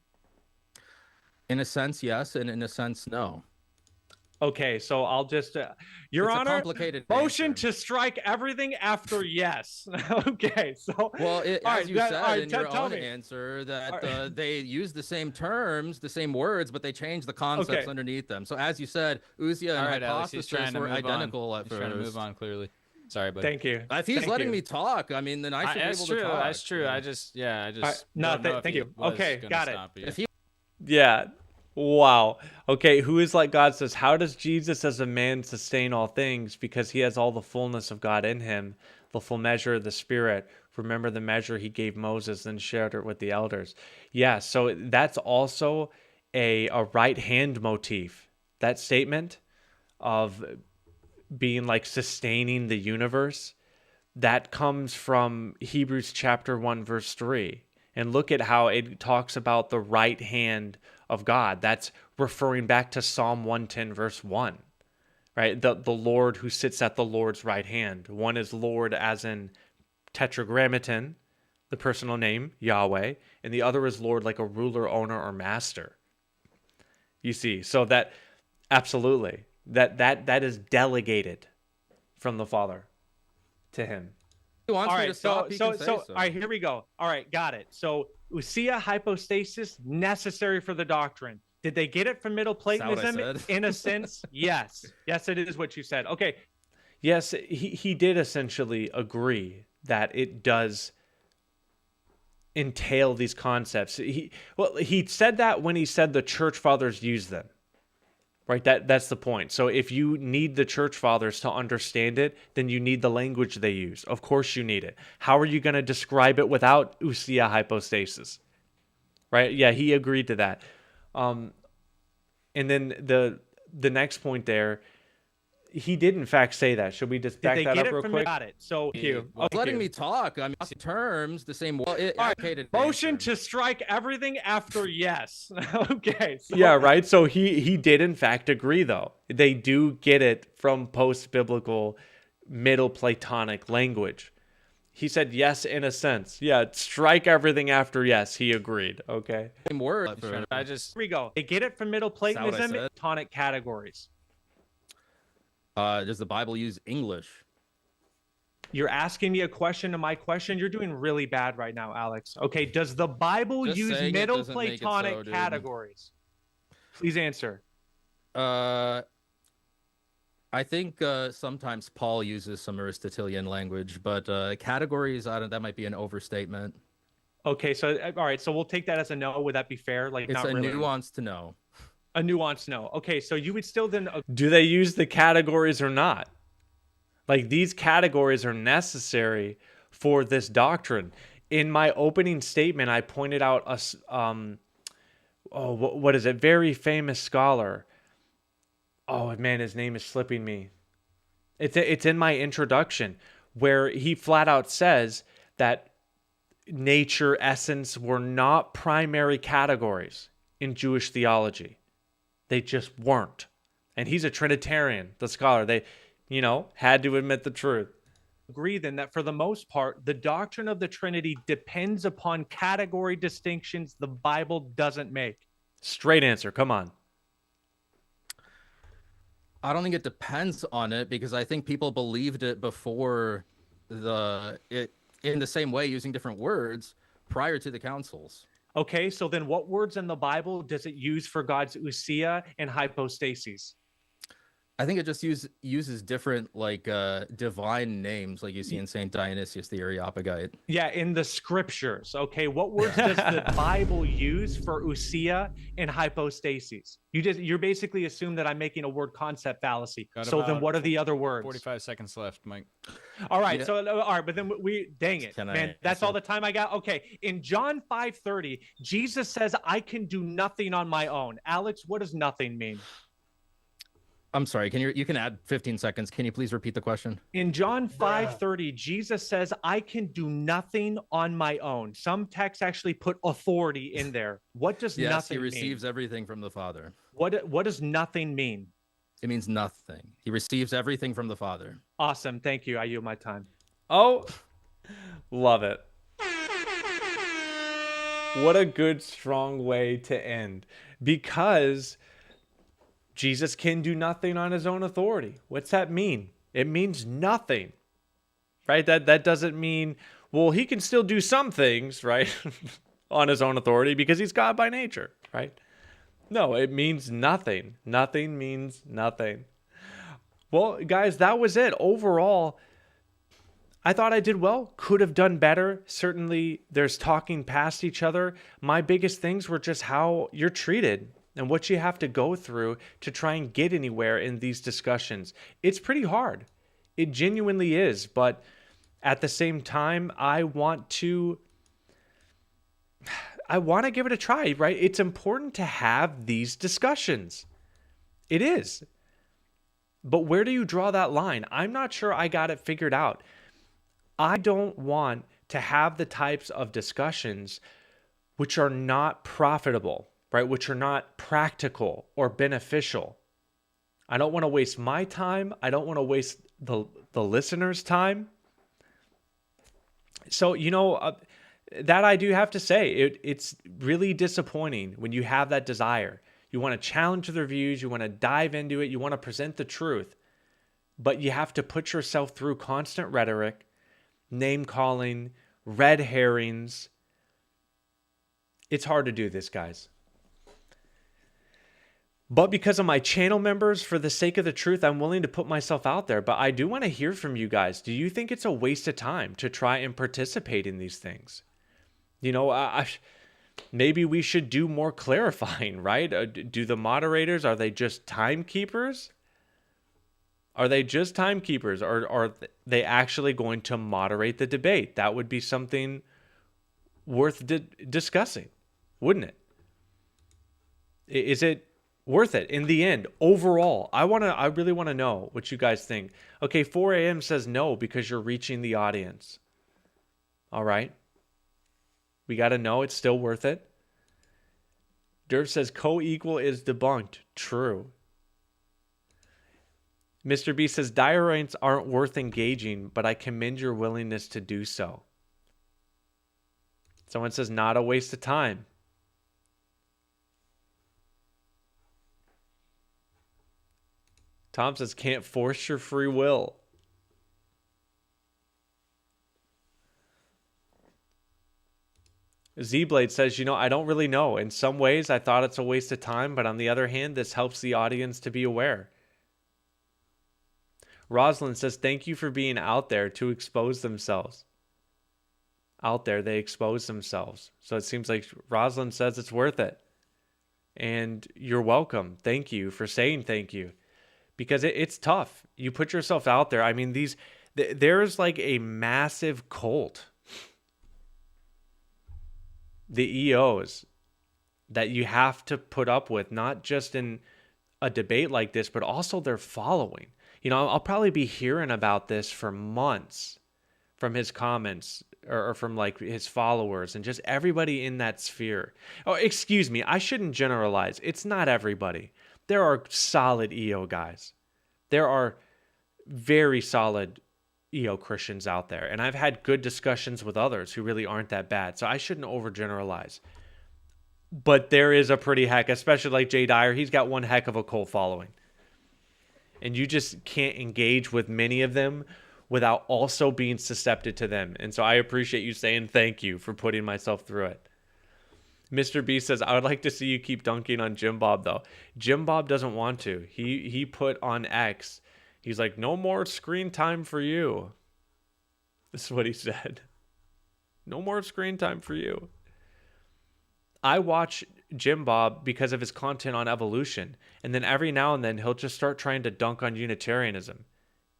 In a sense, yes, and in a sense, no. Okay, so I'll just, Your It's a Honor, complicated motion answer. to strike everything after yes. Okay, so well, as you said in your tell own me. answer that they use the same terms, the same words, but they change the concepts underneath them. So as you said, ousia and hypostasis were identical at first. He's trying to move on clearly. Sorry, buddy. Thank you. If he's letting me talk, I mean, then I should be able to talk. That's true. I just no, thank you. Okay, got it. If he Yeah. Wow. Okay, who is like God says, how does Jesus as a man sustain all things? Because he has all the fullness of God in him, the full measure of the Spirit. Remember the measure he gave Moses, then shared it with the elders. Yeah, so that's also a right hand motif. That statement of being like sustaining the universe, that comes from Hebrews chapter 1, verse 3. And look at how it talks about the right hand of God. That's referring back to Psalm 110, verse 1, right? The Lord who sits at the Lord's right hand. One is Lord as in tetragrammaton, the personal name, Yahweh, and the other is Lord like a ruler, owner, or master. You see, so that, absolutely, that is delegated from the Father to him. All right, so all right, here we go. All right, got it. So ousia, hypostasis, necessary for the doctrine. Did they get it from Middle Platonism? In a sense, yes. Yes, it is what you said. Okay. Yes, he did essentially agree that it does entail these concepts. He said that when he said the church fathers use them. Right, that's the point. So if you need the church fathers to understand it, then you need the language they use. Of course you need it. How are you going to describe it without ousia hypostasis? Right? Yeah, he agreed to that. And then the next point there, he did in fact say that. Should we just back that up real quick? Got it. So letting me talk. I mean, terms the same. Well, it allocated motion to strike everything after yes. Okay. So. Yeah, right. So he did in fact agree, though. They do get it from post-biblical, Middle Platonic language. He said yes in a sense. Yeah, strike everything after yes. He agreed. Okay. Same word. Here we go. They get it from Middle Platonism, Platonic categories. Does the Bible use English? You're asking me a question to my question. You're doing really bad right now, Alex. Okay, does the Bible use Middle Platonic categories? Please answer. I think sometimes Paul uses some Aristotelian language, but categories, that might be an overstatement. Okay, so all right, so we'll take that as a no. Would that be fair? Like, it's not a really. nuance to no. A nuanced no. Okay, so you would still then... Do they use the categories or not? Like, these categories are necessary for this doctrine. In my opening statement, I pointed out what is it? Very famous scholar. Oh, man, his name is slipping me. It's in my introduction, where he flat out says that nature, essence were not primary categories in Jewish theology. They just weren't. And he's a Trinitarian, the scholar. They, had to admit the truth. Agree then that for the most part, the doctrine of the Trinity depends upon category distinctions the Bible doesn't make. Straight answer. Come on. I don't think it depends on it, because I think people believed it before in the same way, using different words prior to the councils. Okay, so then what words in the Bible does it use for God's ousia and hypostases? I think it just uses different divine names, like you see in Saint Dionysius the Areopagite. Yeah, in the scriptures. Okay, what words does the Bible use for ousia and hypostases? You're basically assume that I'm making a word concept fallacy. So then what are the other words? 45 seconds left, Mike. All right, but then dang it, man. That's all the time I got. Okay, in John 5:30, Jesus says, "I can do nothing on my own." Alex, what does nothing mean? I'm sorry. You can add 15 seconds. Can you please repeat the question? In John 5:30, Jesus says, "I can do nothing on my own." Some texts actually put authority in there. What does nothing mean? Yes, he receives everything from the Father. What does nothing mean? It means nothing. He receives everything from the Father. Awesome. Thank you. I yield my time. Oh, love it. What a good, strong way to end. Because Jesus can do nothing on his own authority. What's that mean? It means nothing, right? That doesn't mean, well, he can still do some things, right, on his own authority because he's God by nature, right? No, it means nothing. Nothing means nothing. Well, guys, that was it. Overall, I thought I did well. Could have done better. Certainly, there's talking past each other. My biggest things were just how you're treated and what you have to go through to try and get anywhere in these discussions. It's pretty hard. It genuinely is. But at the same time, I want to give it a try, right? It's important to have these discussions. It is. But where do you draw that line? I'm not sure I got it figured out. I don't want to have the types of discussions which are not profitable, right? Which are not practical or beneficial. I don't want to waste my time. I don't want to waste the listener's time. So, that I do have to say, it's really disappointing when you have that desire. You want to challenge their views. You want to dive into it. You want to present the truth. But you have to put yourself through constant rhetoric, name calling, red herrings. It's hard to do this, guys. But because of my channel members, for the sake of the truth, I'm willing to put myself out there. But I do want to hear from you guys. Do you think it's a waste of time to try and participate in these things? Maybe we should do more clarifying, right? Do the moderators, are they just timekeepers? Are they just timekeepers, or are they actually going to moderate the debate? That would be something worth discussing, wouldn't it? Is it worth it in the end? Overall, I really want to know what you guys think. Okay, 4 a.m. says no because you're reaching the audience. All right. We got to know it's still worth it. Derv says co-equal is debunked. True. Mr. B says diarantes aren't worth engaging, but I commend your willingness to do so. Someone says not a waste of time. Tom says can't force your free will. Z-Blade says, I don't really know. In some ways, I thought it's a waste of time, but on the other hand, this helps the audience to be aware. Rosalind says, thank you for being out there to expose themselves. Out there, they expose themselves. So it seems like Rosalind says it's worth it. And you're welcome. Thank you for saying thank you. Because it's tough. You put yourself out there. I mean, there's like a massive cult. The EOs that you have to put up with, not just in a debate like this, but also their following. I'll probably be hearing about this for months from his comments or from like his followers and just everybody in that sphere. Oh, excuse me. I shouldn't generalize. It's not everybody. There are solid EO guys. There are very solid EO Christians out there. And I've had good discussions with others who really aren't that bad. So I shouldn't overgeneralize. But there is a pretty heck, especially like Jay Dyer. He's got one heck of a cult following. And you just can't engage with many of them without also being susceptible to them. And so I appreciate you saying thank you for putting myself through it. Mr. B says, I would like to see you keep dunking on Jim Bob, though. Jim Bob doesn't want to. He put on X, he's like, no more screen time for you. This is what he said. No more screen time for you. I watch Jim Bob because of his content on evolution. And then every now and then he'll just start trying to dunk on Unitarianism.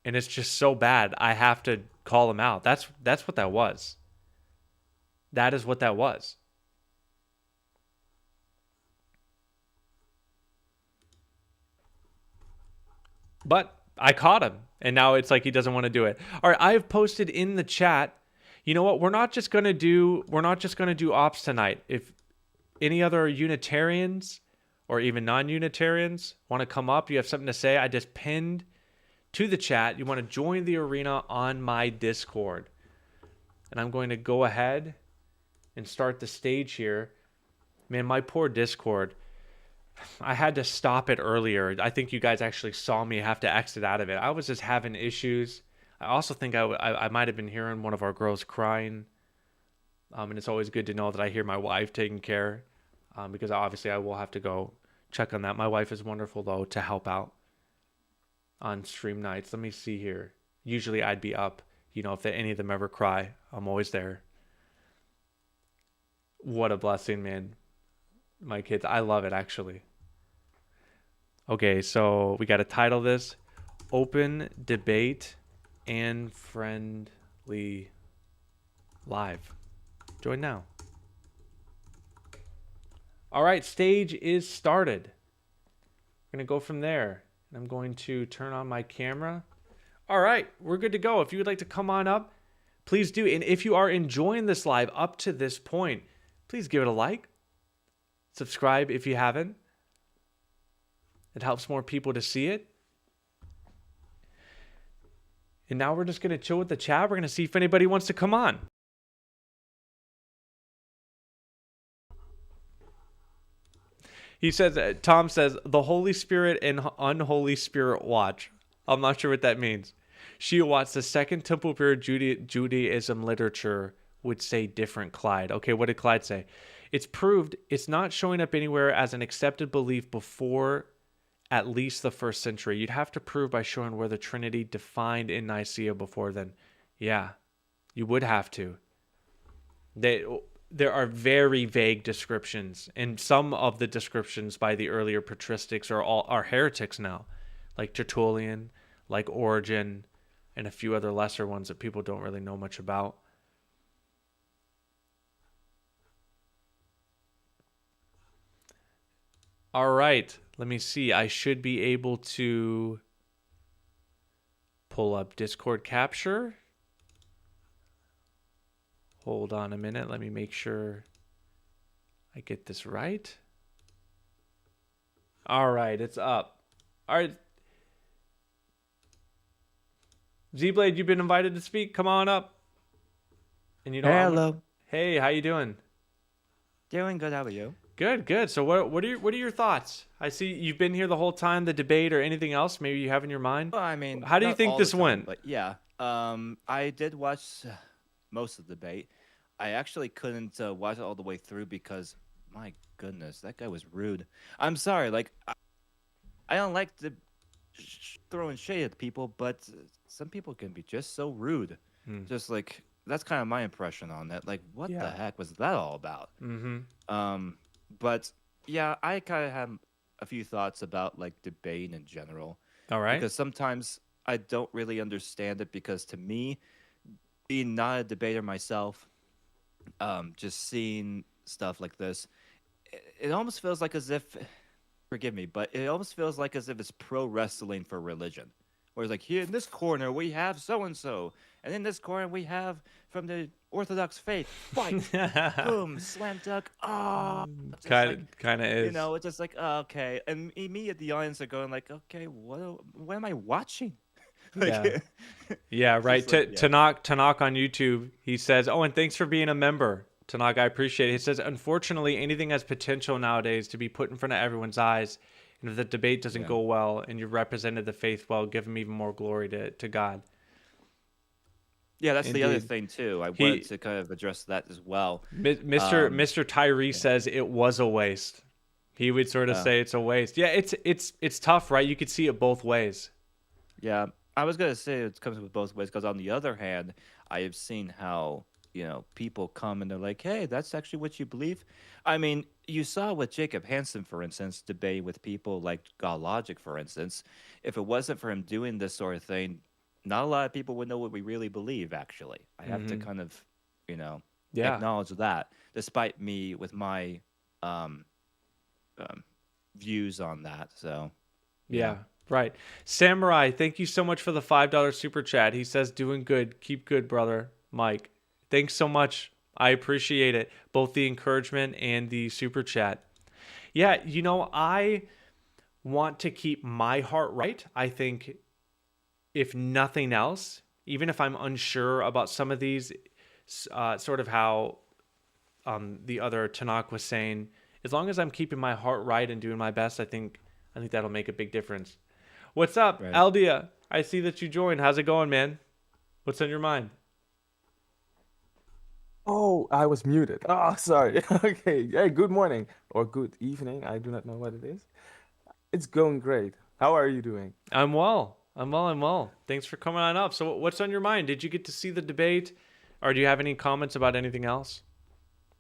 And it's just so bad. I have to call him out. That's what that was. That is what that was. But I caught him, and now it's like he doesn't want to do it. All right, I've posted in the chat. You know what? We're not just gonna do ops tonight. If any other Unitarians or even non-Unitarians want to come up, you have something to say, I just pinned to the chat. You want to join the arena on my Discord, and I'm going to go ahead and start the stage here. Man, my poor Discord. I had to stop it earlier. I think you guys actually saw me have to exit out of it. I was just having issues. I also think I might have been hearing one of our girls crying. And it's always good to know that I hear my wife taking care, because obviously I will have to go check on that. My wife is wonderful, though, to help out on stream nights. Let me see here. Usually I'd be up. If any of them ever cry, I'm always there. What a blessing, man. My kids, I love it, actually. Okay, so we got to title this Open Debate and Friendly Live. Join now. All right, stage is started. We're going to go from there. I'm going to turn on my camera. All right, we're good to go. If you would like to come on up, please do. And if you are enjoying this live up to this point, please give it a like. Subscribe if you haven't. It helps more people to see it. And now we're just going to chill with the chat. We're going to see if anybody wants to come on. He says, Tom says, the Holy Spirit and unholy spirit watch. I'm not sure what that means. Shia Watts, the Second Temple period Judaism literature would say different, Clyde. Okay, what did Clyde say? It's proved it's not showing up anywhere as an accepted belief before at least the 1st century. You'd have to prove by showing where the Trinity defined in Nicaea before then. Yeah, you would have to. There are very vague descriptions, and some of the descriptions by the earlier patristics are heretics now, like Tertullian, like Origen, and a few other lesser ones that people don't really know much about. All right, let me see. I should be able to pull up Discord capture. Hold on a minute. Let me make sure I get this right. All right, it's up. All right. Z-Blade, you've been invited to speak. Come on up. And hello. Hey, how you doing? Doing good. How are you? Good, good. So what are your thoughts? I see you've been here the whole time. The debate or anything else maybe you have in your mind? Well, I mean, how do you think this went? But yeah, I did watch most of the debate. I actually couldn't watch it all the way through because, my goodness, that guy was rude. I'm sorry, like, I don't like throwing shade at people, but some people can be just so rude. Just like, that's kind of my impression on that. Like, what the heck was that all about? But yeah, I kind of have a few thoughts about like debate in general. All right. Because sometimes I don't really understand it because to me, being not a debater myself, just seeing stuff like this, it almost feels like as if, forgive me, but it almost feels like as if it's pro wrestling for religion. Where it's like, here in this corner we have so-and-so, and in this corner we have from the Orthodox faith. Fight! Boom! Slam dunk! Oh! Kind of is. You know, it's just like, oh, okay. And me at the audience are going like, okay, what am I watching? Like, yeah, right. Tanakh on YouTube, he says, oh, and thanks for being a member. Tanakh, I appreciate it. He says, unfortunately, anything has potential nowadays to be put in front of everyone's eyes. And if the debate doesn't go well and you've represented the faith well, give him even more glory to God. Yeah, that's Indeed. The other thing, too. I wanted to kind of address that as well. Mr. Tyree says it was a waste. He would sort of say it's a waste. Yeah, it's tough, right? You could see it both ways. Yeah, I was going to say it comes with both ways because on the other hand, I have seen how, people come and they're like, hey, that's actually what you believe. I mean, you saw with Jacob Hansen, for instance, debate with people like God Logic, for instance. If it wasn't for him doing this sort of thing, not a lot of people would know what we really believe, actually. I have to kind of, acknowledge that, despite me with my views on that. So, yeah. Right. Samurai, thank you so much for the $5 super chat. He says, doing good. Keep good, brother. Mike, thanks so much. I appreciate it. Both the encouragement and the super chat. Yeah, I want to keep my heart right. I think if nothing else, even if I'm unsure about some of these, sort of how the other Tanakh was saying, as long as I'm keeping my heart right and doing my best, I think that'll make a big difference. What's up, Right. Aldia? I see that you joined. How's it going, man? What's on your mind? Oh, I was muted. Oh, sorry. Okay. Hey, good morning or good evening. I do not know what it is. It's going great. How are you doing? I'm well. I'm well. I'm well. Thanks for coming on up. So, what's on your mind? Did you get to see the debate, or do you have any comments about anything else?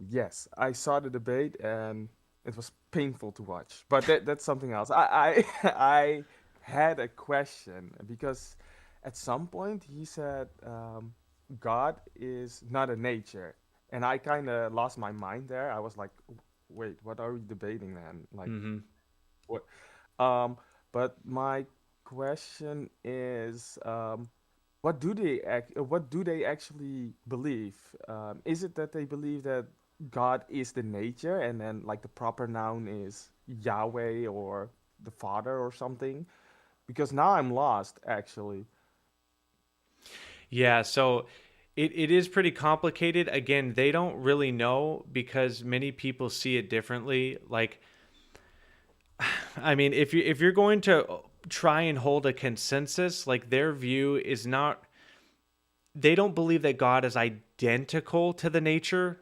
Yes, I saw the debate and it was painful to watch. But that's something else. I I had a question because at some point he said God is not a nature, and I kind of lost my mind there. I was like, wait, what are we debating then? Like, Mm-hmm. what? Um, but my question is, what do they actually believe? Is it that they believe that God is the nature, and then like the proper noun is Yahweh or the Father or something? Because now I'm lost, actually. Yeah, so it is pretty complicated. Again, they don't really know because many people see it differently. Like, I mean, if you're going to try and hold a consensus, like their view is not, they don't believe that God is identical to the nature,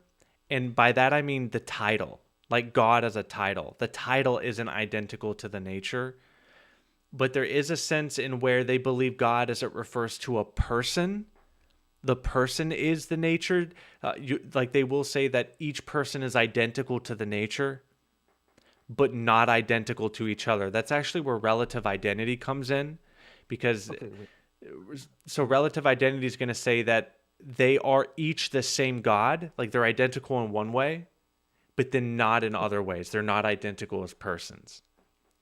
and by that I mean the title. Like God as a title. The title isn't identical to the nature, but there is a sense in where they believe God as it refers to a person. The person is the nature. Like they will say that each person is identical to the nature, but not identical to each other. That's actually where relative identity comes in, because Okay, wait. so relative identity is going to say that they are each the same God, like they're identical in one way, but then not in other ways. They're not identical as persons.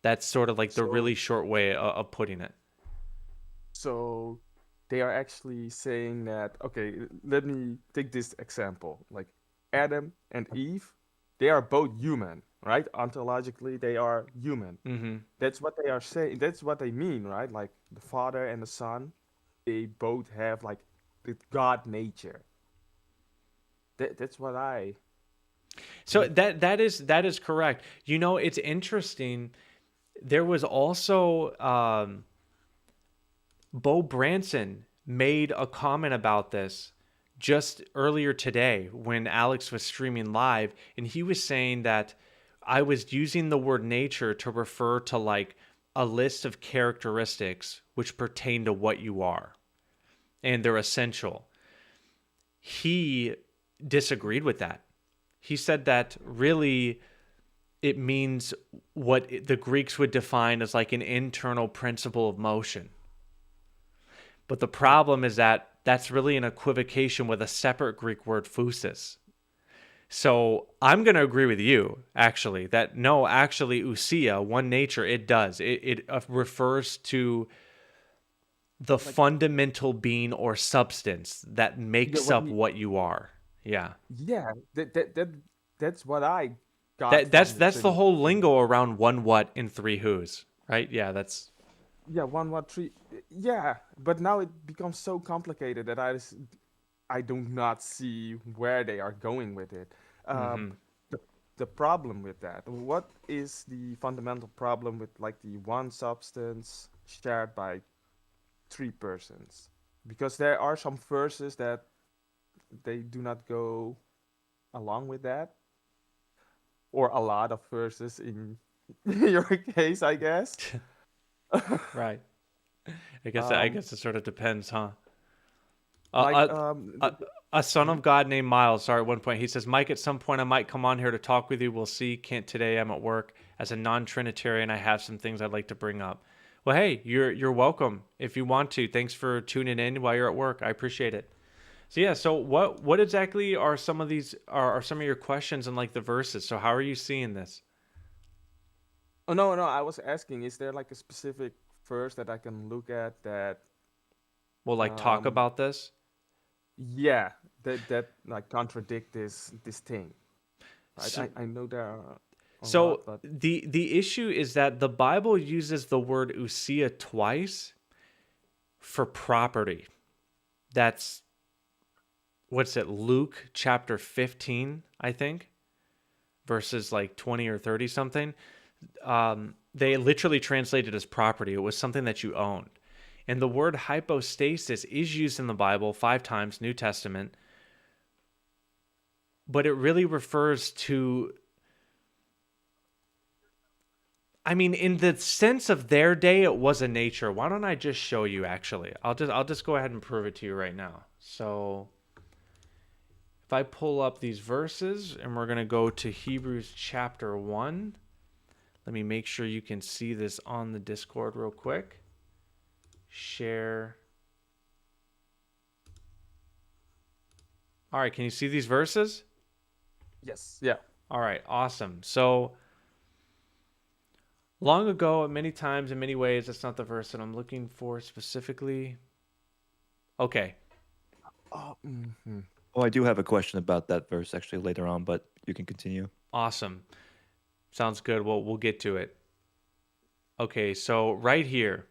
That's sort of like the So, really short way of putting it. so they are actually saying that, okay, let me take this example. Like Adam and Eve, they are both human, right? Ontologically, they are human. Mm-hmm. That's what they are saying. That's what they mean, right? Like the Father and the Son, they both have like the God nature. That's what I. So that is correct. You know, it's interesting. There was also Bo Branson made a comment about this just earlier today when Alex was streaming live, and he was saying that I was using the word nature to refer to like a list of characteristics which pertain to what you are, and they're essential. He disagreed with that. He said that really it means what the Greeks would define as like an internal principle of motion. But the problem is that that's really an equivocation with a separate Greek word, phusis. So I'm going to agree with you, actually, that no, actually, ousia, one nature, it does. It refers to the Like, fundamental being or substance that you get makes what up he? what you are. Yeah. Yeah, that's what I got That from the that's the whole Trinitarian. lingo around one what and three who's, right? Yeah, that's Yeah, one, what, three. Yeah, but now it becomes so complicated that I do not see where they are going with it. Um, mhm. the the problem with that. What is the fundamental problem with like the one substance shared by three persons? Because there are some verses that they do not go along with that, or a lot of verses in your case, I guess. Right. I um, guess it sort of depends, huh? like Uh, uh, a son mhm. of God named Miles. Sorry, at one point he says, Mike, at some point I might come on here to talk with you. We'll see. Can't today. I'm at work. As a non-Trinitarian, I have some things I'd like to bring up. Well, hey, you're welcome if you want to. Thanks for tuning in while you're at work. I appreciate it. So yeah, so what exactly are some of these are some of your questions in like the verses? So how are you seeing this? Oh, no, no, I was asking, is there like a specific verse that I can look at that, We'll like talk um, about this. yeah, that like contradict this thing, right? So I know there are a so lot, but the issue is that the Bible uses the word ousia twice for property. That's what's it? Luke chapter 15, I think. verses like 20 or 30 something, they literally translated as property. It was something that you owned. And the word hypostasis is used in the Bible 5 times, New Testament, but it really refers to, I mean, in the sense of their day, it was a nature. Why don't I just show you, actually? I'll just go ahead and prove it to you right now. So if I pull up these verses, and we're going to go to Hebrews chapter 1. Let me make sure you can see this on the Discord real quick. Share. All right, can you see these verses? Yes. Yeah. All right, awesome. So long ago, many times, in many ways, that's not the verse that I'm looking for specifically. Okay. Oh, I do have a question about that verse actually later on, but you can continue. Awesome. Sounds good. Well, we'll get to it. Okay, so right here.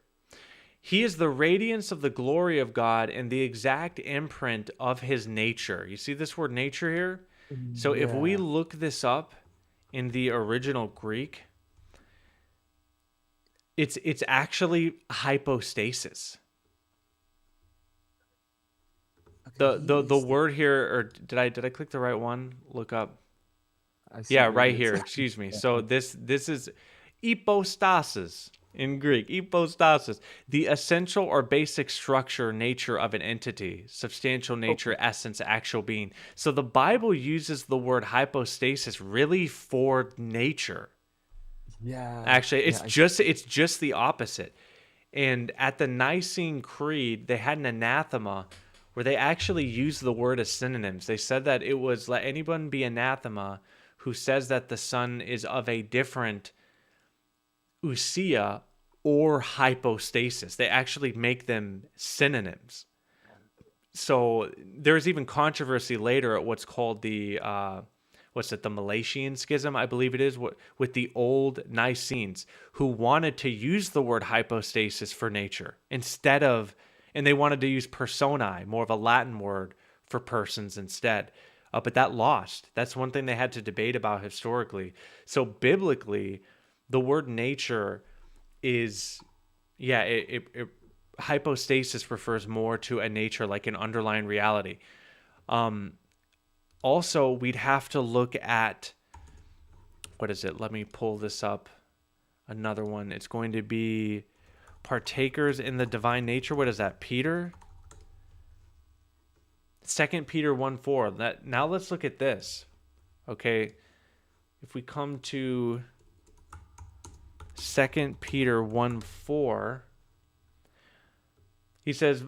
He is the radiance of the glory of God and the exact imprint of his nature. You see this word nature here? So if we look this up in the original Greek, it's actually hypostasis. Okay, the word here, or did I click the right one? Look up. Yeah, right here. Excuse me. So this is hypostasis in Greek. Hypostasis, the essential or basic structure, nature of an entity, substantial nature, essence, actual being. So the Bible uses the word hypostasis really for nature. Yeah. Actually, it's just the opposite. And at the Nicene Creed, they had an anathema where they actually used the word as synonyms. They said that it was, let anyone be anathema who says that the Son is of a different ousia or hypostasis. They actually make them synonyms. So there's even controversy later at what's called the the Melatian Schism, I believe it is, with the old Nicenes, who wanted to use the word hypostasis for nature instead of, and they wanted to use personae, more of a Latin word for persons instead. But that lost. That's one thing they had to debate about historically. So biblically, the word nature is, hypostasis refers more to a nature, like an underlying reality. Also, we'd have to look at, what is it? Let me pull this up. Another one. It's going to be partakers in the divine nature. What is that? Peter? 2 Peter 1:4. Now let's look at this. Okay. If we come to 2 Peter 1:4, he says,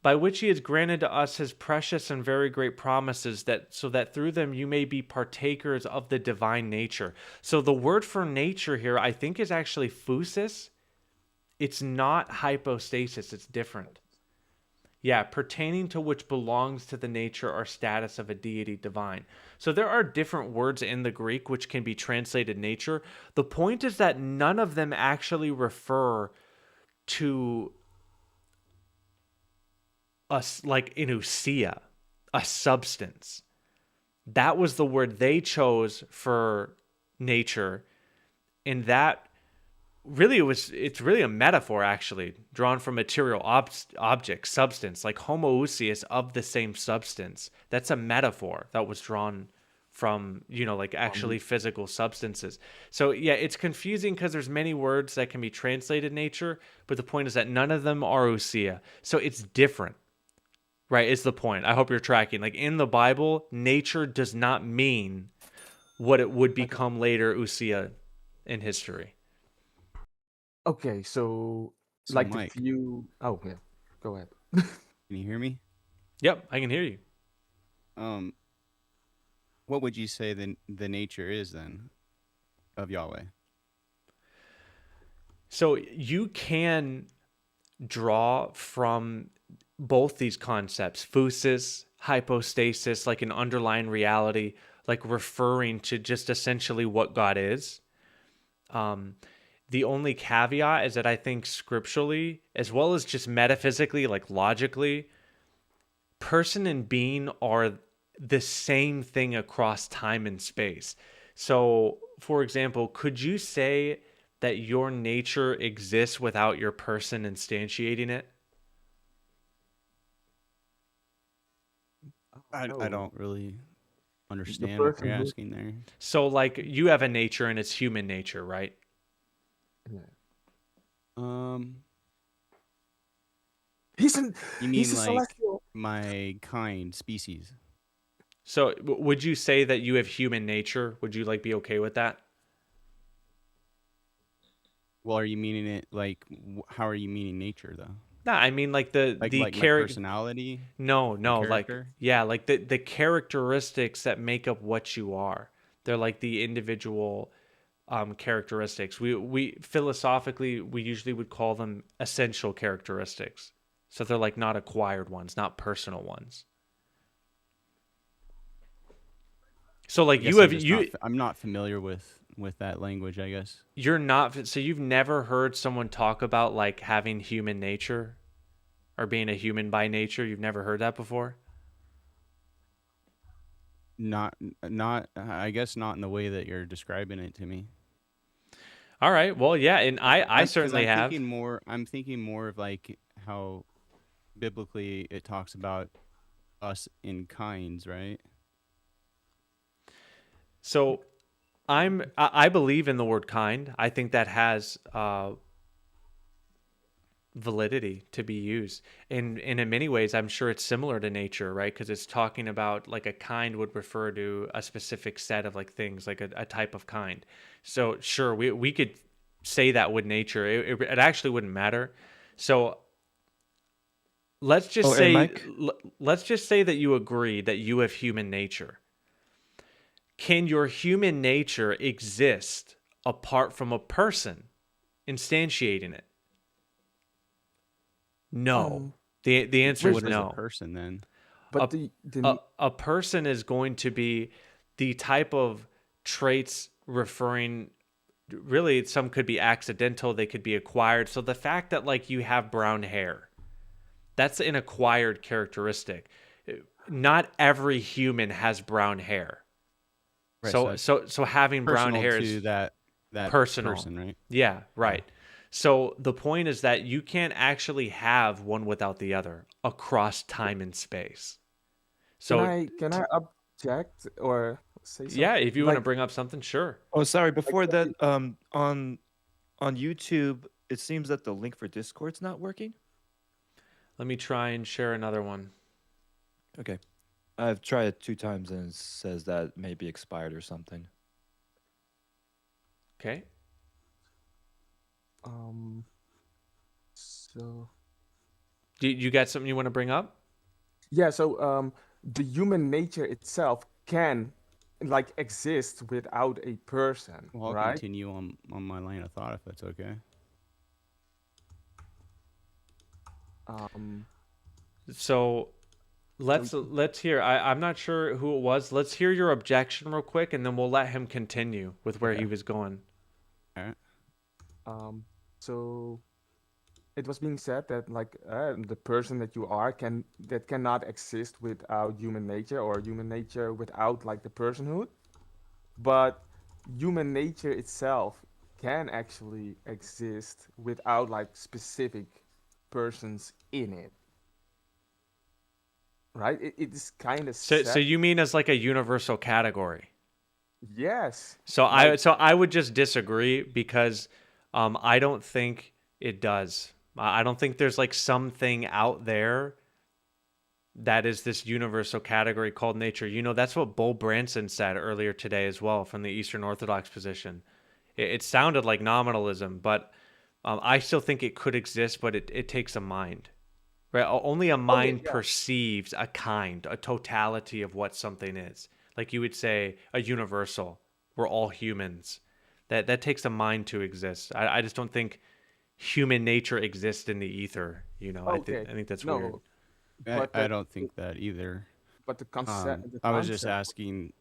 by which he has granted to us his precious and very great promises, so that through them you may be partakers of the divine nature. So the word for nature here, I think, is actually phusis. It's not hypostasis. It's different. Yeah, pertaining to which belongs to the nature or status of a deity divine. So there are different words in the Greek which can be translated nature. The point is that none of them actually refer to us like in ousia, a substance. That was the word they chose for nature, and that really it's really a metaphor, actually, drawn from material object, substance, like homoousios, of the same substance. That's a metaphor that was drawn from, like actually physical substances. So yeah, it's confusing because there's many words that can be translated nature, but the point is that none of them are ousia. So it's different. Right, is the point. I hope you're tracking. Like in the Bible, nature does not mean what it would become later, ousia, in history. Okay, so like Mike. Oh yeah, go ahead. Can you hear me? Yep, I can hear you. What would you say the nature is then of Yahweh? So you can draw from both these concepts, phusis, hypostasis, like an underlying reality, like referring to just essentially what God is. The only caveat is that I think scripturally, as well as just metaphysically, like logically, person and being are the same thing across time and space. So, for example, could you say that your nature exists without your person instantiating it? I don't really The understand what you're person who. asking there. So, like, you have a nature and it's human nature, right? Yeah. Um, He's an. you He's mean a like celestial. my kind, species? So, would you say that you have human nature? Would you like be okay with that? Well, are you meaning it like how are you meaning nature though? No, I mean like the Like my character. personality, No, my no, like character? yeah, like the characteristics that make up what you are. They're like the individual characteristics. We philosophically we usually would call them essential characteristics. So they're like not acquired ones, not personal ones. So like I guess you have I'm just you I'm not familiar with that language, I guess. you're not so you've never heard someone talk about like having human nature or being a human by nature. You've never heard that before? Not I guess not in the way that you're describing it to me. All right. Well, yeah, and I 'Cause certainly have. I'm thinking more of like how biblically it talks about us in kinds, right? So I believe in the word kind. I think that has validity to be used. And in many ways, I'm sure it's similar to nature, right? Because it's talking about like a kind would refer to a specific set of like things, like a type of kind. So sure, we could say that with nature. It actually wouldn't matter. So let's just Hey, say Mike. let's just say that you agree that you have human nature. Can your human nature exist apart from a person instantiating it? No. The answer is What is a no. person then? But A person is going to be the type of traits referring really some could be accidental, they could be acquired. So the fact that like you have brown hair, that's an acquired characteristic. Not every human has brown hair. Right, So having brown personal hair to is that personal. person, right? Yeah, right. So the point is that you can't actually have one without the other across time and space. So can I object or say yeah, something? if you want to Like, bring up something, sure. Oh, sorry. Before like that, on YouTube, it seems that the link for Discord's not working. Let me try and share another one. Okay, I've tried it 2 times and it says that may be expired or something. Okay. So You got something you want to bring up? yeah, so the human nature itself can like exist without a person, Well, I'll right? continue on my line of thought if that's okay. So let's hear. I'm not sure who it was. Let's hear your objection real quick, and then we'll let him continue with where he was going. All right. So it was being said that like the person that you are cannot exist without human nature or human nature without like the personhood, but human nature itself can actually exist without like specific persons in it, right? It is kind of So you mean as like a universal category? yes. So Like, I would just disagree because I don't think it does. I don't think there's like something out there that is this universal category called nature. You know, that's what Bull Branson said earlier today as well from the Eastern Orthodox position. It sounded like nominalism, but I still think it could exist, but it takes a mind. Right? Only a mind yeah. perceives a kind, a totality of what something is. Like you would say a universal. We're all humans. That takes a mind to exist. I just don't think human nature exists in the ether. You know, I think that's weird. But I don't think that either. But the concept. I was just asking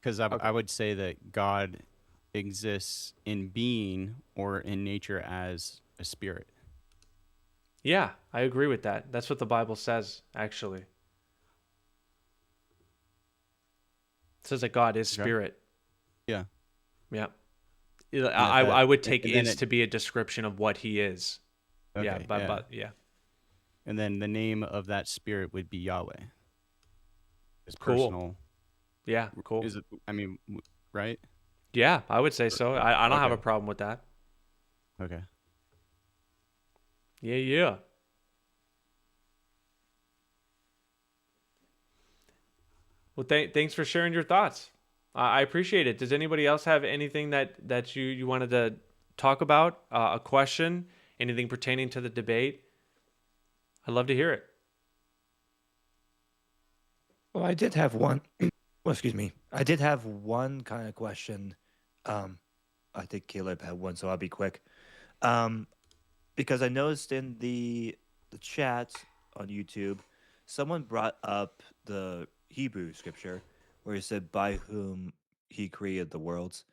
because I would say that God exists in being or in nature as a spirit. Yeah, I agree with that. That's what the Bible says, actually. It says that God is spirit. Yeah. Yeah. I would take is to be a description of what he is. Okay, yeah, but yeah. And then the name of that spirit would be Yahweh. It's Cool. personal. Yeah, cool. Is it? I mean, right? Yeah, I would say so. I don't have a problem with that. Okay. Yeah. Well, thanks for sharing your thoughts. I appreciate it. Does anybody else have anything that you wanted to talk about? A question? Anything pertaining to the debate? I'd love to hear it. Well, I did have one. Well, excuse me. I did have one kind of question. I think Caleb had one, so I'll be quick. Because I noticed in the chat on YouTube, someone brought up the Hebrew scripture where he said, "By whom he created the worlds,"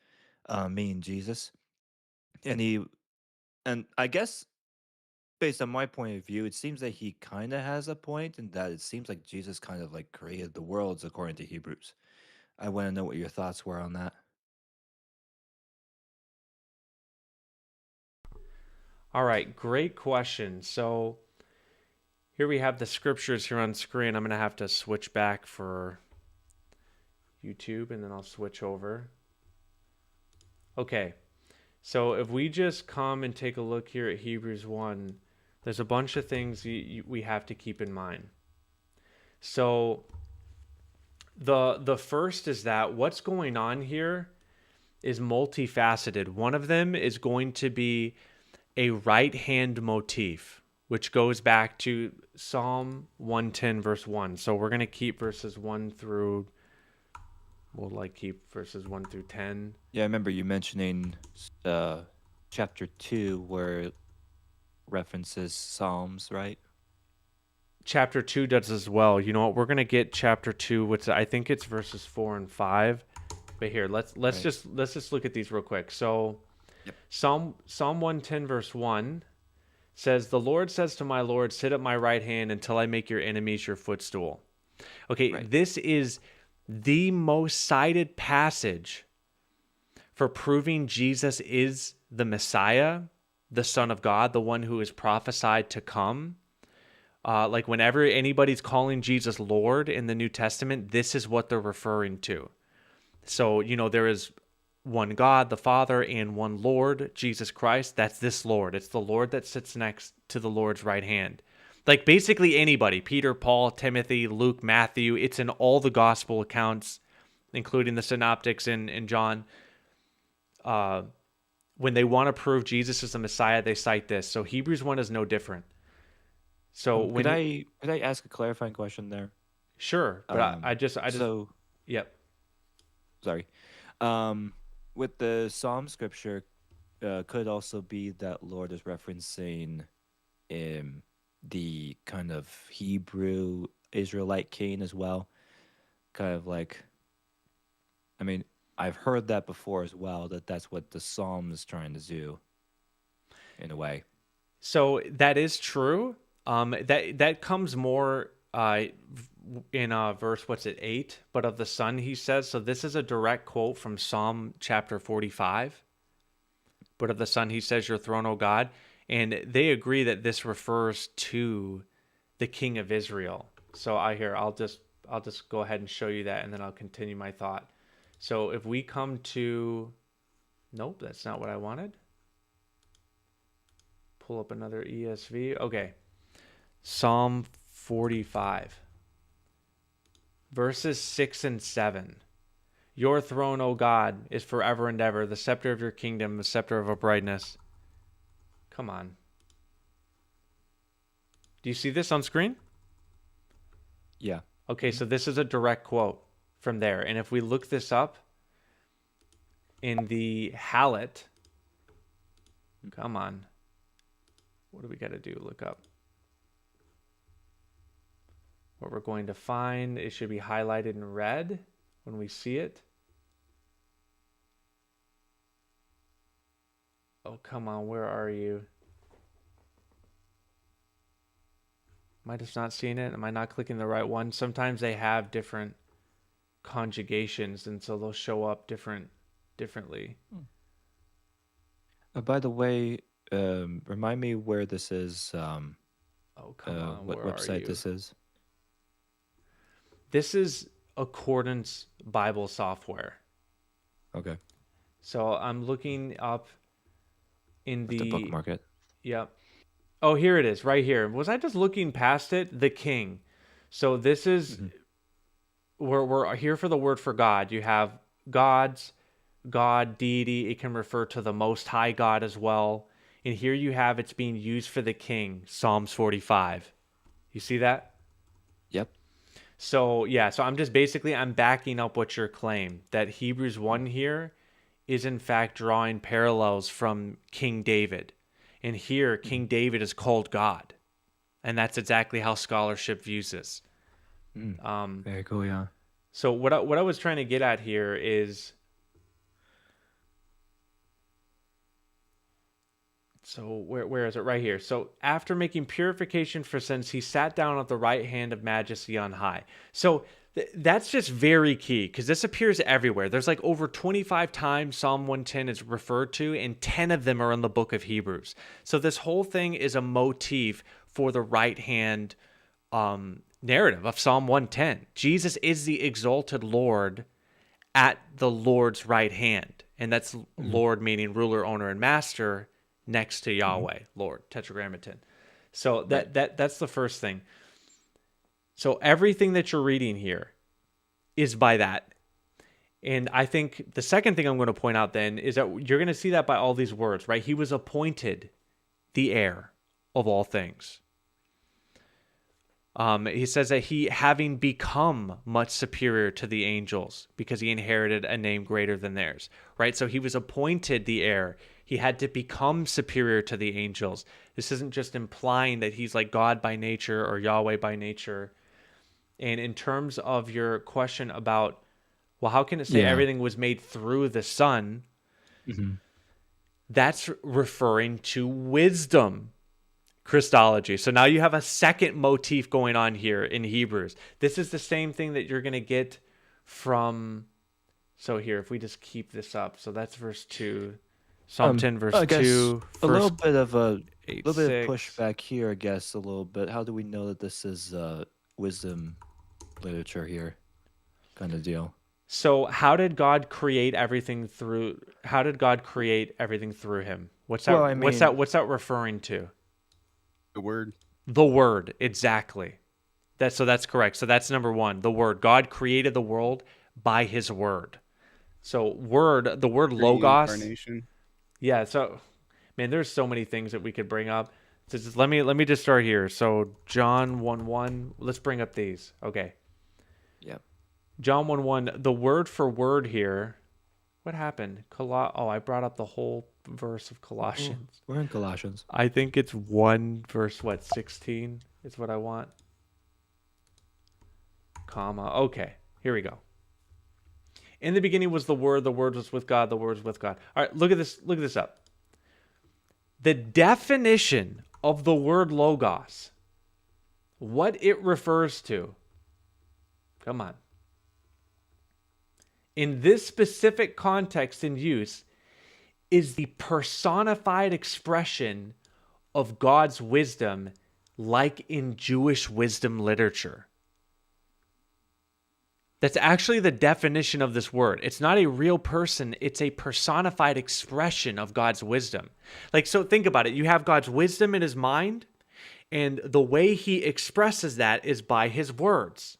meaning Jesus. And I guess based on my point of view, it seems that he kind of has a point in that it seems like Jesus kind of like created the worlds according to Hebrews. I want to know what your thoughts were on that. All right, great question. So here we have the scriptures here on screen. I'm going to have to switch back for YouTube, and then I'll switch over. Okay, so if we just come and take a look here at Hebrews 1, there's a bunch of things we have to keep in mind. So the first is that what's going on here is multifaceted. One of them is going to be a right hand motif, which goes back to Psalm 110 verse 1. So we're going to keep verses 1 through, we'll keep verses 1 through 10. Yeah, I remember you mentioning chapter 2 where it references Psalms, right? Chapter 2 does as well. You know what? We're going to get chapter 2, which I think it's verses 4 and 5. But here, let's just look at these real quick. So yep. Psalm 110 verse 1 says, "The Lord says to my Lord, sit at my right hand until I make your enemies your footstool." Okay, right. This is the most cited passage for proving Jesus is the Messiah, the Son of God, the one who is prophesied to come. Whenever anybody's calling Jesus Lord in the New Testament, this is what they're referring to. So, there is one God, the Father, and one Lord, Jesus Christ. That's this Lord. It's the Lord that sits next to the Lord's right hand. Like basically anybody, Peter, Paul, Timothy, Luke, Matthew, it's in all the gospel accounts, including the synoptics and John. When they want to prove Jesus is the Messiah, they cite this. So Hebrews 1 is no different. So could I ask a clarifying question there? Sure, but I just yep. Sorry. With the Psalm scripture, could also be that Lord is referencing the kind of Hebrew Israelite king as well. Kind of like, I mean, I've heard that before as well, that's what the Psalm is trying to do in a way. So that is true. That comes more in verse 8, but of the Son he says. So this is a direct quote from Psalm chapter 45. But of the Son he says, "Your throne, O God," and they agree that this refers to the King of Israel. So I'll just go ahead and show you that, and then I'll continue my thought. So if we come to, nope, that's not what I wanted. Pull up another ESV. Okay. Psalm 45, verses 6 and 7. "Your throne, O God, is forever and ever. The scepter of your kingdom, the scepter of uprightness." Come on. Do you see this on screen? Yeah. Okay, so this is a direct quote from there. And if we look this up in the Hallett, come on. What do we got to do? Look up. What we're going to find, it should be highlighted in red when we see it. Oh, come on, where are you? Am I just not seeing it? Am I not clicking the right one? Sometimes they have different conjugations, and so they'll show up different differently. By the way, remind me where this is. Oh, come on. What Where are website you? this is? This is Accordance Bible Software. Okay. So I'm looking up in The bookmark it. Yep. Oh, here it is, right here. Was I just looking past it? The King. So this is we're here for the word for God. You have gods, God, deity. It can refer to the Most High God as well. And here you have it's being used for the King, Psalms 45. You see that? Yep. So yeah, so I'm backing up what your claim that Hebrews 1 here is in fact drawing parallels from King David. And here King David is called God. And that's exactly how scholarship views this. Very cool, yeah. So what I was trying to get at here is, so where is it? Right here. So after making purification for sins, he sat down at the right hand of majesty on high. So that's just very key because this appears everywhere. There's like over 25 times Psalm 110 is referred to, and 10 of them are in the book of Hebrews. So this whole thing is a motif for the right hand narrative of Psalm 110. Jesus is the exalted Lord at the Lord's right hand. And that's Lord meaning ruler, owner, and master next to Yahweh, Lord, tetragrammaton. So that's the first thing. So everything that you're reading here is by that. And I think the second thing I'm going to point out then is that you're going to see that by all these words, right? He was appointed the heir of all things. He says that he, having become much superior to the angels because he inherited a name greater than theirs, right? So he was appointed the heir. He had to become superior to the angels. This isn't just implying that he's like God by nature or Yahweh by nature. And in terms of your question about, well, how can it say everything was made through the Son? That's referring to wisdom. Christology. So now you have a second motif going on here in Hebrews. This is the same thing that you're going to get from, so here, if we just keep this up, so that's verse 2, Psalm 10, verse 2. A little bit of a 8, little bit of 6. pushback here, I guess, a little bit. How do we know that this is wisdom literature here kind of deal? So how did God create everything through him? What's that what's that referring to? The Word. The Word, exactly. That's correct. So that's number one, the Word. God created the world by his Word. So the word logos. Yeah, so man, there's so many things that we could bring up. So just let me just start here. So John 1:1, let's bring up these. Okay. Yep. John 1:1, the word for word here. What happened? I brought up the whole verse of Colossians. We're in Colossians. I think it's 1 verse 16 is what I want. Comma. Okay, here we go. In the beginning was the Word was with God, the Word was with God. All right, look at this up. The definition of the word logos, what it refers to. Come on. In this specific context and use, is the personified expression of God's wisdom, like in Jewish wisdom literature. That's actually the definition of this word. It's not a real person. It's a personified expression of God's wisdom. So think about it. You have God's wisdom in his mind, and the way he expresses that is by his words.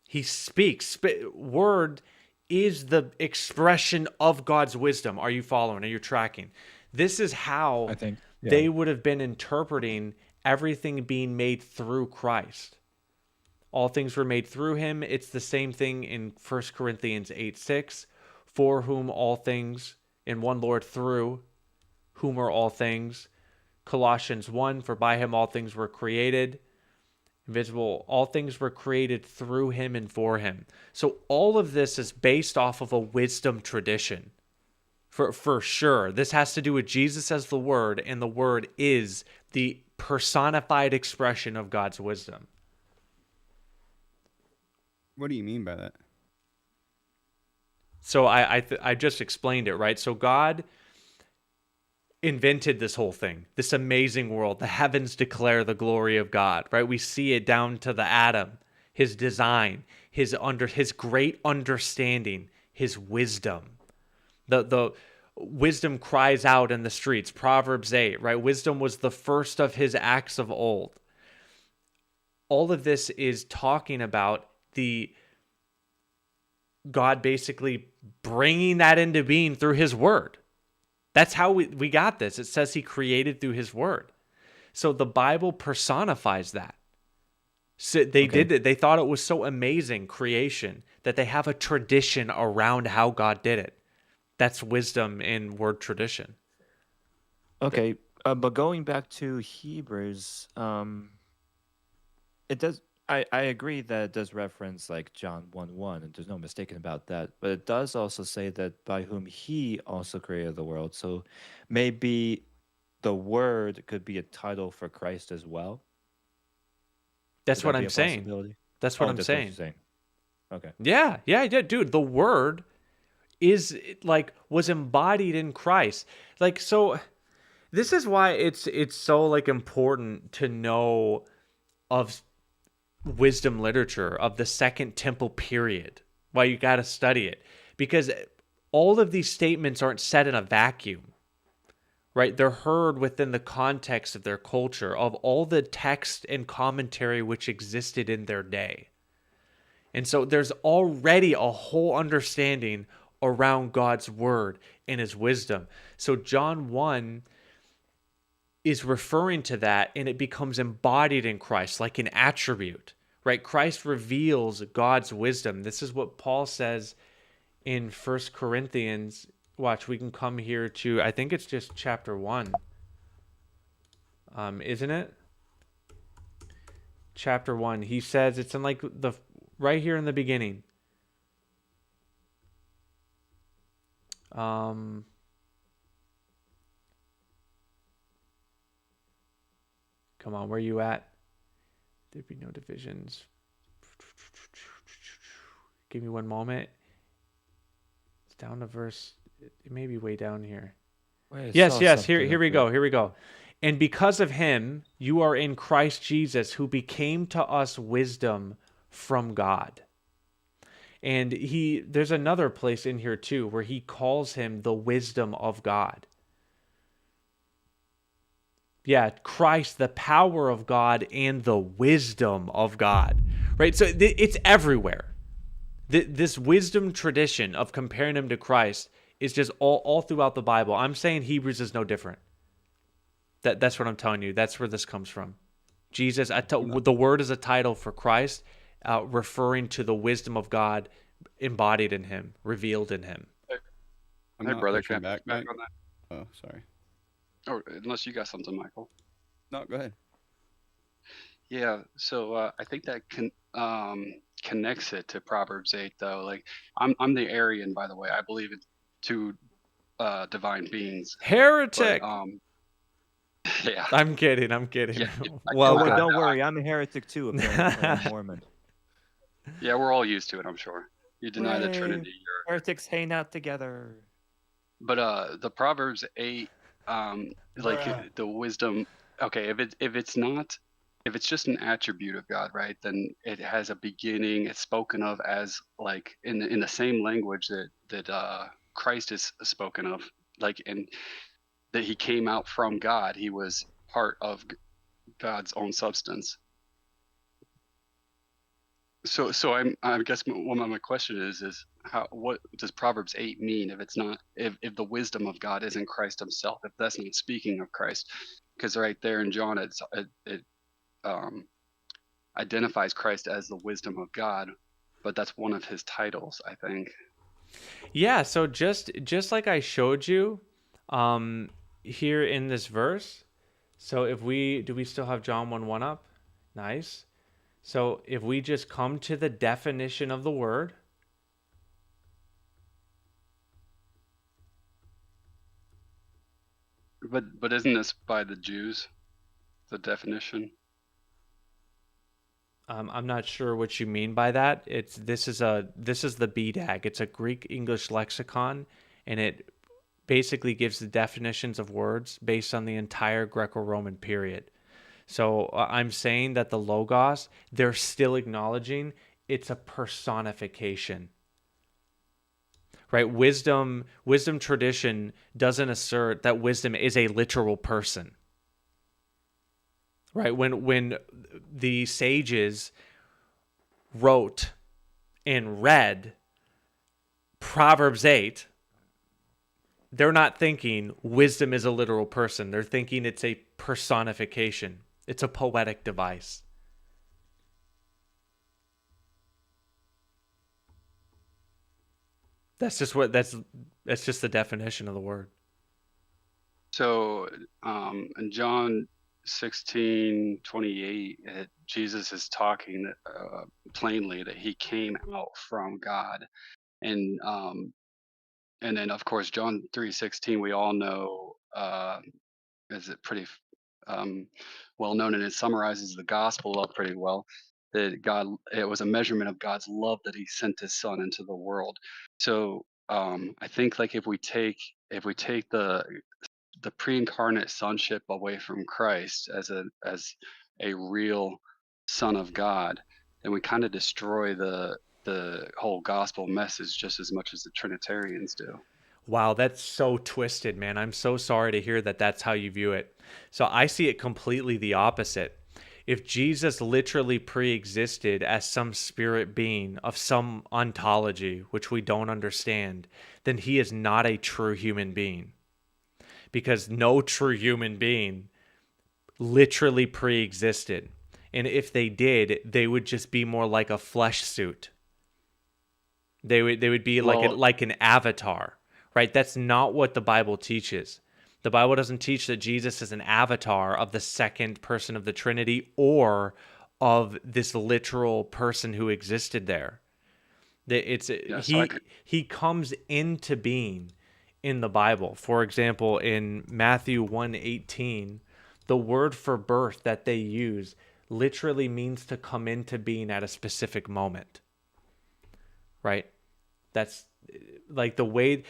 He speaks. Word is the expression of God's wisdom. Are you following? Are you tracking? This is how I think they would have been interpreting everything being made through Christ. All things were made through him. It's the same thing in 1 Corinthians 8:6. For whom all things, in one Lord, through whom are all things. Colossians 1, for by him all things were created. Invisible, all things were created through him and for him. So all of this is based off of a wisdom tradition. For sure. This has to do with Jesus as the Word, and the Word is the personified expression of God's wisdom. What do you mean by that? So I just explained it, right? So God invented this whole thing, this amazing world. The heavens declare the glory of God, right? We see it down to the atom, his design, his great understanding, his wisdom. The wisdom cries out in the streets. Proverbs 8, right? Wisdom was the first of his acts of old. All of this is talking about the God basically bringing that into being through his word. That's how we got this. It says he created through his word. So the Bible personifies that. So they did it. They thought it was so amazing, creation, that they have a tradition around how God did it. That's wisdom in word tradition. Okay, but going back to Hebrews, it does. I agree that it does reference like John 1:1, and there's no mistaking about that. But it does also say that by whom he also created the world. So maybe the word could be a title for Christ as well. That's what I'm saying. That's what I'm that's saying. What you're saying. Okay. Yeah, dude. The word is like was embodied in Christ. Like, so this is why it's so like important to know of wisdom literature of the Second Temple period. Why you got to study it, because all of these statements aren't said in a vacuum. Right? They're heard within the context of their culture, of all the text and commentary which existed in their day. And so there's already a whole understanding around God's word and his wisdom. So John 1 is referring to that, and it becomes embodied in Christ like an attribute, right? Christ reveals God's wisdom. This is what Paul says in 1 Corinthians. Watch, we can come here to, I think it's just chapter 1. Isn't it? Chapter 1. He says it's in like the right here in the beginning. Come on, where are you at? There'd be no divisions. Give me one moment. It's down to verse. It may be way down here. Yes. Here we go. And because of him, you are in Christ Jesus, who became to us wisdom from God. And there's another place in here too where he calls him the wisdom of God. Yeah, Christ, the power of God and the wisdom of God, right? So it's everywhere. This wisdom tradition of comparing him to Christ is just all throughout the Bible. I'm saying Hebrews is no different. That's what I'm telling you. That's where this comes from. Jesus, the word is a title for Christ, referring to the wisdom of God embodied in him, revealed in him. Hey, brother, can I back on that? Oh, sorry. Or unless you got something, Michael. No, go ahead. Yeah, so I think that connects it to Proverbs 8, though. Like, I'm the Arian, by the way. I believe in two divine beings. Heretic. But, yeah. I'm kidding. Yeah, well, don't worry. I'm a heretic too, apparently. I'm Mormon. Yeah, we're all used to it, I'm sure. You deny the Trinity. Heretics hang out together. But the Proverbs 8, like the wisdom. Okay, if it's just an attribute of God, right? Then it has a beginning. It's spoken of as like in the same language that Christ is spoken of, like in that he came out from God. He was part of God's own substance. So I guess one of my question is what does Proverbs 8 mean if the wisdom of God isn't Christ himself, if that's not speaking of Christ? Because right there in John it identifies Christ as the wisdom of God, but that's one of his titles, I think. Yeah, so just like I showed you here in this verse. So do we still have John 1:1 up? Nice. So if we just come to the definition of the word, but isn't this by the Jews, the definition? I'm not sure what you mean by that. This is the BDAG. It's a Greek English lexicon, and it basically gives the definitions of words based on the entire Greco-Roman period. So I'm saying that the Logos, they're still acknowledging it's a personification. Right? Wisdom tradition doesn't assert that wisdom is a literal person. Right? When the sages wrote and read Proverbs 8, they're not thinking wisdom is a literal person. They're thinking it's a personification. It's a poetic device. That's just the definition of the word. So in John 16:28, Jesus is talking plainly that he came out from God, and then of course John 3:16 we all know is it pretty well known, and it summarizes the gospel up pretty well. That God, it was a measurement of God's love that He sent His Son into the world. So I think like if we take the pre-incarnate sonship away from Christ as a real Son of God, then we kind of destroy the whole gospel message just as much as the Trinitarians do. Wow, that's so twisted, man. I'm so sorry to hear that that's how you view it. So I see it completely the opposite. If Jesus literally pre-existed as some spirit being of some ontology, which we don't understand, then he is not a true human being. Because no true human being literally pre-existed. And if they did, they would just be more like a flesh suit. They would be like an avatar. Right? That's not what the Bible teaches. The Bible doesn't teach that Jesus is an avatar of the second person of the Trinity or of this literal person who existed there. He comes into being in the Bible. For example, in Matthew 1:18, the word for birth that they use literally means to come into being at a specific moment. Right? That's like the way,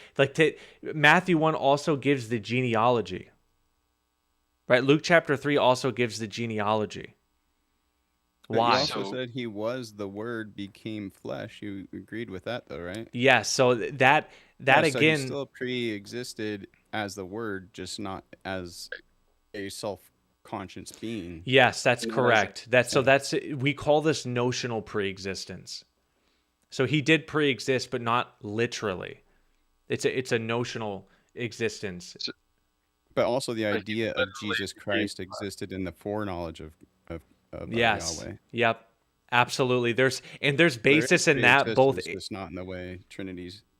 Matthew 1 also gives the genealogy, right? Luke chapter 3 also gives the genealogy. Why? He also said he was the Word became flesh. You agreed with that, though, right? Yes. So that again, so he still pre-existed as the Word, just not as a self-conscious being. Yes, that's correct. We call this notional pre-existence. So he did pre-exist, but not literally. It's a notional existence. But also the idea of Jesus Christ existed in the foreknowledge of yes. Yahweh. Yep. Absolutely. There's basis in that both. It's not in the way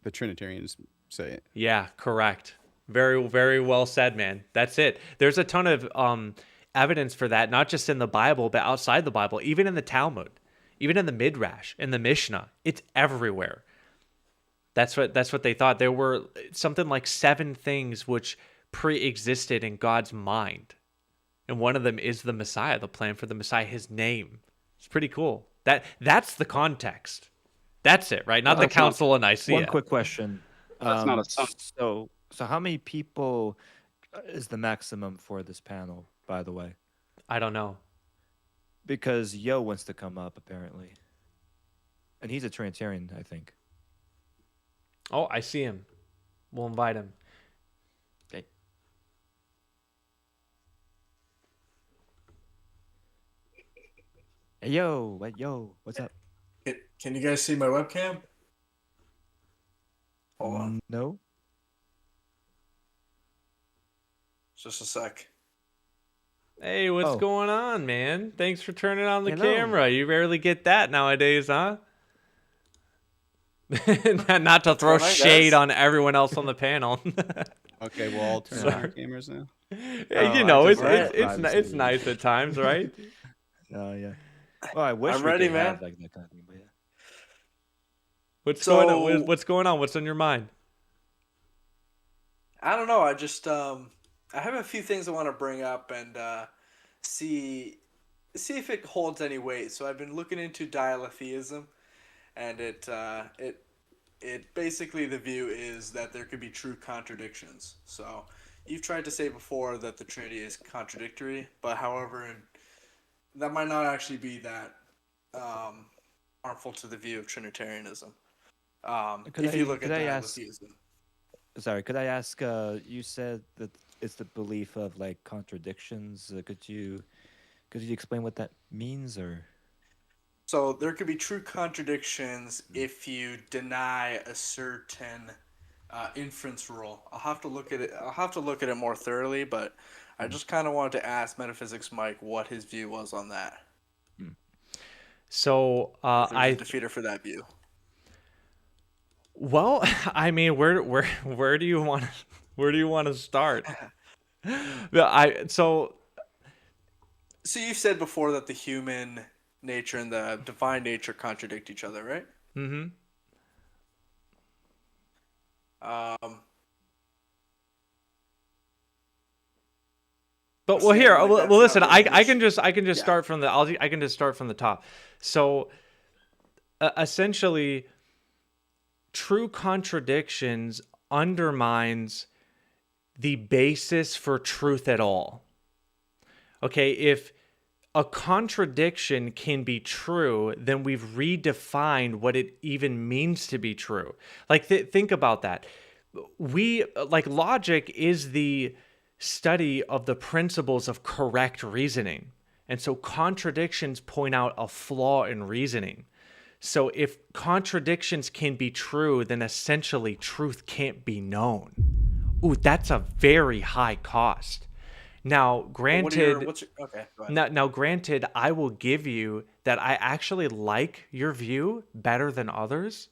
the Trinitarians say it. Yeah, correct. Very, very well said, man. That's it. There's a ton of evidence for that, not just in the Bible, but outside the Bible, even in the Talmud. Even in the Midrash, in the Mishnah, it's everywhere. That's what they thought. There were something like 7 things which pre-existed in God's mind. And one of them is the Messiah, the plan for the Messiah, his name. It's pretty cool. That's the context. That's it, right? Not the Council of Nicaea. One quick question. That's not a son. So how many people is the maximum for this panel, by the way? I don't know. Because Yo wants to come up, apparently. And he's a Trinitarian, I think. Oh, I see him. We'll invite him. Okay. Hey, Yo, what's up? Can you guys see my webcam? Hold on. No. Just a sec. Hey, what's going on, man? Thanks for turning on the camera. You rarely get that nowadays, huh? Not to throw shade on everyone else on the panel. Okay, well, I'll turn on our cameras now. It's nice at times, right? Oh yeah. Well, I wish I'm ready, man. Have like that kind of thing, but yeah. What's going on? What's going on? What's on your mind? I don't know. I just I have a few things I want to bring up and see see if it holds any weight. So I've been looking into dialetheism, and it basically, the view is that there could be true contradictions. So you've tried to say before that the Trinity is contradictory, but however, that might not actually be that harmful to the view of Trinitarianism. If you look at dialetheism. Sorry, could I ask? You said that it's the belief of like contradictions. Could you explain what that means, or? So there could be true contradictions if you deny a certain inference rule. I'll have to look at it. I'll have to look at it more thoroughly, but I just kind of wanted to ask Metaphysics Mike what his view was on that. So if there's a defeater for that view. Well, I mean, where do you want to start? So you've said before that the human nature and the divine nature contradict each other, right? Mm-hmm. But well, here, well, listen. I can just start from the. I can just start from the top. So, essentially, true contradictions undermines the basis for truth at all. Okay, if a contradiction can be true, then we've redefined what it even means to be true. Like, think about that. Logic is the study of the principles of correct reasoning. And so contradictions point out a flaw in reasoning. So if contradictions can be true, then essentially truth can't be known. Ooh, that's a very high cost. Now, granted, okay, go ahead. Now, granted, I will give you that I actually like your view better than others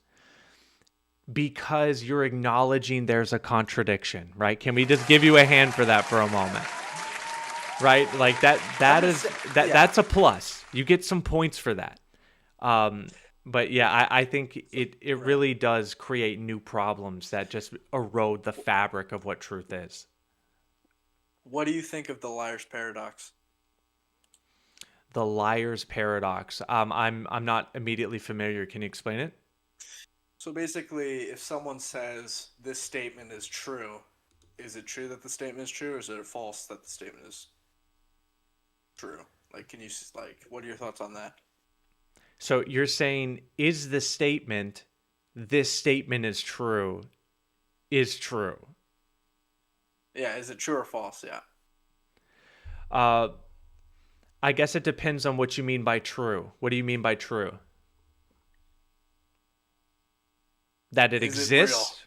because you're acknowledging there's a contradiction, right? Can we just give you a hand for that for a moment? Right? Like that's a plus. You get some points for that. But yeah, I think it really does create new problems that just erode the fabric of what truth is. What do you think of the liar's paradox? The liar's paradox. I'm not immediately familiar. Can you explain it? So basically, if someone says this statement is true, is it true that the statement is true, or is it false that the statement is true? Like, what are your thoughts on that? So you're saying, is the statement, this statement is true? Yeah, is it true or false? Yeah. I guess it depends on what you mean by true. What do you mean by true? That it exists?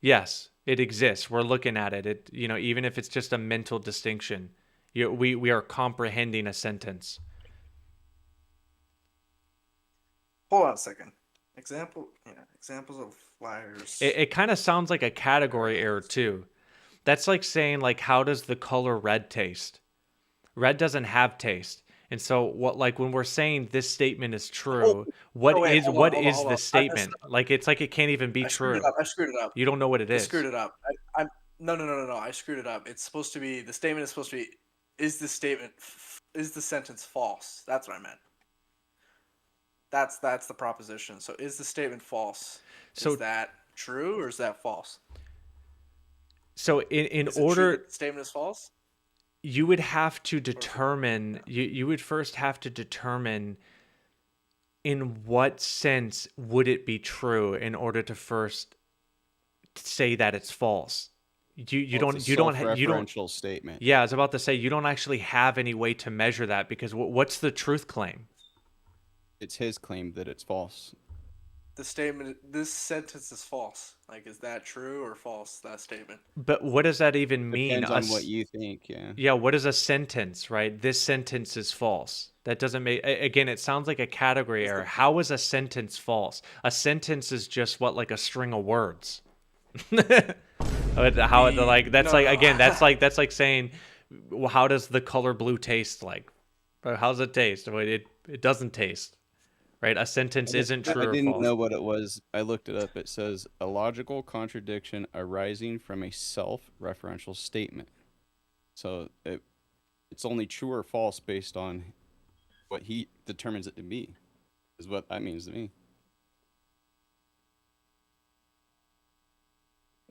Yes, it exists. We're looking at it. Even if it's just a mental distinction, we are comprehending a sentence. Hold on a second. Examples of liars. It kind of sounds like a category error too. That's like saying, like, how does the color red taste? Red doesn't have taste. And so when we're saying this statement is true, what is the statement? Like, it's like it can't even be true. I screwed it up. You don't know what it is. I screwed it up. No. I screwed it up. It's supposed to be, the statement is supposed to be, is the sentence false? That's what I meant. That's the proposition. So is the statement false? Is that true or is that false? So in order, the statement is false, you would have to determine. You would first have to determine in what sense would it be true in order to first say that it's false. You don't statement. Yeah, I was about to say you don't actually have any way to measure that because what's the truth claim? It's his claim that it's false. This sentence is false. Like, is that true or false, that statement? But what does that even mean? Depends on what you think, yeah. Yeah, what is a sentence, right? This sentence is false. That doesn't make, again, it sounds like a category error. How is a sentence false? A sentence is just like a string of words. That's like saying, well, how does the color blue taste like? How does it taste? It doesn't taste. Right, a sentence isn't true or false. I didn't know what it was. I looked it up. It says a logical contradiction arising from a self-referential statement. So it's only true or false based on what he determines it to be, is what that means to me.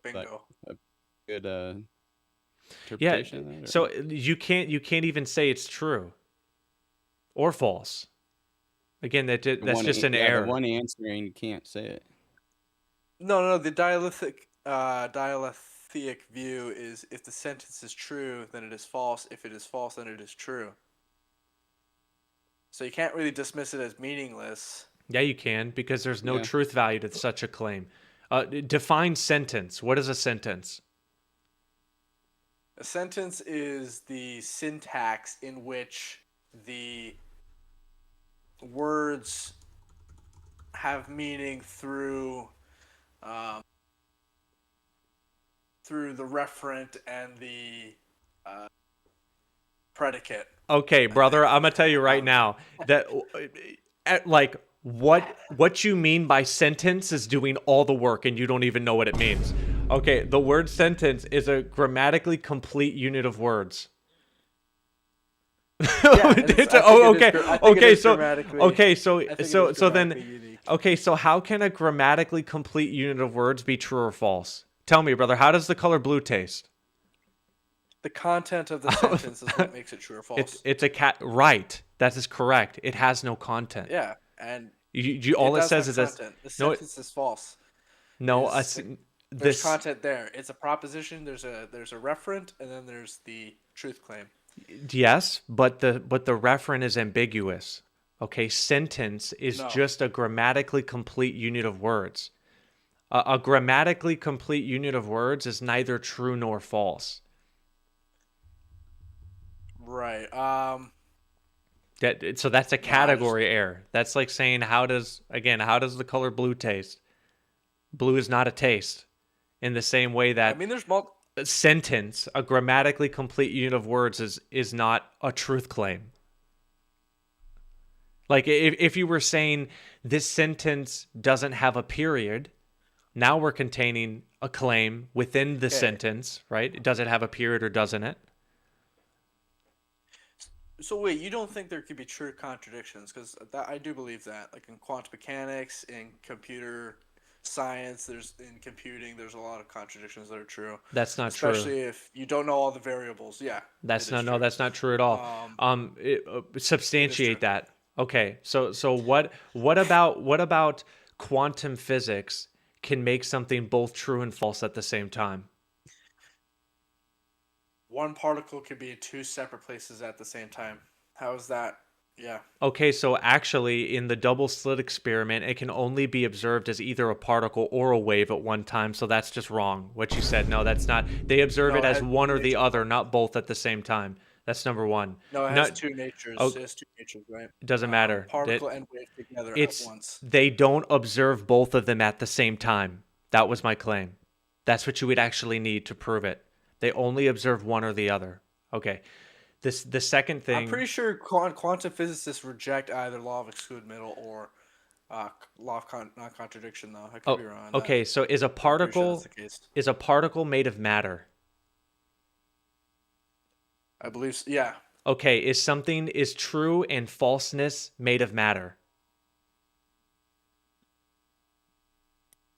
Bingo. A good Yeah. interpretation of that, or? So you can't even say it's true or false. Again, that's just an error. The one answering, you can't say it. No. The dialectic view is if the sentence is true, then it is false. If it is false, then it is true. So you can't really dismiss it as meaningless. Yeah, you can, because there's no truth value to such a claim. Define sentence. What is a sentence? A sentence is the syntax in which the words have meaning through the referent and the predicate. Okay, brother, I'm gonna tell you right now that what you mean by sentence is doing all the work and you don't even know what it means. Okay, the word sentence is a grammatically complete unit of words. So how can a grammatically complete unit of words be true or false? Tell me, brother, how does the color blue taste? The content of the sentence is what makes it true or false. It's a cat. Right. That is correct. It has no content. Yeah, and all it says is that the sentence is false. No, there's content there. It's a proposition. There's a referent, and then there's the truth claim. Yes, but the referent is ambiguous. Okay, sentence is just a grammatically complete unit of words. A grammatically complete unit of words is neither true nor false. Right. So that's a category error. That's like saying how does the color blue taste? Blue is not a taste. In the same way that there's sentence, a grammatically complete unit of words is not a truth claim. Like if you were saying this sentence doesn't have a period, now we're containing a claim within the sentence, right? Does it have a period or doesn't it? So wait, you don't think there could be true contradictions? Because I do believe that, like in quantum mechanics, in computer science, in computing, there's a lot of contradictions that are true. That's not true. Especially if you don't know all the variables. Yeah. That's not true at all. Substantiate that. Okay. So what about quantum physics can make something both true and false at the same time? One particle could be in two separate places at the same time. How is that? Yeah. Okay, so actually in the double slit experiment, it can only be observed as either a particle or a wave at one time, so that's just wrong. What you said, no, that's not. They observe it as one or the other, not both at the same time. That's number one. No, it has two natures. It has two natures, right? It doesn't matter. Particle and wave together at once. They don't observe both of them at the same time. That was my claim. That's what you would actually need to prove it. They only observe one or the other. Okay. The second thing... I'm pretty sure quantum physicists reject either law of excluded middle or law of non-contradiction, though. I could be wrong on that. Okay, so is a particle made of matter? I believe so, yeah. Okay, is true and falseness made of matter?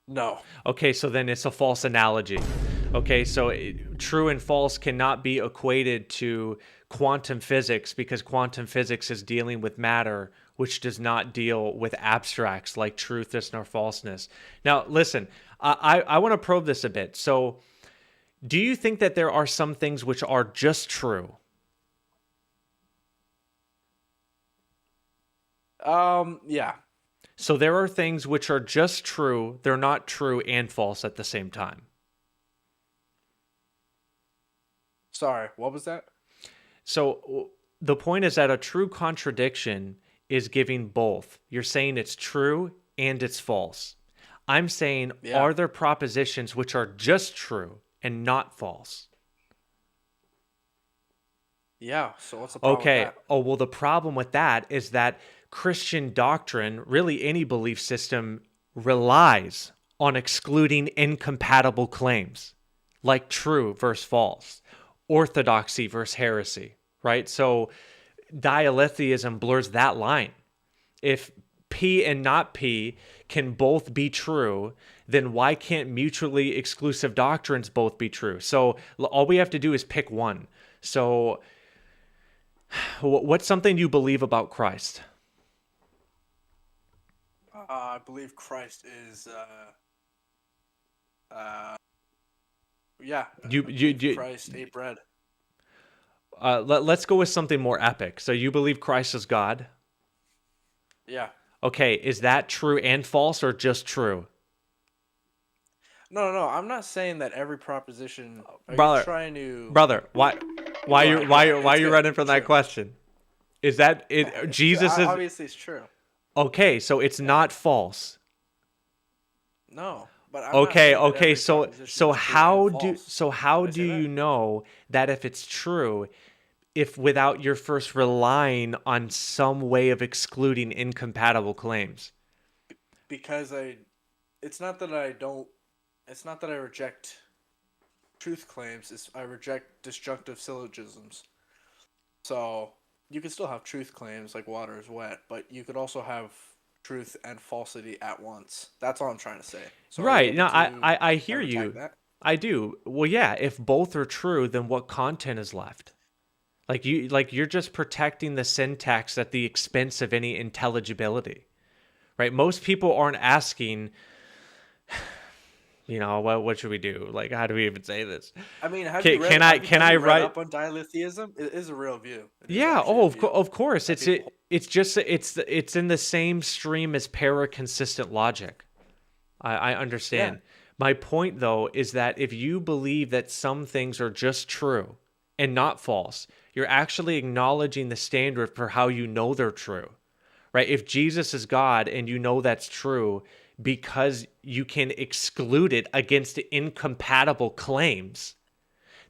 No. Okay, so then it's a false analogy. Okay, so true and false cannot be equated to quantum physics because quantum physics is dealing with matter, which does not deal with abstracts like truthness nor falseness. Now, listen, I want to probe this a bit. So, do you think that there are some things which are just true? Yeah. So there are things which are just true, they're not true and false at the same time. Sorry, what was that? So the point is that a true contradiction is giving both. You're saying it's true and it's false. I'm saying, are there propositions which are just true and not false? Yeah, so what's the problem with that? Oh, well, the problem with that is that Christian doctrine, really any belief system, relies on excluding incompatible claims, like true versus false, orthodoxy versus heresy, right? So dialetheism blurs that line. If P and not P can both be true, then why can't mutually exclusive doctrines both be true? So all we have to do is pick one. So what's something you believe about Christ? I believe Christ is Christ ate bread. Let's go with something more epic. So you believe Christ is God? Yeah. Okay, is that true and false or just true? No. I'm not saying that every proposition. Brother, why you running from that question? Is that it? Jesus is obviously it's true. Okay, so it's not false. No, but I'm okay. So how do you know that if it's true, if without your first relying on some way of excluding incompatible claims? Because it's not that I reject truth claims. I reject disjunctive syllogisms. So you can still have truth claims like water is wet, but you could also have truth and falsity at once. That's all I'm trying to say. So right. No, I hear you. I do. Well, yeah, if both are true, then what content is left? You're just protecting the syntax at the expense of any intelligibility. Right? Most people aren't asking, what should we do? Like, how do we even say this? I mean, can I write up on dialetheism? It is a real view. Of course. It's in the same stream as paraconsistent logic. I understand. Yeah. My point though is that if you believe that some things are just true and not false, you're actually acknowledging the standard for how you know they're true. Right? If Jesus is God and you know that's true, because you can exclude it against incompatible claims,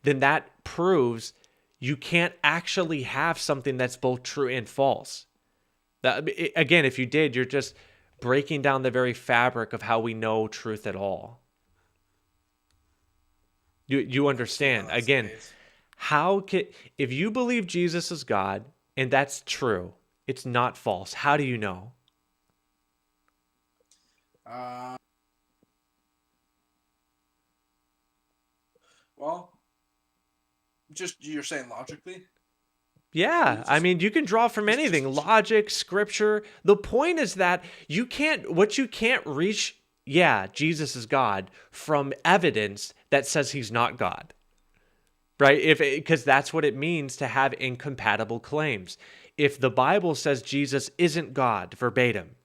then that proves you can't actually have something that's both true and false. Again, if you did, you're just breaking down the very fabric of how we know truth at all. You understand? Again, if you believe Jesus is God and that's true, it's not false, how do you know? Well, just you're saying logically? Yeah, I mean, you can draw from anything, logic, scripture. The point is that you can't reach, Jesus is God, from evidence that says he's not God. Right? Because that's what it means to have incompatible claims. If the Bible says Jesus isn't God verbatim,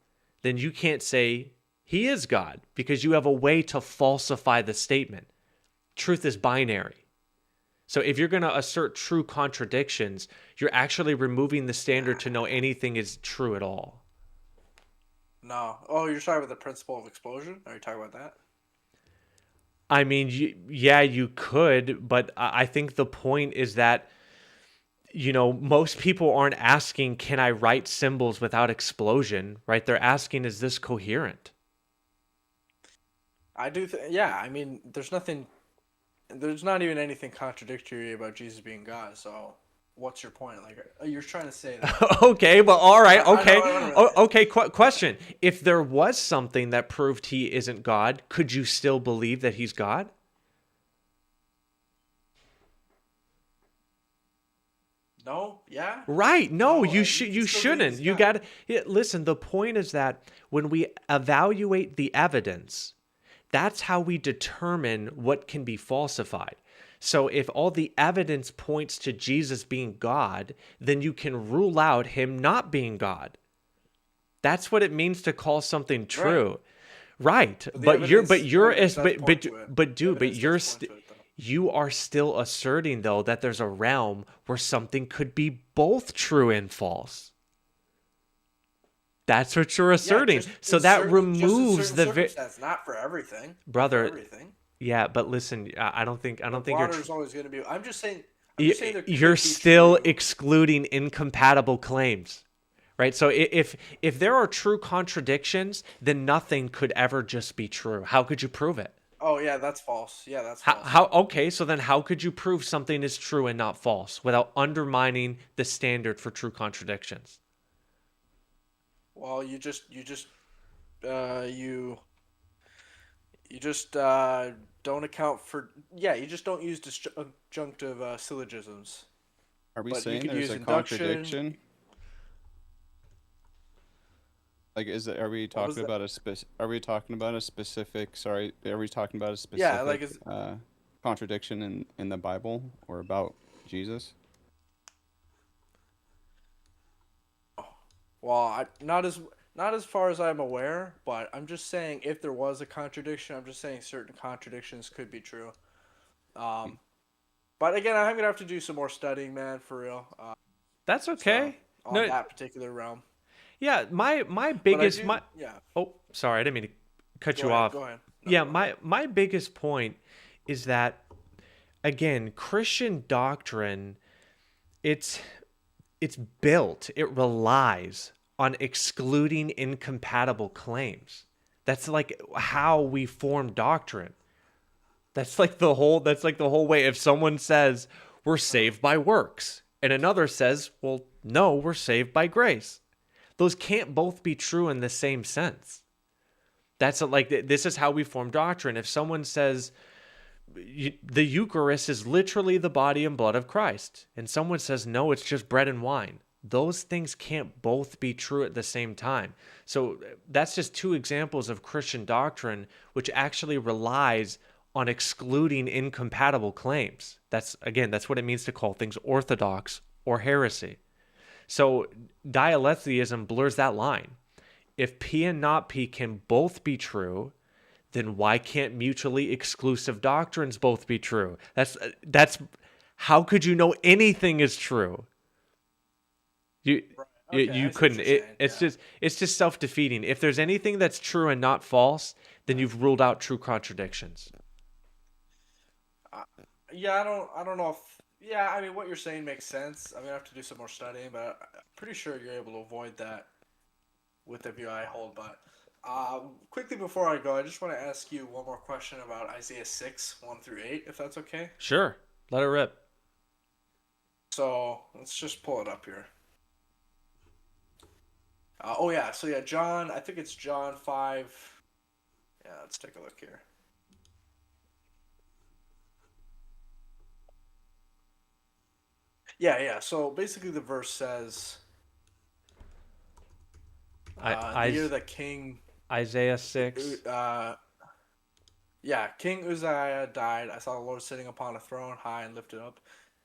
then you can't say he is God, because you have a way to falsify the statement. Truth is binary. So if you're going to assert true contradictions, you're actually removing the standard to know anything is true at all. No. Oh, you're talking about the principle of explosion? Are you talking about that? I mean, you could, but I think the point is that, most people aren't asking, can I write symbols without explosion, right? They're asking, is this coherent? I do. I mean, there's not even anything contradictory about Jesus being God. So what's your point? Like, you're trying to say that. Okay, well, all right. Okay. Question. If there was something that proved he isn't God, could you still believe that he's God? No. Yeah. Right. No, you shouldn't. You got to listen. The point is that when we evaluate the evidence, that's how we determine what can be falsified. So if all the evidence points to Jesus being God, then you can rule out him not being God. That's what it means to call something true. Right. You are still asserting though that there's a realm where something could be both true and false. That's what you're asserting. So that removes That's not for everything, brother. For everything. Yeah, but listen, I don't think water is always going to be. I'm just saying. You're still excluding incompatible claims, right? So if there are true contradictions, then nothing could ever just be true. How could you prove it? Oh yeah, that's false. Yeah, that's How, false. how okay, so then how could you prove something is true and not false without undermining the standard for true contradictions? Well, you just don't account for, yeah, you just don't use disjunctive syllogisms. Are we But you saying could there's use a induction. contradiction? Like, are we What was talking that? about are we talking about a specific, sorry, are we talking about a Yeah, specific contradiction in the Bible or about Jesus? Well, not as far as I'm aware, but I'm just saying if there was a contradiction, I'm just saying certain contradictions could be true. But again, I'm gonna have to do some more studying, man, for real. That's okay. So, on that particular realm. Yeah, my But I biggest do, yeah. Oh, sorry, I didn't mean to cut you ahead, off. Go ahead. No, Yeah, go my biggest point is that, again, Christian doctrine, it's built, it relies on excluding incompatible claims. That's like how we form doctrine. That's like the whole way. If someone says we're saved by works and another says, well, no, we're saved by grace. Those can't both be true in the same sense. That's like, this is how we form doctrine. If someone says the Eucharist is literally the body and blood of Christ, and someone says, no, it's just bread and wine, those things can't both be true at the same time. So that's just two examples of Christian doctrine, which actually relies on excluding incompatible claims. That's what it means to call things orthodox or heresy. So dialetheism blurs that line. If P and not P can both be true, then why can't mutually exclusive doctrines both be true? That's how could you know anything is true? You couldn't. It's just self-defeating. If there's anything that's true and not false, then you've ruled out true contradictions. Yeah, I don't know if. Yeah, I mean, what you're saying makes sense. I'm gonna have to do some more studying, but I'm pretty sure you're able to avoid that with the view I hold. But quickly before I go, I just want to ask you one more question about Isaiah 6:1-8, if that's okay. Sure, let it rip. So let's just pull it up here. So John, I think it's John 5. Yeah, let's take a look here. Yeah. So basically, the verse says, the year that King Isaiah 6. King Uzziah died. I saw the Lord sitting upon a throne, high and lifted up,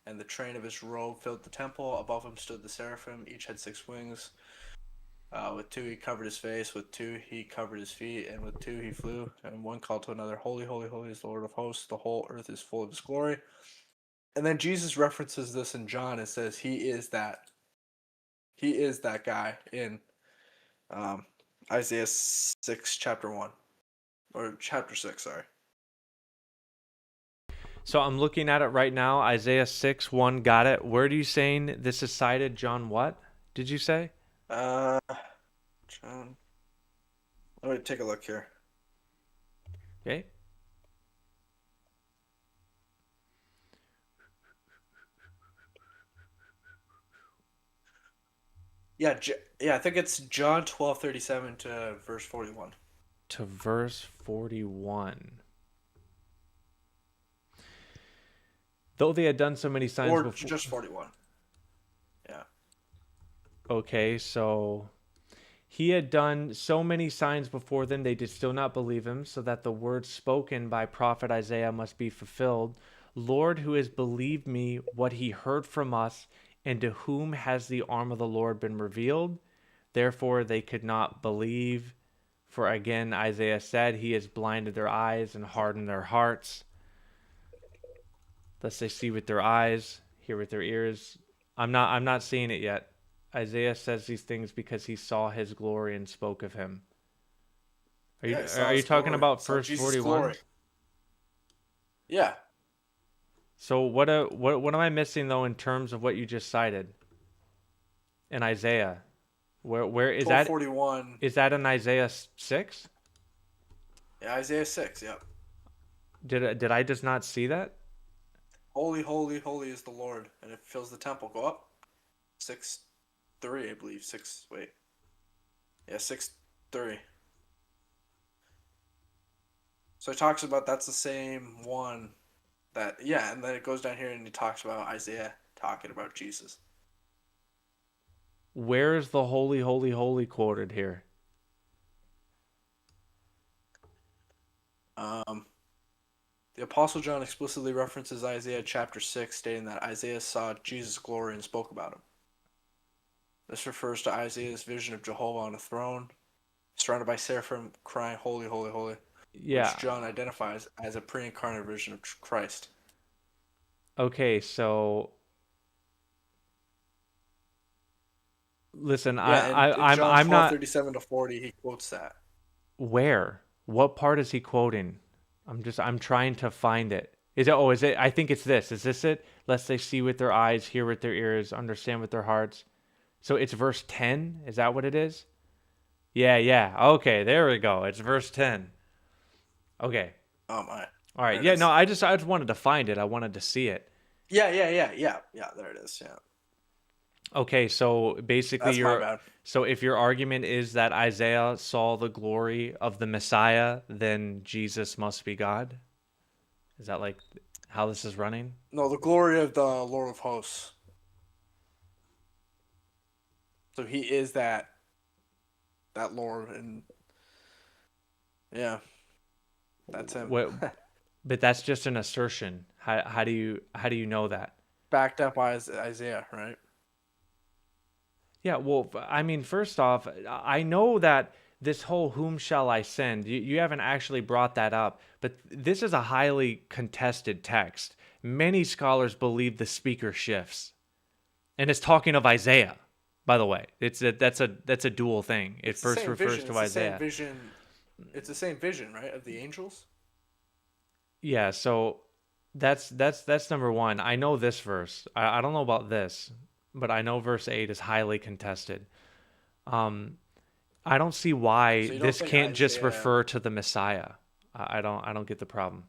and the train of his robe filled the temple. Above him stood the seraphim. Each had 6 wings. With 2 he covered his face, with 2 he covered his feet, and with 2 he flew. And one called to another, Holy, holy, holy is the Lord of hosts. The whole earth is full of his glory. And then Jesus references this in John and says he is that guy in Isaiah 6 chapter 1, or chapter 6, sorry. So I'm looking at it right now. Isaiah 6:1, got it. Where are you saying this is cited? John what did you say? John. Let me take a look here. Okay. Yeah, I think it's John 12:37 to verse 41. To verse 41. Though they had done so many signs or before. Just 41. Yeah. Okay, so he had done so many signs before them, they did still not believe him, so that the words spoken by prophet Isaiah must be fulfilled. Lord, who has believed me what he heard from us, and to whom has the arm of the Lord been revealed? Therefore they could not believe. For again, Isaiah said, he has blinded their eyes and hardened their hearts, lest they see with their eyes, hear with their ears. I'm not seeing it yet. Isaiah says these things because he saw his glory and spoke of him. Are you talking about verse 41? Yeah. So what am I missing though in terms of what you just cited in Isaiah? Where is that? 41. Is that in Isaiah 6? Yeah, Isaiah 6. Yep. Did I just not see that? Holy, holy, holy is the Lord, and it fills the temple. Go up. 6:3, I believe. 6. Wait. Yeah, 6:3. So he talks about that's the same one that, yeah, and then it goes down here and he talks about Isaiah talking about Jesus. Where is the holy, holy, holy quoted here? The Apostle John explicitly references Isaiah chapter 6, stating that Isaiah saw Jesus' glory and spoke about him. This refers to Isaiah's vision of Jehovah on a throne, surrounded by seraphim crying, holy, holy, holy, which John identifies as a pre-incarnate vision of Christ. Okay, so listen, yeah, I'm John not 37 to 40. He quotes that. Where? What part is he quoting? I'm trying to find it. Is it? I think it's this. Is this it? Lest they see with their eyes, hear with their ears, understand with their hearts. So it's verse 10. Is that what it is? Yeah. Okay, there we go. It's verse 10. Okay. Oh my. All right. Yeah. No, I just wanted to find it. I wanted to see it. Yeah. There it is. Yeah. Okay, so basically so if your argument is that Isaiah saw the glory of the Messiah, then Jesus must be God? Is that like how this is running? No, the glory of the Lord of hosts. So he is that Lord, and yeah, that's him. But that's just an assertion. How do you know that? Backed up by Isaiah, right? Yeah, well, I mean, first off, I know that this whole whom shall I send, you haven't actually brought that up, but this is a highly contested text. Many scholars believe the speaker shifts. And it's talking of Isaiah, by the way. That's a dual thing. It first refers to Isaiah. It's the same vision, right, of the angels? Yeah, so that's number one. I know this verse. I don't know about this, but I know verse 8 is highly contested. I don't see why this can't just refer to the Messiah. I don't get the problem.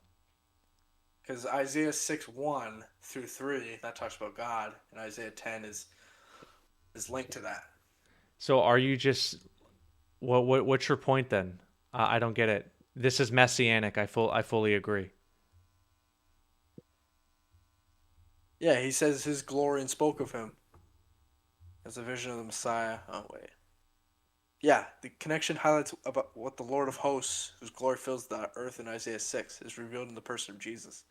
Because Isaiah 6:1 through 3, that talks about God, and Isaiah 10 is linked to that. So are you just what's your point then? I don't get it. This is messianic. I fully agree. Yeah, he says his glory and spoke of him as a vision of the Messiah. Oh, wait. Yeah, the connection highlights about what the Lord of hosts, whose glory fills the earth in Isaiah 6, is revealed in the person of Jesus.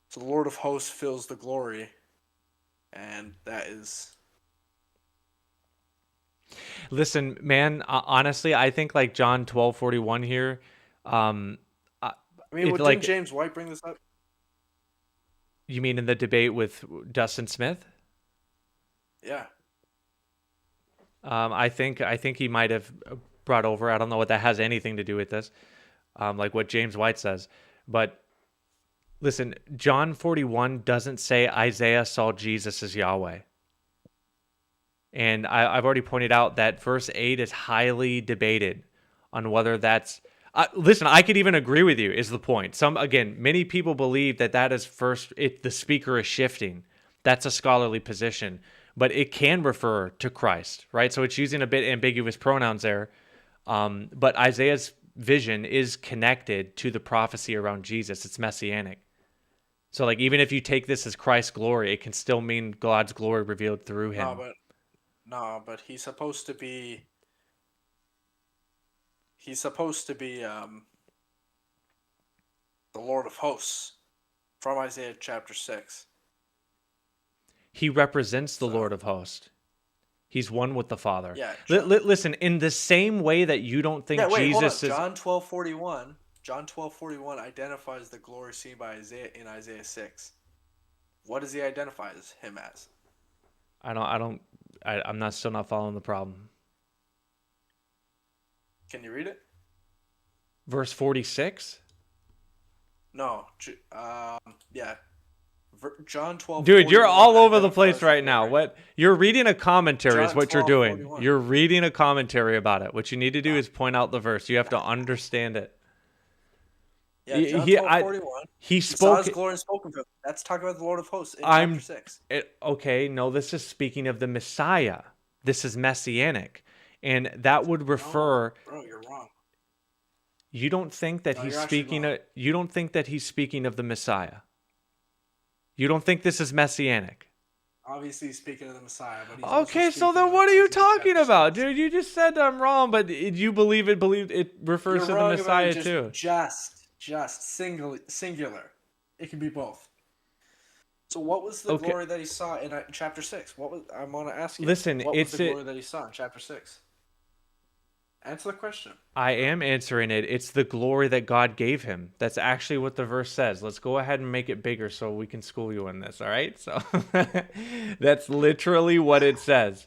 So the Lord of hosts fills the glory, and that is... Listen, man, honestly, I think like John 12:41 here. didn't James White bring this up? You mean in the debate with Dustin Smith? Yeah. I think he might have brought over. I don't know what that has anything to do with this, like what James White says. But listen, John 41 doesn't say Isaiah saw Jesus as Yahweh. And I've already pointed out that verse 8 is highly debated on whether that's... listen, I could even agree with you, is the point. Many people believe that is the speaker is shifting. That's a scholarly position. But it can refer to Christ, right? So it's using a bit ambiguous pronouns there. But Isaiah's vision is connected to the prophecy around Jesus. It's messianic. So like even if you take this as Christ's glory, it can still mean God's glory revealed through him. No, but he's supposed to be the Lord of hosts from Isaiah chapter 6. He represents the Lord of hosts. He's one with the Father. Yeah. Listen, in the same way that you don't think Jesus is... John 12:41 identifies the glory seen by Isaiah in Isaiah 6. What does he identify him as? I'm still not following the problem. Can you read it? Verse 46? No. Yeah. John 12. Dude, you're all over the place right now. What you're reading a commentary is what you're doing. 41. You're reading a commentary about it. What you need to do is point out the verse. You have to understand it. Yeah, John 12:41. He saw spoke. his glory and spoke of him. That's talking about the Lord of Hosts in chapter 6. Okay, no, this is speaking of the Messiah. This is messianic, and that would refer. No, bro, you're wrong. You don't think that he's speaking? You don't think that he's speaking of the Messiah? You don't think this is messianic? Obviously, he's speaking of the Messiah. But okay, so then what are you talking about, dude? You just said I'm wrong, but you believe it refers to the Messiah too. Just singular. It can be both. So what was the glory that he saw in chapter 6? I want to ask you. Listen, what was the glory that he saw in chapter 6? Answer the question. I am answering it. It's the glory that God gave him. That's actually what the verse says. Let's go ahead and make it bigger so we can school you in this, all right? So that's literally what it says.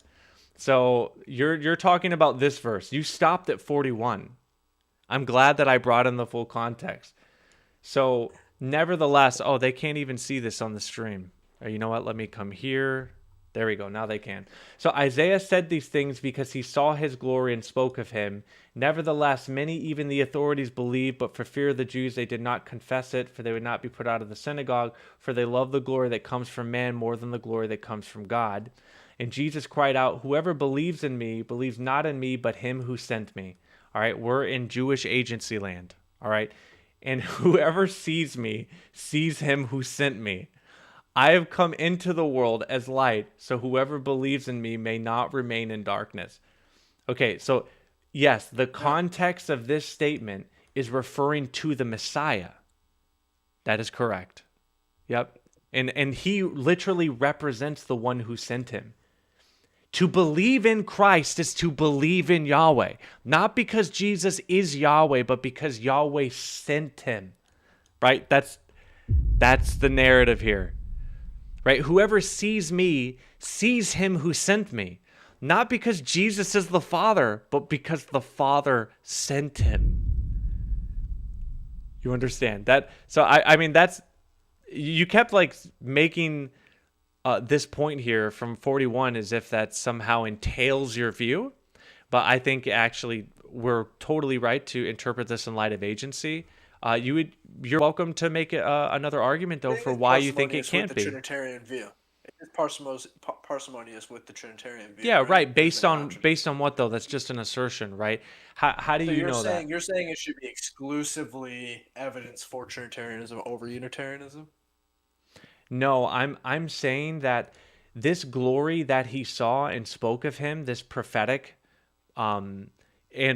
So you're talking about this verse. You stopped at 41. I'm glad that I brought in the full context. So nevertheless, they can't even see this on the stream. You know what? Let me come here. There we go. Now they can. So Isaiah said these things because he saw his glory and spoke of him. Nevertheless, many, even the authorities, believed, but for fear of the Jews, they did not confess it, for they would not be put out of the synagogue, for they love the glory that comes from man more than the glory that comes from God. And Jesus cried out, "Whoever believes in me believes not in me, but him who sent me." All right, we're in Jewish agency land. All right, and whoever sees me sees him who sent me. I have come into the world as light, so whoever believes in me may not remain in darkness. Okay, so yes, the context of this statement is referring to the Messiah. That is correct. Yep. And he literally represents the one who sent him. To believe in Christ is to believe in Yahweh. Not because Jesus is Yahweh, but because Yahweh sent him. Right? That's the narrative here. Right? Whoever sees me sees him who sent me. Not because Jesus is the Father, but because the Father sent him. You understand that? So I mean, that's, you kept like making this point here from 41 as if that somehow entails your view. But I think actually we're totally right to interpret this in light of agency. You're welcome to make another argument though for why you think it can't be. Trinitarian view. It's parsimonious with the Trinitarian view. Yeah, right. Based on what though? That's just an assertion, right? How do you know that? You're saying it should be exclusively evidence for Trinitarianism over Unitarianism? No, I'm saying that this glory that he saw and spoke of him, this prophetic, and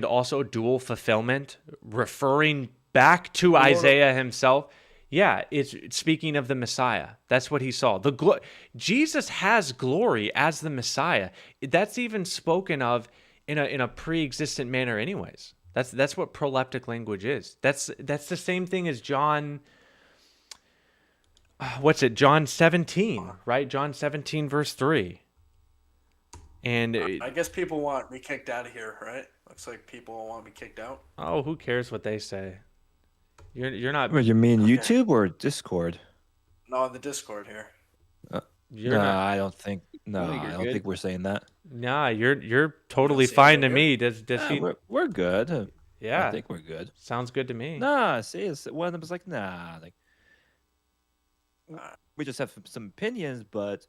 also dual fulfillment, referring back to Isaiah himself. Yeah, it's speaking of the Messiah. That's what he saw. Jesus has glory as the Messiah. That's even spoken of in a pre-existent manner anyways. That's what proleptic language is. That's the same thing as John John 17, right? John 17 verse 3. And I guess people want me kicked out of here, right? Looks like people want me kicked out. Oh, who cares what they say? You're not. What, you mean YouTube or Discord? No, on the Discord here. I don't think. No, I don't think we're saying that. Nah, you're totally fine to me. Does he? We're good. Yeah, I think we're good. Sounds good to me. Nah, see, one of them was like, nah, like we just have some opinions, but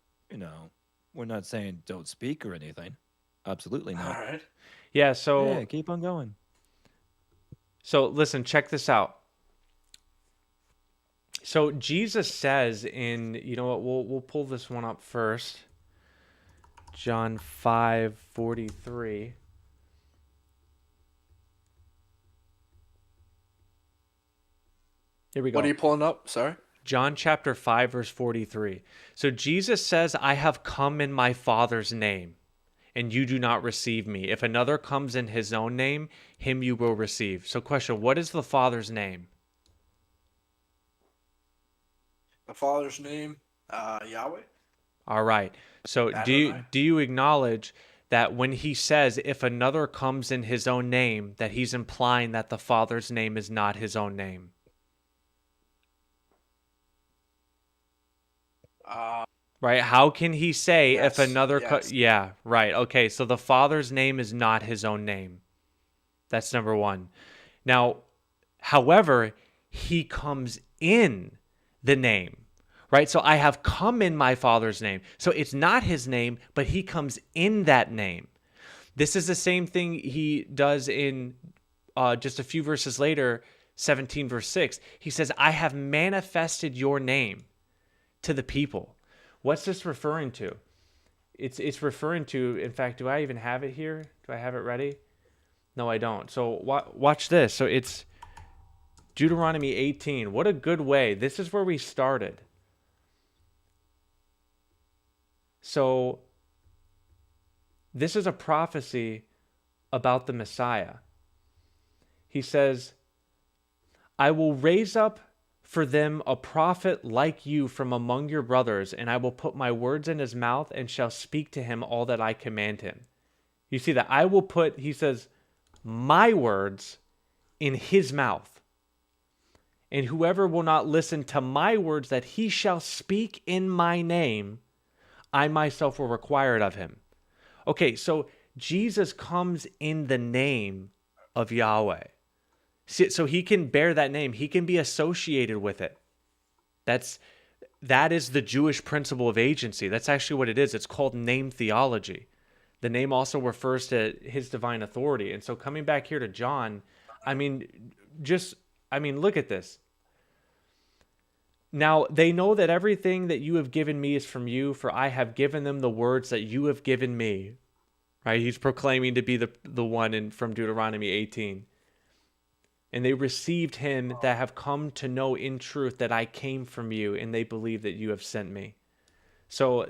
we're not saying don't speak or anything. Absolutely not. All right. Yeah. So keep on going. So listen, check this out. So Jesus says in, you know what, we'll pull this one up first. John 5:43. Here we go. What are you pulling up? Sorry. John chapter 5 verse 43. So Jesus says, "I have come in my Father's name, and you do not receive me. If another comes in his own name, him you will receive." So question, what is the Father's name? The Father's name, Yahweh. All right. So do you acknowledge that when he says, if another comes in his own name, that he's implying that the Father's name is not his own name? Right? How can he say if another... Yeah, right. Okay, so the Father's name is not his own name. That's number one. Now, however, he comes in the name, right? So I have come in my Father's name. So it's not his name, but he comes in that name. This is the same thing he does in just a few verses later, 17 verse 6. He says, I have manifested your name to the people. What's this referring to? It's referring to, in fact, do I even have it here? Do I have it ready? No, I don't. So watch this. So it's Deuteronomy 18. What a good way. This is where we started. So this is a prophecy about the Messiah. He says, I will raise up for them a prophet like you from among your brothers, and I will put my words in his mouth and shall speak to him all that I command him. You see that I will put, he says, my words in his mouth. And whoever will not listen to my words that he shall speak in my name, I myself will require it of him. Okay, so Jesus comes in the name of Yahweh. So he can bear that name. He can be associated with it. That is the Jewish principle of agency. That's actually what it is. It's called name theology. The name also refers to his divine authority. And so coming back here to John, look at this. Now, they know that everything that you have given me is from you, for I have given them the words that you have given me. Right? He's proclaiming to be the one from Deuteronomy 18. And they received him that have come to know in truth that I came from you, and they believe that you have sent me. So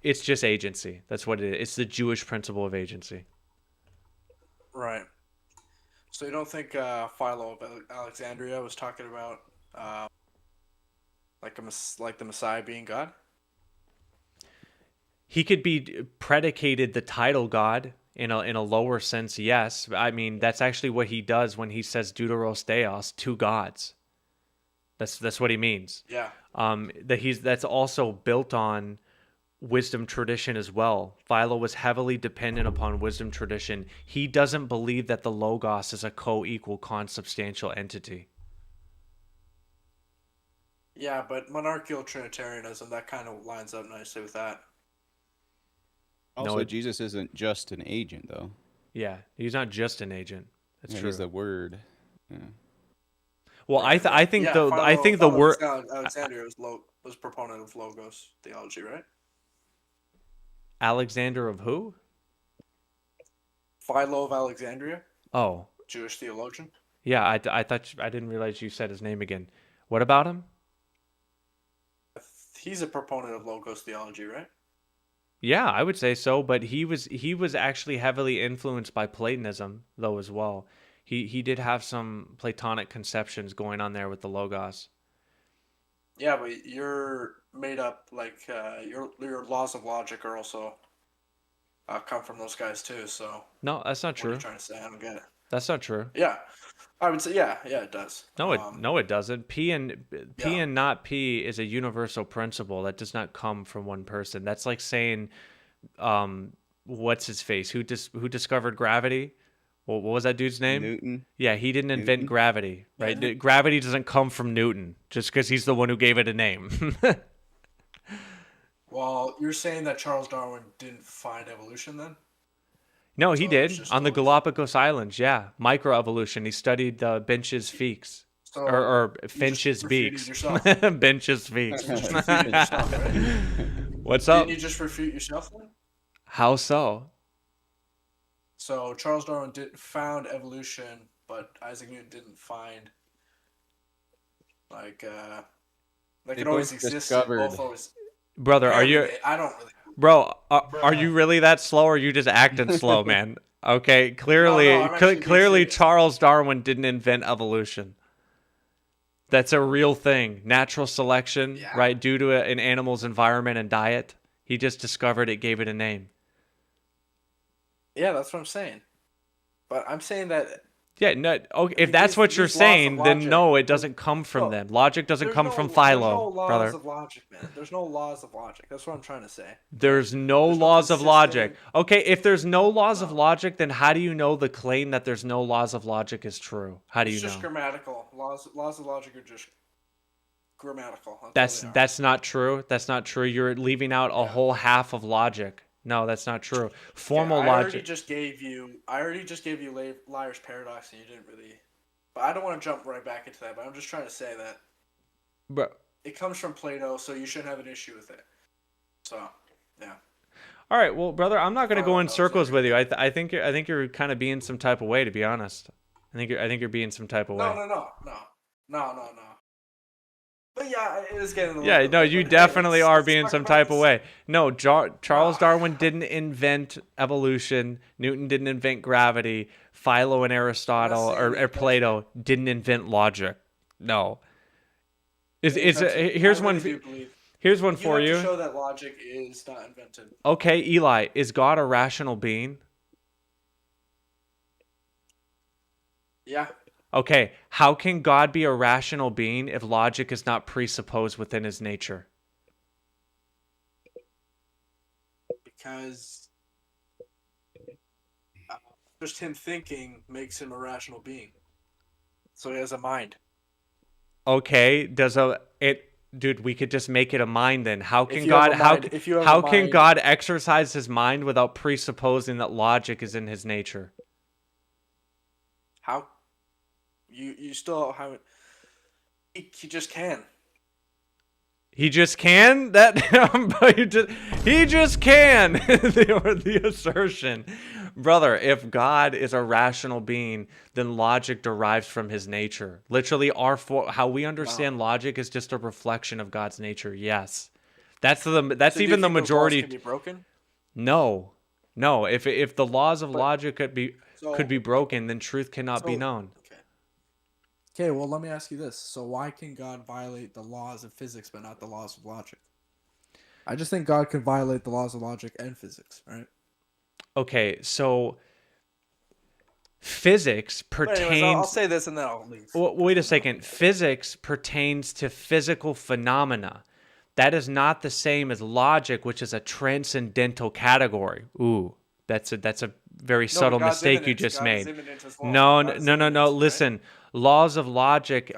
it's just agency. That's what it is. It's the Jewish principle of agency. Right. So you don't think Philo of Alexandria was talking about like the Messiah being God? He could be predicated the title God in a lower sense, yes. I mean, that's actually what he does when he says deuteros theos, two gods. That's what he means. Yeah. That's also built on wisdom tradition as well. Philo was heavily dependent upon wisdom tradition. He doesn't believe that the Logos is a co-equal, consubstantial entity. Yeah, but monarchical Trinitarianism, that kind of lines up nicely with that. Also, Jesus isn't just an agent, though. Yeah, he's not just an agent. That's true. He's the Word. Yeah. Well, I think the word Alexandria was proponent of Logos theology, right? Alexander of who? Philo of Alexandria. Oh, Jewish theologian. Yeah, I thought I didn't realize you said his name again. What about him? He's a proponent of Logos theology, right? Yeah, I would say so, but he was actually heavily influenced by Platonism though as well. He did have some Platonic conceptions going on there with the Logos. Yeah, but you're made up like your laws of logic are also come from those guys too. So no, that's not true. What are you trying to say? I don't get it. That's not true. Yeah, I would say yeah, it does. No, it doesn't. P and not P is a universal principle that does not come from one person. That's like saying, what's his face? Who discovered gravity? Well, what was that dude's name? Newton. Yeah, he didn't invent gravity, right? Yeah. Gravity doesn't come from Newton just because he's the one who gave it a name. Well, you're saying that Charles Darwin didn't find evolution then? No, he did on the Galapagos Islands. Yeah, microevolution. He studied Bench's beaks, or Finch's beaks. Bench's beaks. What's up? Didn't you just refute yourself then? How so? So Charles Darwin found evolution, but Isaac Newton didn't find it always existed. Both always. Brother, are you? I don't really. Bro, are you really that slow, or are you just acting slow, man? Okay, clearly Charles Darwin didn't invent evolution. That's a real thing. Natural selection, right? Due to an animal's environment and diet. He just discovered it, gave it a name. Yeah, that's what I'm saying. But I'm saying that Yeah, no. Okay, if that's what you're saying, then no, it doesn't come from them. Logic doesn't come from Philo, brother. There's no laws of logic, man. There's no laws of logic. That's what I'm trying to say. There's no laws of logic. Okay, if there's no laws of logic, then how do you know the claim that there's no laws of logic is true? How do you know? It's just grammatical. Laws of logic are just grammatical. That's not true. That's not true. You're leaving out a whole half of logic. No, that's not true. Formal logic. I already just gave you Liar's Paradox, and you didn't really. But I don't want to jump right back into that. But I'm just trying to say that. But it comes from Plato, so you shouldn't have an issue with it. So, yeah. All right, well, brother, I'm not going to go in circles with you. I think you're kind of being some type of way, to be honest. I think you're being some type of way. No. But yeah, it is getting a little. Yeah, no, you definitely are being some type of way. No, Charles Darwin didn't invent evolution. Newton didn't invent gravity. Philo and Aristotle or Plato didn't invent logic. No. Here's one for you. You have to show that logic is not invented. Okay, Eli, is God a rational being? Yeah. Okay, how can God be a rational being if logic is not presupposed within his nature? Because just him thinking makes him a rational being. So he has a mind. Okay, dude, we could just make it a mind then. How can God exercise his mind without presupposing that logic is in his nature? How? You still haven't. He just can. He just can? He just can. the assertion. Brother, if God is a rational being, then logic derives from his nature. Literally, how we understand logic is just a reflection of God's nature. Yes. That's even the majority. Those laws can be broken? No. If the laws of logic could be broken, then truth cannot be known. Okay, well, let me ask you this. So why can God violate the laws of physics but not the laws of logic? I just think God can violate the laws of logic and physics, right? Okay, so physics pertains... Anyways, I'll say this and then I'll leave. Wait a second. Physics pertains to physical phenomena. That is not the same as logic, which is a transcendental category. Ooh, that's a very subtle mistake you just made. No. Listen, laws of logic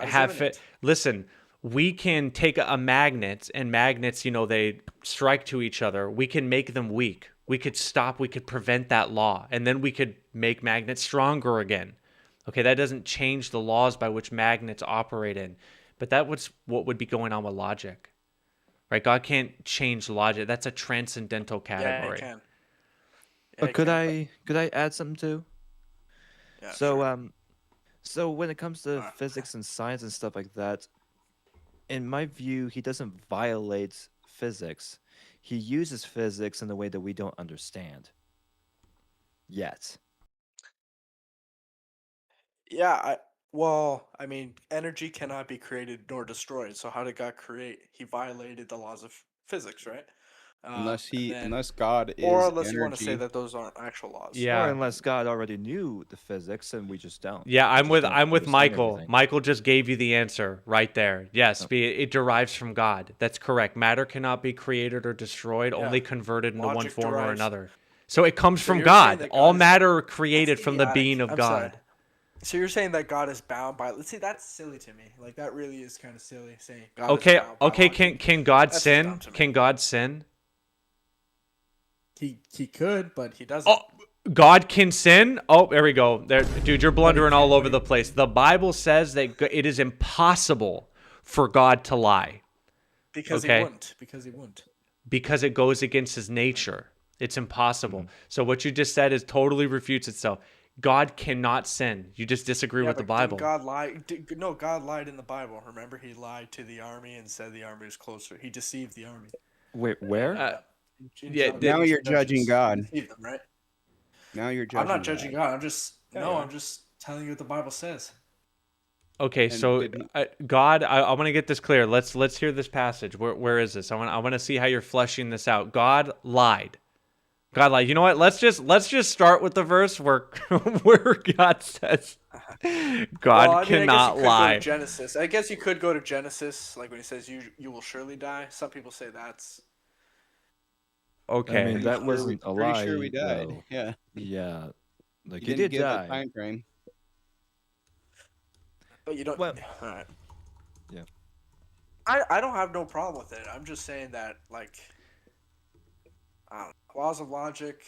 listen, we can take a magnet, and magnets, they strike to each other. We can make them weak. We could prevent that law, and then we could make magnets stronger again. Okay, that doesn't change the laws by which magnets operate in, but that was what would be going on with logic. Right? God can't change logic. That's a transcendental category. Yeah, he can. But could I add something too? Yeah, so sure. So when it comes to physics and science and stuff like that, in my view, he doesn't violate physics. He uses physics in a way that we don't understand yet. Yeah, I mean, energy cannot be created nor destroyed. So how did God create? He violated the laws of physics, right? Unless God is or unless energy. you want to say that those aren't actual laws. Yeah. Or unless God already knew the physics and we just don't. Yeah, I'm with Michael. Everything. Michael just gave you the answer right there. Yes, it derives from God. That's correct. Matter cannot be created or destroyed, only converted into one form or another. So it comes from God. All matter created from the being of God. Sorry. So you're saying that God is bound by... Let's see, that's silly to me. Like, that really is kind of silly, saying God is bound by logic. Can God sin? Can God sin? He could, but he doesn't. Oh, God can sin? Oh, there we go. There, dude, you're blundering all over the place. The Bible says that it is impossible for God to lie. Because he wouldn't. Because it goes against his nature. It's impossible. Mm-hmm. So what you just said totally refutes itself. God cannot sin. You just disagree with the Bible. God lied. No, God lied in the Bible. Remember, he lied to the army and said the army was closer. He deceived the army. Wait, where? Now you're judging God. Them, right? Now you're judging. I'm not judging God. I'm just I'm just telling you what the Bible says. Okay, so God, I want to get this clear. Let's hear this passage. Where is this? I want to see how you're fleshing this out. God lied, God, like, you know what? Let's just start with the verse where where God says God cannot lie. Go to Genesis. I guess you could go to Genesis, like when he says you will surely die. Some people say that's okay. I mean, that wasn't a lie. Pretty sure we died. Though. Yeah. Yeah. Like He he didn't did give die. a time frame. But you don't. Well, all right. Yeah. I don't have no problem with it. I'm just saying that, like, I don't know, laws of logic,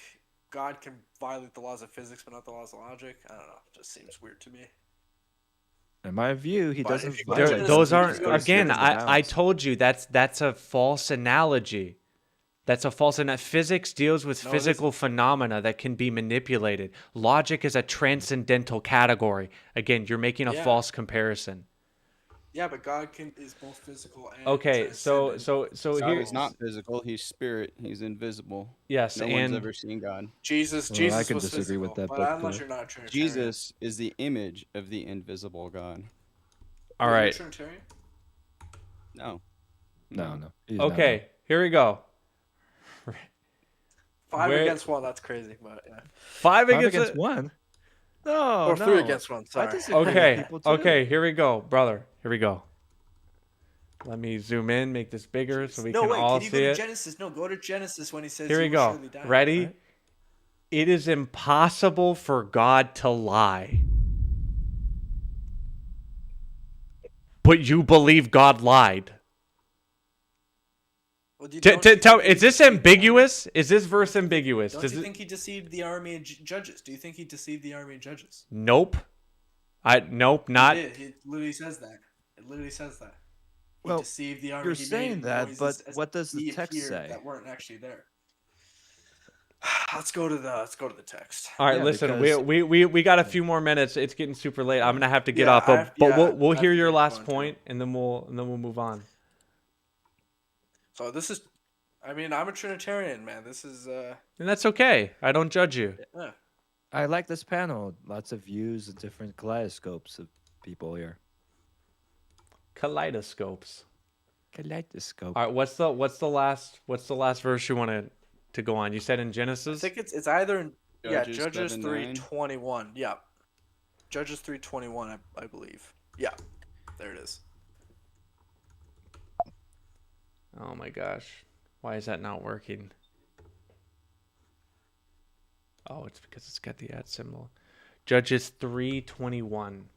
God can violate the laws of physics, but not the laws of logic. I don't know. It just seems weird to me. In my view, he But doesn't. if you go violate Genesis, Those you aren't, go to again, Genesis. I told you that's a false analogy. That's a false analogy. Physics deals with No, it physical phenomena that can be manipulated. Logic is a transcendental category. Again, you're making a Yeah. false comparison. Yeah, but God is both physical and Okay, so God here is not physical. He's spirit. He's invisible. yes, No and one's ever seen God. Jesus Well, I Jesus can was disagree physical, with that, but but unless you're not a Trinitarian. Jesus is the image of the invisible God. all Are you a right. Trinitarian? No. No. He's Okay, here we go. Five Where- against one. That's crazy, but yeah. Five not. against it. One. No, Or no. three against one. I Sorry. disagree with Okay, people too. okay, here we go, brother. Here we go. Let me zoom in, make this bigger so we No, can wait. all Can you see go to it. Genesis? No, go to Genesis when he says Here we you will go. surely die. Ready? Right? It is impossible for God to lie. But you believe God lied. Well, Is this ambiguous? Is this verse ambiguous? Don't you think he deceived the army of judges? Do you think he deceived the army of judges? Nope. Nope, not. He did. He literally says that. It literally says that. He Well, deceived the army. you're He saying made that, noises but as what does the he text appeared say? that weren't actually there? Let's go to the text. All right, Yeah, listen. because- We got a few more minutes. It's getting super late. I'm gonna have to get Yeah, off, but we'll I hear have to your get last going, point, and then we'll move on. So this is, I mean, I'm a Trinitarian, man. This is And that's okay. I don't judge you. yeah. I like this panel. Lots of views and different kaleidoscopes of people here. Kaleidoscopes. Kaleidoscope. All right. What's the last verse you wanted to go on? You said in I Genesis. think it's either in Judges Judges 7:9. 3:21. Yeah, Judges 3:21. I believe. Yeah, there it is. Oh my gosh. Why is that not working? Oh, it's because it's got the @ symbol. Judges 3:21.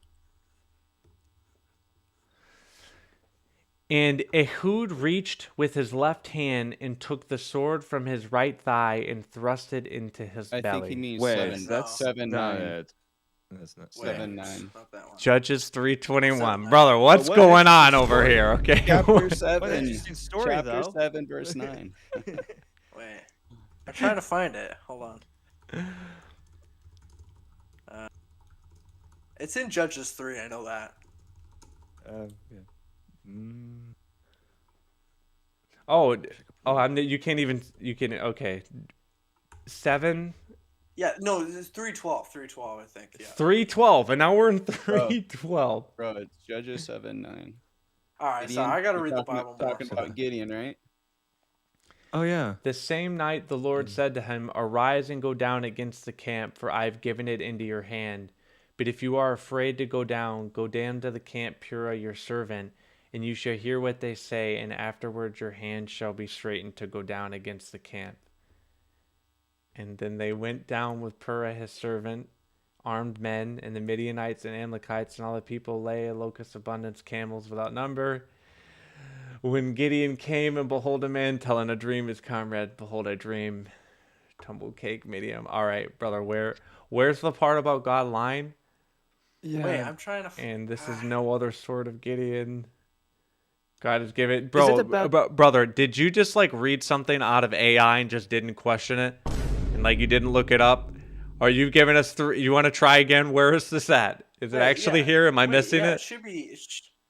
And Ehud reached with his left hand and took the sword from his right thigh and thrust it into his I belly. think he means Wait, seven. that's 7 not 9. it. That's not Wait, 7:9. not that one. Judges 3:21. 7:9. Brother, what's what going is on the over story? here? Okay. Chapter What an 7. interesting story, Chapter though. 7, verse 9. Wait, I'm trying to find it. Hold on. It's in Judges 3. I know that. Yeah. You can't even. You can. Okay. 7. Yeah, no, it's 3:12. 3:12, I think. Yeah. 3:12, and now we're in 3:12. Bro, it's Judges 7 9. All right, so I gotta You're read the talking Bible about, more. talking about Gideon, right? Oh yeah. The same night the Lord said to him, "Arise and go down against the camp, for I have given it into your hand. But if you are afraid to go down to the camp Purah your servant, and you shall hear what they say, and afterwards your hand shall be straightened to go down against the camp." And then they went down with Purah his servant, armed men, and the Midianites and Amalekites, and all the people lay a locust abundance, camels without number. When Gideon came, and behold, a man telling a dream his comrade, "Behold, I dream." Tumble cake medium. All right, brother, where's the part about God lying? Yeah. Wait, I'm trying to. And this is no other sword of Gideon. God has given Is bro, it about- brother, did you just like read something out of AI and just didn't question it? And like you didn't look it up? Are you giving us you want to try again? Where is this at? Is it Wait, actually yeah. here? Am I Wait, missing yeah, it?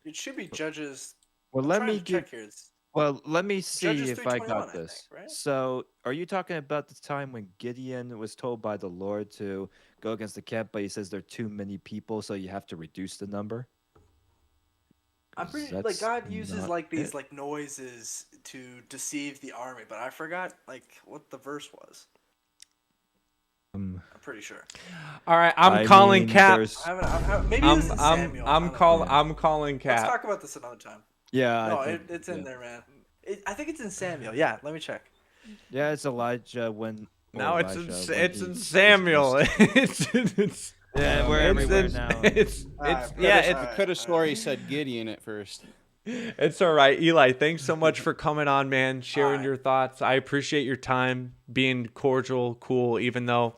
It should be Judges. Well, I'm let trying me to check give. here. It's Well, let me see Judges if I 3:21, got I think, this. right? So, are you talking about the time when Gideon was told by the Lord to go against the camp, but he says there are too many people, so you have to reduce the number? I'm 'Cause pretty like that's God uses not like these it. like noises to deceive the army, but I forgot like what the verse was. I'm pretty sure. All right, I'm calling Cap. Maybe this is Samuel. I'm calling Cap. Let's talk about this another time. Yeah, no, it's in there, man. I think it's in Samuel. Yeah, let me check. Yeah, it's Elijah when. No, it's in Samuel. it's yeah, we're everywhere now. I could have swore he said Gideon at first. It's all right, Eli. Thanks so much for coming on, man. Sharing your thoughts. I appreciate your time, being cordial, cool. Even though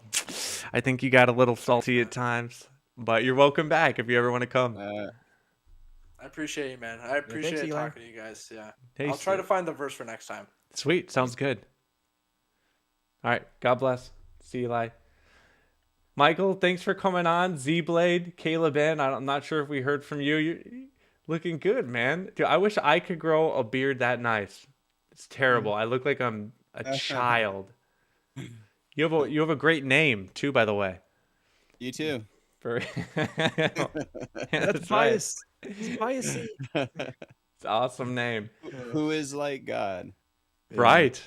I think you got a little salty at times, but you're welcome back if you ever want to come. I appreciate you, man. I appreciate talking to you guys. Yeah, Hey, I'll try to find the verse for next time. Sweet, sounds good. All right, God bless. See you, Eli. Michael, thanks for coming on. Z-Blade, Caleb, I'm not sure if we heard from you. You're looking good, man. Dude, I wish I could grow a beard that nice. It's terrible. I look like I'm a child. You have a great name too, by the way. You too. That's bias. It's biasy. It's an awesome name. Who is like God? Right.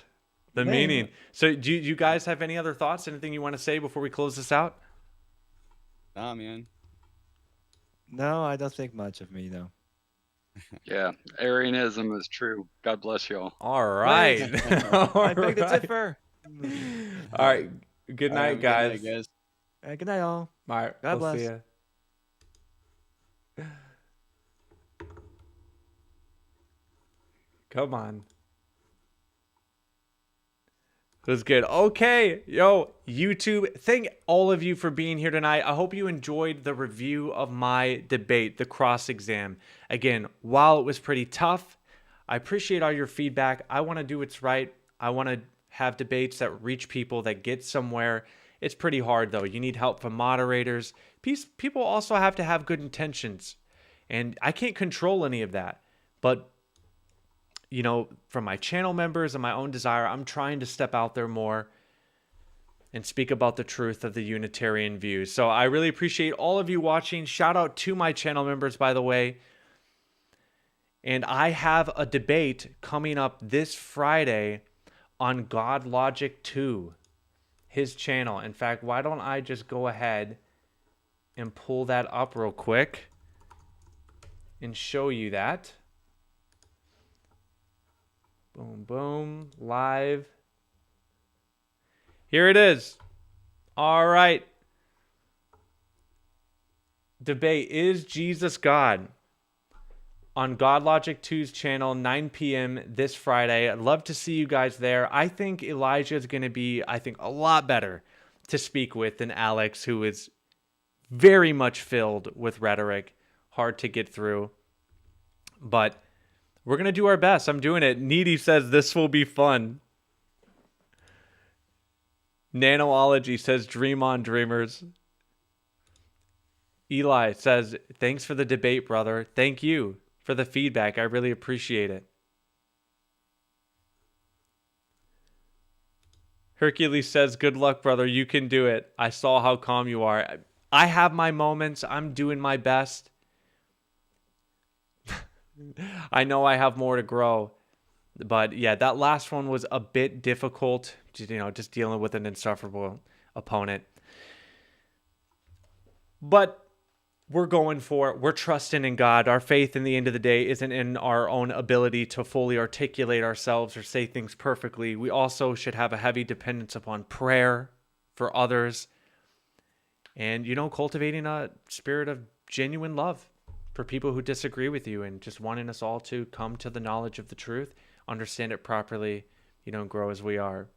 The meaning. So do you guys have any other thoughts? Anything you want to say before we close this out? Nah, man. No, I don't think much of me, though. Yeah, Arianism is true. God bless y'all. All right. I beg to differ. All right. Good night, guys. Good night, all. All right. God bless. See ya. Come on. It was good. Okay, yo, YouTube, thank all of you for being here tonight. I hope you enjoyed the review of my debate, the cross exam. Again, while it was pretty tough, I appreciate all your feedback. I want to do what's right. I want to have debates that reach people, that get somewhere. It's pretty hard, though. You need help from moderators. People also have to have good intentions, and I can't control any of that. But you know, from my channel members and my own desire, I'm trying to step out there more and speak about the truth of the Unitarian views. So I really appreciate all of you watching. Shout out to my channel members, by the way. And I have a debate coming up this Friday on God Logic 2, his channel. In fact, why don't I just go ahead and pull that up real quick and show you that. Boom, boom, live. Here it is. All right. Debate, is Jesus God? On God Logic 2's channel, 9 p.m. this Friday. I'd love to see you guys there. I think Elijah is going to be, a lot better to speak with than Alex, who is very much filled with rhetoric, hard to get through. But we're going to do our best. I'm doing it. Needy says this will be fun. Nanoology says dream on, dreamers. Eli says, thanks for the debate, brother. Thank you for the feedback. I really appreciate it. Hercules says, good luck, brother. You can do it. I saw how calm you are. I have my moments. I'm doing my best. I know I have more to grow, but yeah, that last one was a bit difficult, just dealing with an insufferable opponent. But we're going for it. We're trusting in God. Our faith in the end of the day isn't in our own ability to fully articulate ourselves or say things perfectly. We also should have a heavy dependence upon prayer for others and, cultivating a spirit of genuine love for people who disagree with you, and just wanting us all to come to the knowledge of the truth, understand it properly, grow as we are.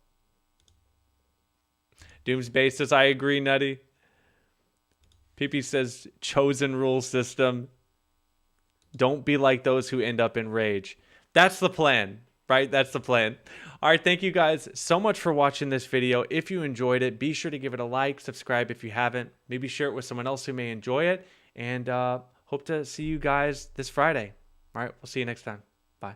Doomsday says, I agree, Nutty. PP says, chosen rule system. Don't be like those who end up in rage. That's the plan, right? That's the plan. All right, thank you guys so much for watching this video. If you enjoyed it, be sure to give it a like, subscribe if you haven't. Maybe share it with someone else who may enjoy it. And hope to see you guys this Friday. All right, we'll see you next time. Bye.